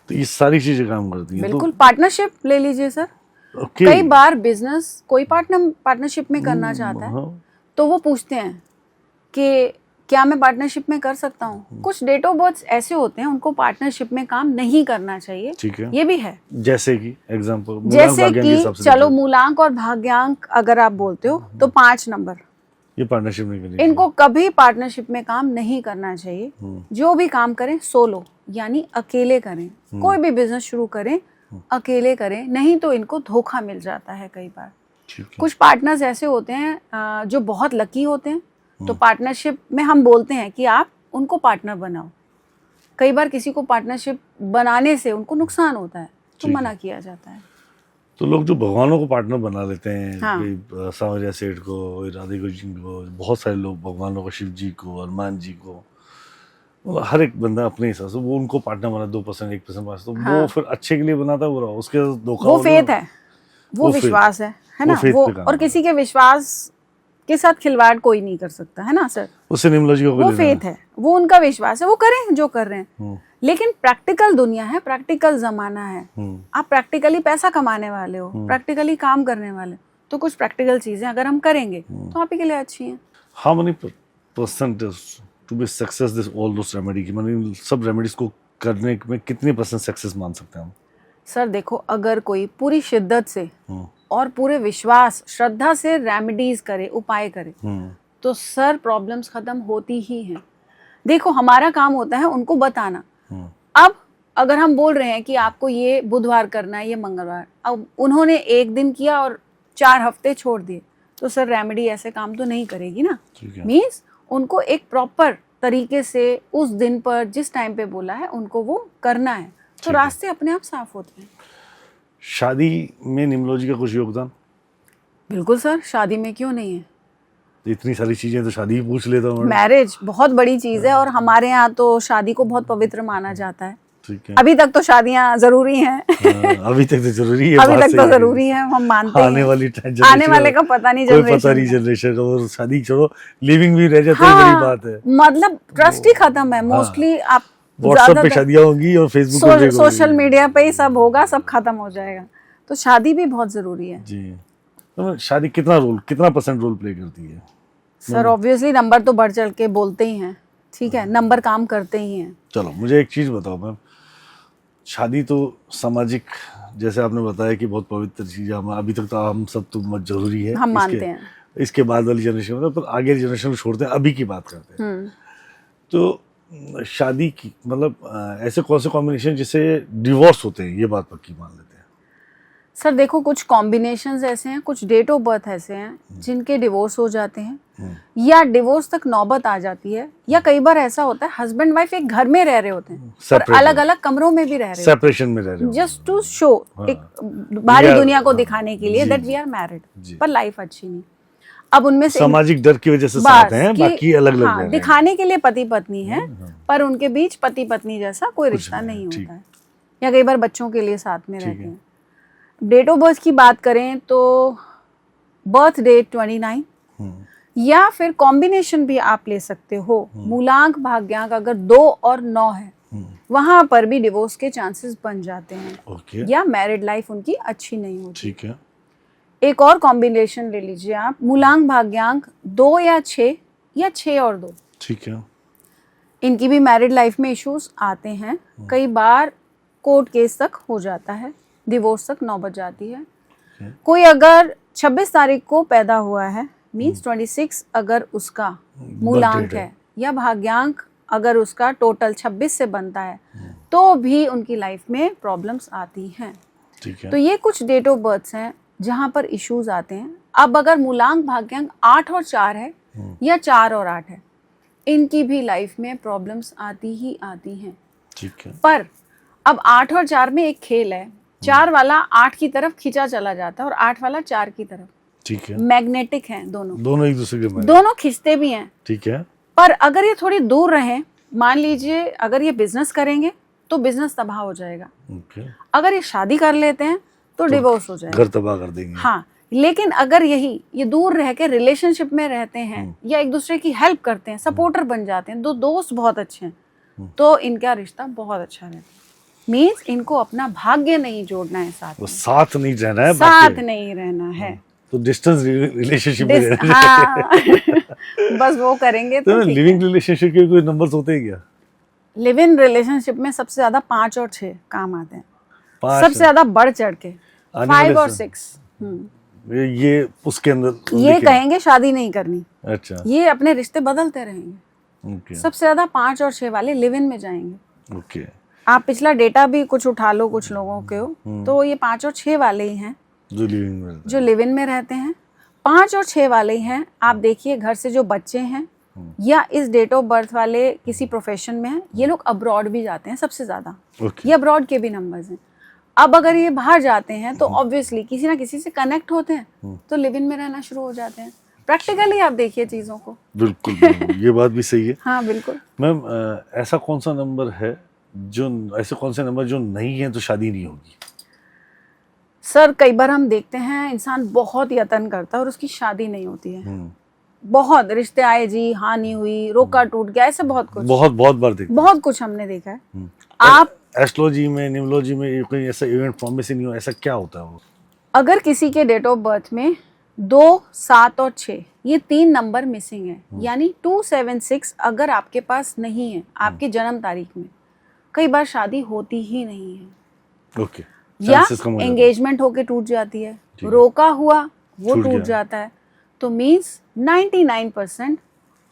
Speaker 1: तो ये सारी चीजें काम करती हैं।
Speaker 2: बिल्कुल। पार्टनरशिप ले लीजिए सर, कई बार बिजनेस कोई पार्टनरशिप में करना चाहता है तो वो पूछते हैं कि क्या मैं पार्टनरशिप में कर सकता हूँ। कुछ डेट ऑफ बर्थ ऐसे होते हैं उनको पार्टनरशिप में काम नहीं करना चाहिए, ठीक है, ये भी है। जैसे कि एग्जांपल, जैसे कि चलो मूलांक और भाग्यांक अगर आप बोलते हो तो 5 नंबर, ये पार्टनरशिप नहीं करनी, इनको कभी पार्टनरशिप में काम नहीं करना चाहिए। जो भी काम करें सोलो, यानी अकेले करें, कोई भी बिजनेस शुरू करें अकेले करें, नहीं तो इनको धोखा मिल जाता है कई बार। कुछ पार्टनर्स ऐसे होते हैं जो बहुत लकी होते हैं, तो पार्टनरशिप में हम बोलते हैं कि आप उनको पार्टनर बनाओ। कई बार किसी को पार्टनरशिप बनाने से उनको नुकसान होता है तो मना किया जाता है। तो लोग जो भगवानों को पार्टनर बना लेते हैं, हाँ। सांवरिया सेठ को, राधे गोविंद को, बहुत सारे लोग भगवानों को, शिव जी को, हनुमान जी को, हर एक बंदा अपने हिसाब से वो उनको पार्टनर बना 2% 1% 5%, तो हाँ। वो फिर अच्छे के लिए बनाता है, उसके धोखा, वो फेथ है, वो विश्वास है ना, वो और किसी के विश्वास के साथ खिलवाड़ कोई नहीं कर सकता, है ना सर।
Speaker 1: उससे न्यूमरोलॉजी को
Speaker 2: वो फेथ है, वो उनका विश्वास है, वो करें जो कर रहे हैं। लेकिन प्रैक्टिकल दुनिया है, प्रैक्टिकल जमाना है, आप प्रैक्टिकली पैसा कमाने वाले हो, प्रैक्टिकली काम करने वाले, तो कुछ प्रैक्टिकल चीजें अगर हम करेंगे तो आप ही के लिए अच्छी हैं।
Speaker 1: How many percent to be success this all those remedy की, मतलब सब रेमेडीज को करने में कितने % सक्सेस मान सकते हैं हम?
Speaker 2: सर देखो, अगर कोई पूरी शिद्दत से और पूरे विश्वास श्रद्धा से रेमेडीज करे, उपाय करे, तो सर प्रॉब्लम्स खत्म होती ही हैं। देखो हमारा काम होता है उनको बताना। अब अगर हम बोल रहे हैं कि आपको ये बुधवार करना है, ये मंगलवार, अब उन्होंने एक दिन किया और 4 हफ्ते छोड़ दिए, तो सर रेमेडी ऐसे काम तो नहीं करेगी ना। मीन्स उनको एक प्रॉपर तरीके से उस दिन पर जिस टाइम पे बोला है उनको वो करना है, तो रास्ते अपने आप साफ होते हैं।
Speaker 1: शादी में न्यूमरोलॉजी का कुछ योगदान?
Speaker 2: बिल्कुल सर, शादी में क्यों नहीं है।
Speaker 1: इतनी सारी चीजें तो शादी ही पूछ लेता हूँ।
Speaker 2: मैरिज बहुत बड़ी चीज है और हमारे यहाँ तो शादी को बहुत पवित्र माना जाता है।
Speaker 1: ठीक है।
Speaker 2: अभी तक तो शादियाँ जरूरी हैं।
Speaker 1: अभी तक तो जरूरी है।
Speaker 2: अभी तक तो जरूरी है, हम मानते हैं।
Speaker 1: आने वाली
Speaker 2: आने वाले का पता नहीं,
Speaker 1: कोई पता नहीं जनरेशन का, और शादी छोड़ो लिविंग भी रह जाती है, बड़ी बात है।
Speaker 2: मतलब ट्रस्ट ही खत्म है मोस्टली। आप
Speaker 1: व्हाट्सएप पे शादियां होंगी और फेसबुक पे
Speaker 2: सोशल मीडिया पे ही सब होगा, सब खत्म हो जाएगा, तो शादी भी बहुत जरूरी है
Speaker 1: जी। तो शादी कितना % रोल प्ले करती है?
Speaker 2: सर ऑब्वियसली नंबर तो बढ़ चढ़ के बोलते ही हैं, ठीक है, नंबर काम करते ही हैं।
Speaker 1: चलो मुझे एक चीज बताओ मैम, शादी तो सामाजिक, जैसे आपने बताया कि बहुत पवित्र चीज है, अभी तक तो हम सब तो जरूरी है,
Speaker 2: हम मानते हैं।
Speaker 1: इसके बाद वाली जनरेशन मतलब तो आगे जनरेशन को छोड़ते हैं, अभी की बात करते हैं। तो शादी की मतलब ऐसे कौन से कॉम्बिनेशन जिससे डिवोर्स होते हैं, ये बात पक्की मान लेते हैं?
Speaker 2: सर देखो, कुछ कॉम्बिनेशंस ऐसे हैं, कुछ डेट ऑफ बर्थ ऐसे हैं जिनके डिवोर्स हो जाते हैं, या डिवोर्स तक नौबत आ जाती है, या कई बार ऐसा होता है हस्बैंड वाइफ एक घर में रह रहे होते हैं और अलग अलग कमरों में भी रह रहे हैं,
Speaker 1: सेपरेशन में रह रहे हैं,
Speaker 2: जस्ट टू शो, एक बाहरी दुनिया को दिखाने के लिए दैट वी आर मैरिड, पर लाइफ अच्छी नहीं। अब उनमें से
Speaker 1: सामाजिक डर की वजह से साथ हैं, बाकी अलग अलग
Speaker 2: हाँ, दिखाने के लिए पति पत्नी है, पर उनके बीच पति पत्नी जैसा कोई रिश्ता नहीं होता है, या कई बार बच्चों के लिए साथ में रहते हैं। डेट ऑफ बर्थ की बात करें तो बर्थ डेट 29, या फिर कॉम्बिनेशन भी आप ले सकते हो, मूलांक भाग्यांक अगर 2 और 9 है, वहां पर भी डिवोर्स के चांसेस बन जाते हैं, या मैरिड लाइफ उनकी अच्छी नहीं होती।
Speaker 1: ठीक है।
Speaker 2: एक और कॉम्बिनेशन ले लीजिए आप, मूलांक भाग्यांक 2 या 6, या 6 और 2,
Speaker 1: ठीक है,
Speaker 2: इनकी भी मैरिड लाइफ में इश्यूज आते हैं, कई बार कोर्ट केस तक हो जाता है, डिवोर्स तक नौबत जाती है। कोई अगर 26 तारीख को पैदा हुआ है, मीन्स 26 अगर उसका मूलांक है, या भाग्यांक अगर उसका टोटल 26 से बनता है, तो भी उनकी लाइफ में प्रॉब्लम्स आती हैं।
Speaker 1: ठीक है।
Speaker 2: तो ये कुछ डेट ऑफ बर्थ हैं जहां पर इश्यूज आते हैं। अब अगर मूलांक भाग्यांक 8 और 4 है, या 4 और 8 है, इनकी भी लाइफ में प्रॉब्लम्स आती ही आती हैं।
Speaker 1: ठीक है।
Speaker 2: पर अब 8 और 4 में एक खेल है, 4 वाला 8 की तरफ खींचा चला जाता है और 8 वाला 4 की तरफ।
Speaker 1: ठीक है।
Speaker 2: मैग्नेटिक हैं दोनों
Speaker 1: एक दूसरे के,
Speaker 2: दोनों खींचते भी हैं।
Speaker 1: ठीक है।
Speaker 2: पर अगर ये थोड़ी दूर रहे, मान लीजिए अगर ये बिजनेस करेंगे तो बिजनेस तबाह हो जाएगा, अगर ये शादी कर लेते हैं तो डिवोर्स हो जाएगा,
Speaker 1: घर तबाह कर देंगे।
Speaker 2: हाँ, लेकिन अगर ये दूर रह के रिलेशनशिप में रहते हैं, या एक दूसरे की हेल्प करते हैं, सपोर्टर बन जाते हैं, दो दोस्त बहुत अच्छे हैं, तो इनका रिश्ता बहुत अच्छा रहता है। मीन्स इनको अपना भाग्य नहीं जोड़ना है,
Speaker 1: साथ नहीं रहना है,
Speaker 2: साथ नहीं रहना है,
Speaker 1: तो डिस्टेंस रिलेशनशिप में रहना
Speaker 2: हाँ, बस वो करेंगे तो
Speaker 1: लिविंग रिलेशनशिप के कोई नंबर्स होते हैं क्या?
Speaker 2: लिव इन रिलेशनशिप में सबसे ज्यादा 5 और 6 काम आते हैं, सबसे ज्यादा बढ़ चढ़ के 5 और 6।
Speaker 1: ये उसके अंदर
Speaker 2: ये कहेंगे शादी नहीं करनी,
Speaker 1: अच्छा,
Speaker 2: ये अपने रिश्ते बदलते रहेंगे। सबसे ज्यादा 5 और 6 वाले लिव इन में जाएंगे।
Speaker 1: ओके।
Speaker 2: आप पिछला डेटा भी कुछ उठा लो कुछ लोगों के हो, तो ये 5 और 6 वाले ही हैं जो लिव इन में रहते हैं। 5 और 6 वाले ही हैं। आप देखिए घर से जो बच्चे हैं, या इस डेट ऑफ बर्थ वाले किसी प्रोफेशन में हैं, ये लोग अब्रॉड भी जाते हैं सबसे ज्यादा, ये अब्रॉड के भी नंबर्स हैं। अब अगर ये बाहर जाते हैं तो ऑब्वियसली किसी ना किसी से कनेक्ट होते हैं, तो लिव इन में रहना शुरू हो जाते हैं। प्रैक्टिकली आप देखिए चीजों को।
Speaker 1: बिल्कुल, ये बात भी सही है।
Speaker 2: हाँ बिल्कुल।
Speaker 1: मैम, ऐसा कौन सा नंबर है ऐसे कौन से नंबर जो नहीं है तो शादी नहीं होगी?
Speaker 2: सर कई बार हम देखते हैं इंसान बहुत यत्न करता है और उसकी शादी नहीं होती है, बहुत रिश्ते आए जी, हानि हुई, रोका टूट गया, ऐसे बहुत कुछ,
Speaker 1: बहुत बहुत बार देखते
Speaker 2: बहुत कुछ हमने देखा है।
Speaker 1: हैं।
Speaker 2: आप
Speaker 1: एस्ट्रोलॉजी में, न्यूमरोलॉजी में ये कोई ऐसा इवेंट प्रॉमिस नहीं हो, ऐसा क्या होता है वो?
Speaker 2: अगर किसी के डेट ऑफ बर्थ में 2, 7 और 6 ये 3 नंबर मिसिंग है, यानी 276 अगर आपके पास नहीं है आपके जन्म तारीख में, कई बार शादी होती ही नहीं है,
Speaker 1: ओके,
Speaker 2: या
Speaker 1: chances कम हो जाते हैं।
Speaker 2: एंगेजमेंट होके टूट जाती है,
Speaker 1: ठीक है।
Speaker 2: रोका हुआ वो
Speaker 1: छूट
Speaker 2: टूट
Speaker 1: गया।
Speaker 2: जाता है, तो मीन्स 99%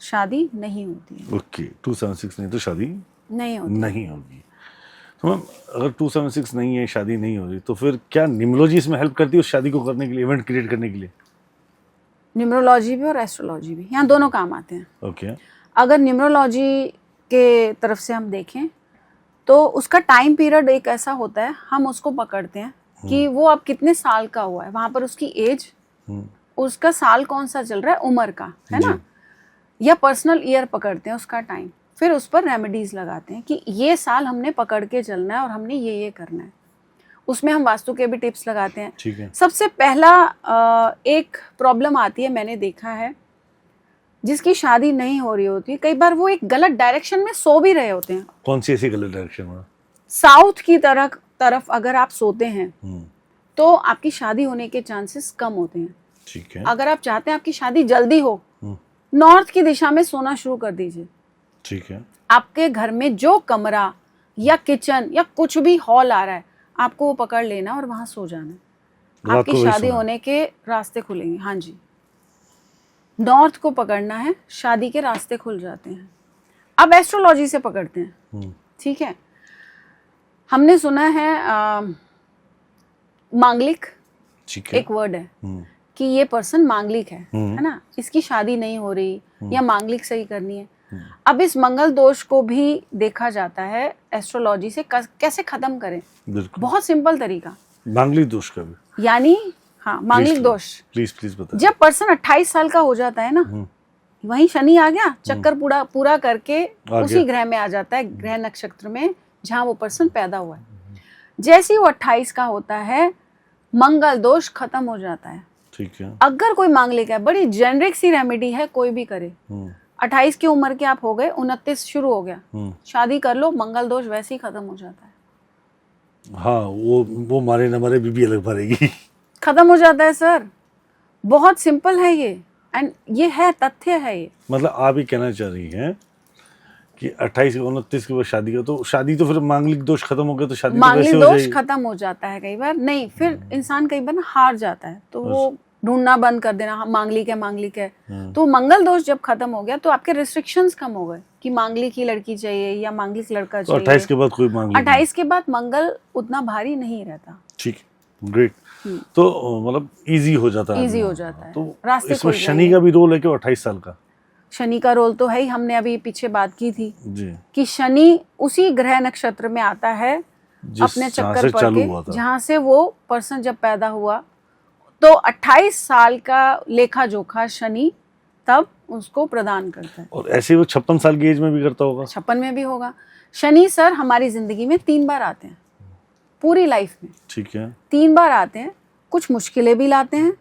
Speaker 2: शादी नहीं होती है,
Speaker 1: ओके, 276 नहीं तो शादी
Speaker 2: नहीं होती।
Speaker 1: नहीं होगी। तो मैम अगर 276 नहीं है, शादी नहीं हो रही, तो फिर क्या न्यूमरोलॉजी इसमें हेल्प करती है उस शादी को करने के लिए, इवेंट क्रिएट करने के लिए?
Speaker 2: न्यूमरोलॉजी भी और एस्ट्रोलॉजी भी, यहाँ दोनों काम आते हैं।
Speaker 1: ओके,
Speaker 2: अगर न्यूमरोलॉजी के तरफ से हम देखें तो उसका टाइम पीरियड एक ऐसा होता है, हम उसको पकड़ते हैं कि वो अब कितने साल का हुआ है, वहां पर उसकी एज, उसका साल कौन सा चल रहा है, उम्र का है ना, या पर्सनल ईयर पकड़ते हैं उसका टाइम, फिर उस पर रेमेडीज लगाते हैं कि ये साल हमने पकड़ के चलना है और हमने ये करना है। उसमें हम वास्तु के भी टिप्स लगाते हैं।
Speaker 1: ठीक है।
Speaker 2: सबसे पहला एक प्रॉब्लम आती है, मैंने देखा है, जिसकी शादी नहीं हो रही होती, कई बार वो एक गलत डायरेक्शन में सो भी रहे होते हैं।
Speaker 1: कौन सी ऐसी गलत डायरेक्शन में?
Speaker 2: साउथ की तरफ अगर आप सोते हैं तो आपकी शादी होने के चांसेस कम होते हैं।
Speaker 1: ठीक है।
Speaker 2: अगर आप चाहते हैं आपकी शादी जल्दी हो, नॉर्थ की दिशा में सोना शुरू कर दीजिए।
Speaker 1: ठीक है।
Speaker 2: आपके घर में जो कमरा या किचन या कुछ भी हॉल आ रहा है, आपको वो पकड़ लेना और वहां सो जाना,
Speaker 1: रात
Speaker 2: आपकी
Speaker 1: को वही
Speaker 2: शादी
Speaker 1: सोना।
Speaker 2: होने के रास्ते खुलेंगे। हाँ जी, नॉर्थ को पकड़ना है, शादी के रास्ते खुल जाते हैं। अब एस्ट्रोलॉजी से पकड़ते हैं, ठीक है। हमने सुना है मांगलिक,
Speaker 1: ठीक है।
Speaker 2: एक वर्ड है कि ये पर्सन मांगलिक है ना, इसकी शादी नहीं हो रही या मांगलिक सही करनी है। अब इस मंगल दोष को भी देखा जाता है एस्ट्रोलॉजी से, कैसे खत्म करें।
Speaker 1: बिल्कुल।
Speaker 2: बहुत सिंपल तरीका,
Speaker 1: मांगलिक दोष का भी,
Speaker 2: यानी हाँ, मांगलिक दोष।
Speaker 1: प्लीज प्लीज बताइए।
Speaker 2: जब पर्सन 28 साल का हो जाता है ना, वहीं शनि आ गया, चक्कर पूरा करके उसी ग्रह में आ जाता है, ग्रह नक्षत्र में जहां वो पर्सन पैदा हुआ है। जैसे ही वो 28 का होता है, मंगल दोष खत्म हो जाता है।
Speaker 1: ठीक है।
Speaker 2: अगर कोई मांगलिक है, बड़ी जेनरिक सी रेमेडी है, कोई भी करे। 28 की उम्र के आप हो गए, 29 शुरू हो गया, शादी कर लो, मंगल दोष वैसे ही खत्म हो जाता है।
Speaker 1: हाँ, वो मारे न मारे बीबी अलग भरेगी।
Speaker 2: खत्म हो जाता है सर, बहुत सिंपल है ये, एंड ये है, तथ्य है ये।
Speaker 1: मतलब आप ही कहना चाह रही हैं कि 28 से 29 के बाद शादी का, तो शादी तो फिर मांगलिक दोष खत्म हो गया तो शादी तो
Speaker 2: मांगलिक
Speaker 1: वैसे हो
Speaker 2: दोष
Speaker 1: जाएगी।
Speaker 2: खत्म हो जाता है कई बार, नहीं फिर इंसान कई बार ना हार जाता है, तो वो ढूंढना बंद कर देना, हाँ, मांगलिक है। तो मंगल दोष जब खत्म हो गया तो आपके रिस्ट्रिक्शंस कम हो गए कि मांगलिक ही लड़की चाहिए या मांगलिक लड़का
Speaker 1: तो
Speaker 2: चाहिए।
Speaker 1: 28 के बाद कोई मांगलिक
Speaker 2: 28 के बाद मंगल उतना भारी नहीं रहता।
Speaker 1: ठीक, ग्रेट। तो मतलब इजी हो जाता है,
Speaker 2: इजी हो जाता है,
Speaker 1: तो
Speaker 2: रास्ते
Speaker 1: इसमें
Speaker 2: खुल
Speaker 1: शनि
Speaker 2: जाएंगे।
Speaker 1: का भी रोल है कि 28 साल का?
Speaker 2: शनि का रोल तो है ही, हमने अभी पीछे बात की थी
Speaker 1: जी,
Speaker 2: कि शनि उसी ग्रह नक्षत्र में आता है अपने
Speaker 1: जहाँ
Speaker 2: चक्कर
Speaker 1: से
Speaker 2: पड़
Speaker 1: चालू हुआ
Speaker 2: के,
Speaker 1: था।
Speaker 2: जहाँ से वो पर्सन जब पैदा हुआ, तो 28 साल का लेखा जोखा शनि तब उसको प्रदान करता है।
Speaker 1: और ऐसे ही वो 56 साल की एज में भी करता होगा?
Speaker 2: 56 में भी होगा। शनि सर हमारी जिंदगी में 3 बार आते हैं, पूरी लाइफ में
Speaker 1: ठीक है।
Speaker 2: 3 बार आते हैं। कुछ मुश्किलें भी लाते हैं,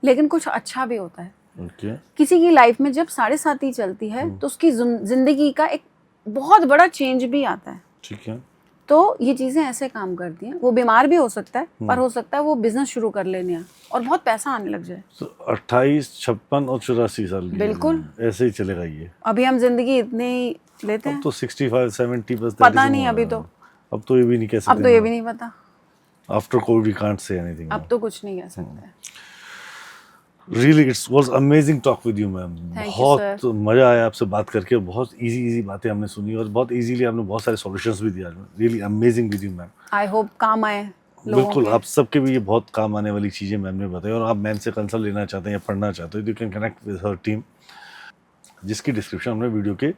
Speaker 2: लेकिन कुछ अच्छा भी होता है।
Speaker 1: ओके।
Speaker 2: किसी की लाइफ में जब 7.5 चलती है तो उसकी जिंदगी का एक बहुत बड़ा चेंज भी आता है।
Speaker 1: ठीक है।
Speaker 2: तो ये चीजें ऐसे काम करती हैं। वो बीमार भी हो सकता है, पर हो सकता है वो बिजनेस शुरू कर लेने और बहुत पैसा आने लग जाए।
Speaker 1: तो 28, 56 और 84 साल की
Speaker 2: बिल्कुल।
Speaker 1: उम्र में ऐसे ही चलेगा ये।
Speaker 2: अभी हम जिंदगी इतनी ही लेते हैं,
Speaker 1: अब तो 65, 70 बस,
Speaker 2: पता नहीं अभी तो।
Speaker 1: अब तो ये भी नहीं कह सकते।
Speaker 2: अब तो ये भी नहीं पता,
Speaker 1: after Covid we can't say anything.
Speaker 2: अब तो कुछ नहीं कह सकते।
Speaker 1: Really it's was amazing talk with you ma'am.
Speaker 2: Thank you,
Speaker 1: बहुत मजा आया आपसे बात करके, बहुत इजी बातें हमने सुनी और बहुत इजीली आपने बहुत सारे सॉल्यूशंस भी दिया। Really amazing with you ma'am.
Speaker 2: I hope काम आए लोगों
Speaker 1: बिल्कुल,
Speaker 2: के।
Speaker 1: आप सबके भी ये बहुत काम आने वाली चीज़ें मैम ने बताई। और आप मैम से कंसल्ट लेना चाहते हैं या पढ़ना चाहते हो, you can connect with her team, जिसकी डिस्क्रिप्शन हमने वीडियो के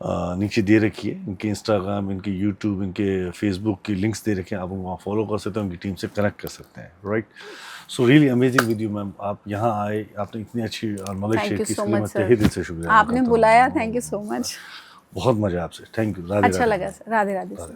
Speaker 1: नीचे दे रखी है। इनके इंस्टाग्राम, इनके यूट्यूब, इनके फेसबुक की लिंक्स दे रखे हैं, आप वहाँ फॉलो कर सकते हैं, उनकी टीम से कनेक्ट कर सकते हैं। Right, so really amazing with you ma'am. आप यहाँ आए, आपने इतनी अच्छी नॉलेज
Speaker 2: Thank
Speaker 1: शेयर
Speaker 2: you
Speaker 1: की,
Speaker 2: so
Speaker 1: इसके लिए
Speaker 2: much,
Speaker 1: मैं
Speaker 2: sir.
Speaker 1: तहे दिल से शुक्रिया
Speaker 2: आपने
Speaker 1: करता हूँ।
Speaker 2: बुलाया, थैंक यू सो मच।
Speaker 1: बहुत मजा आपसे, थैंक यू। राधे
Speaker 2: अच्छा
Speaker 1: राधे।
Speaker 2: लगा सर, राधे राधे सर।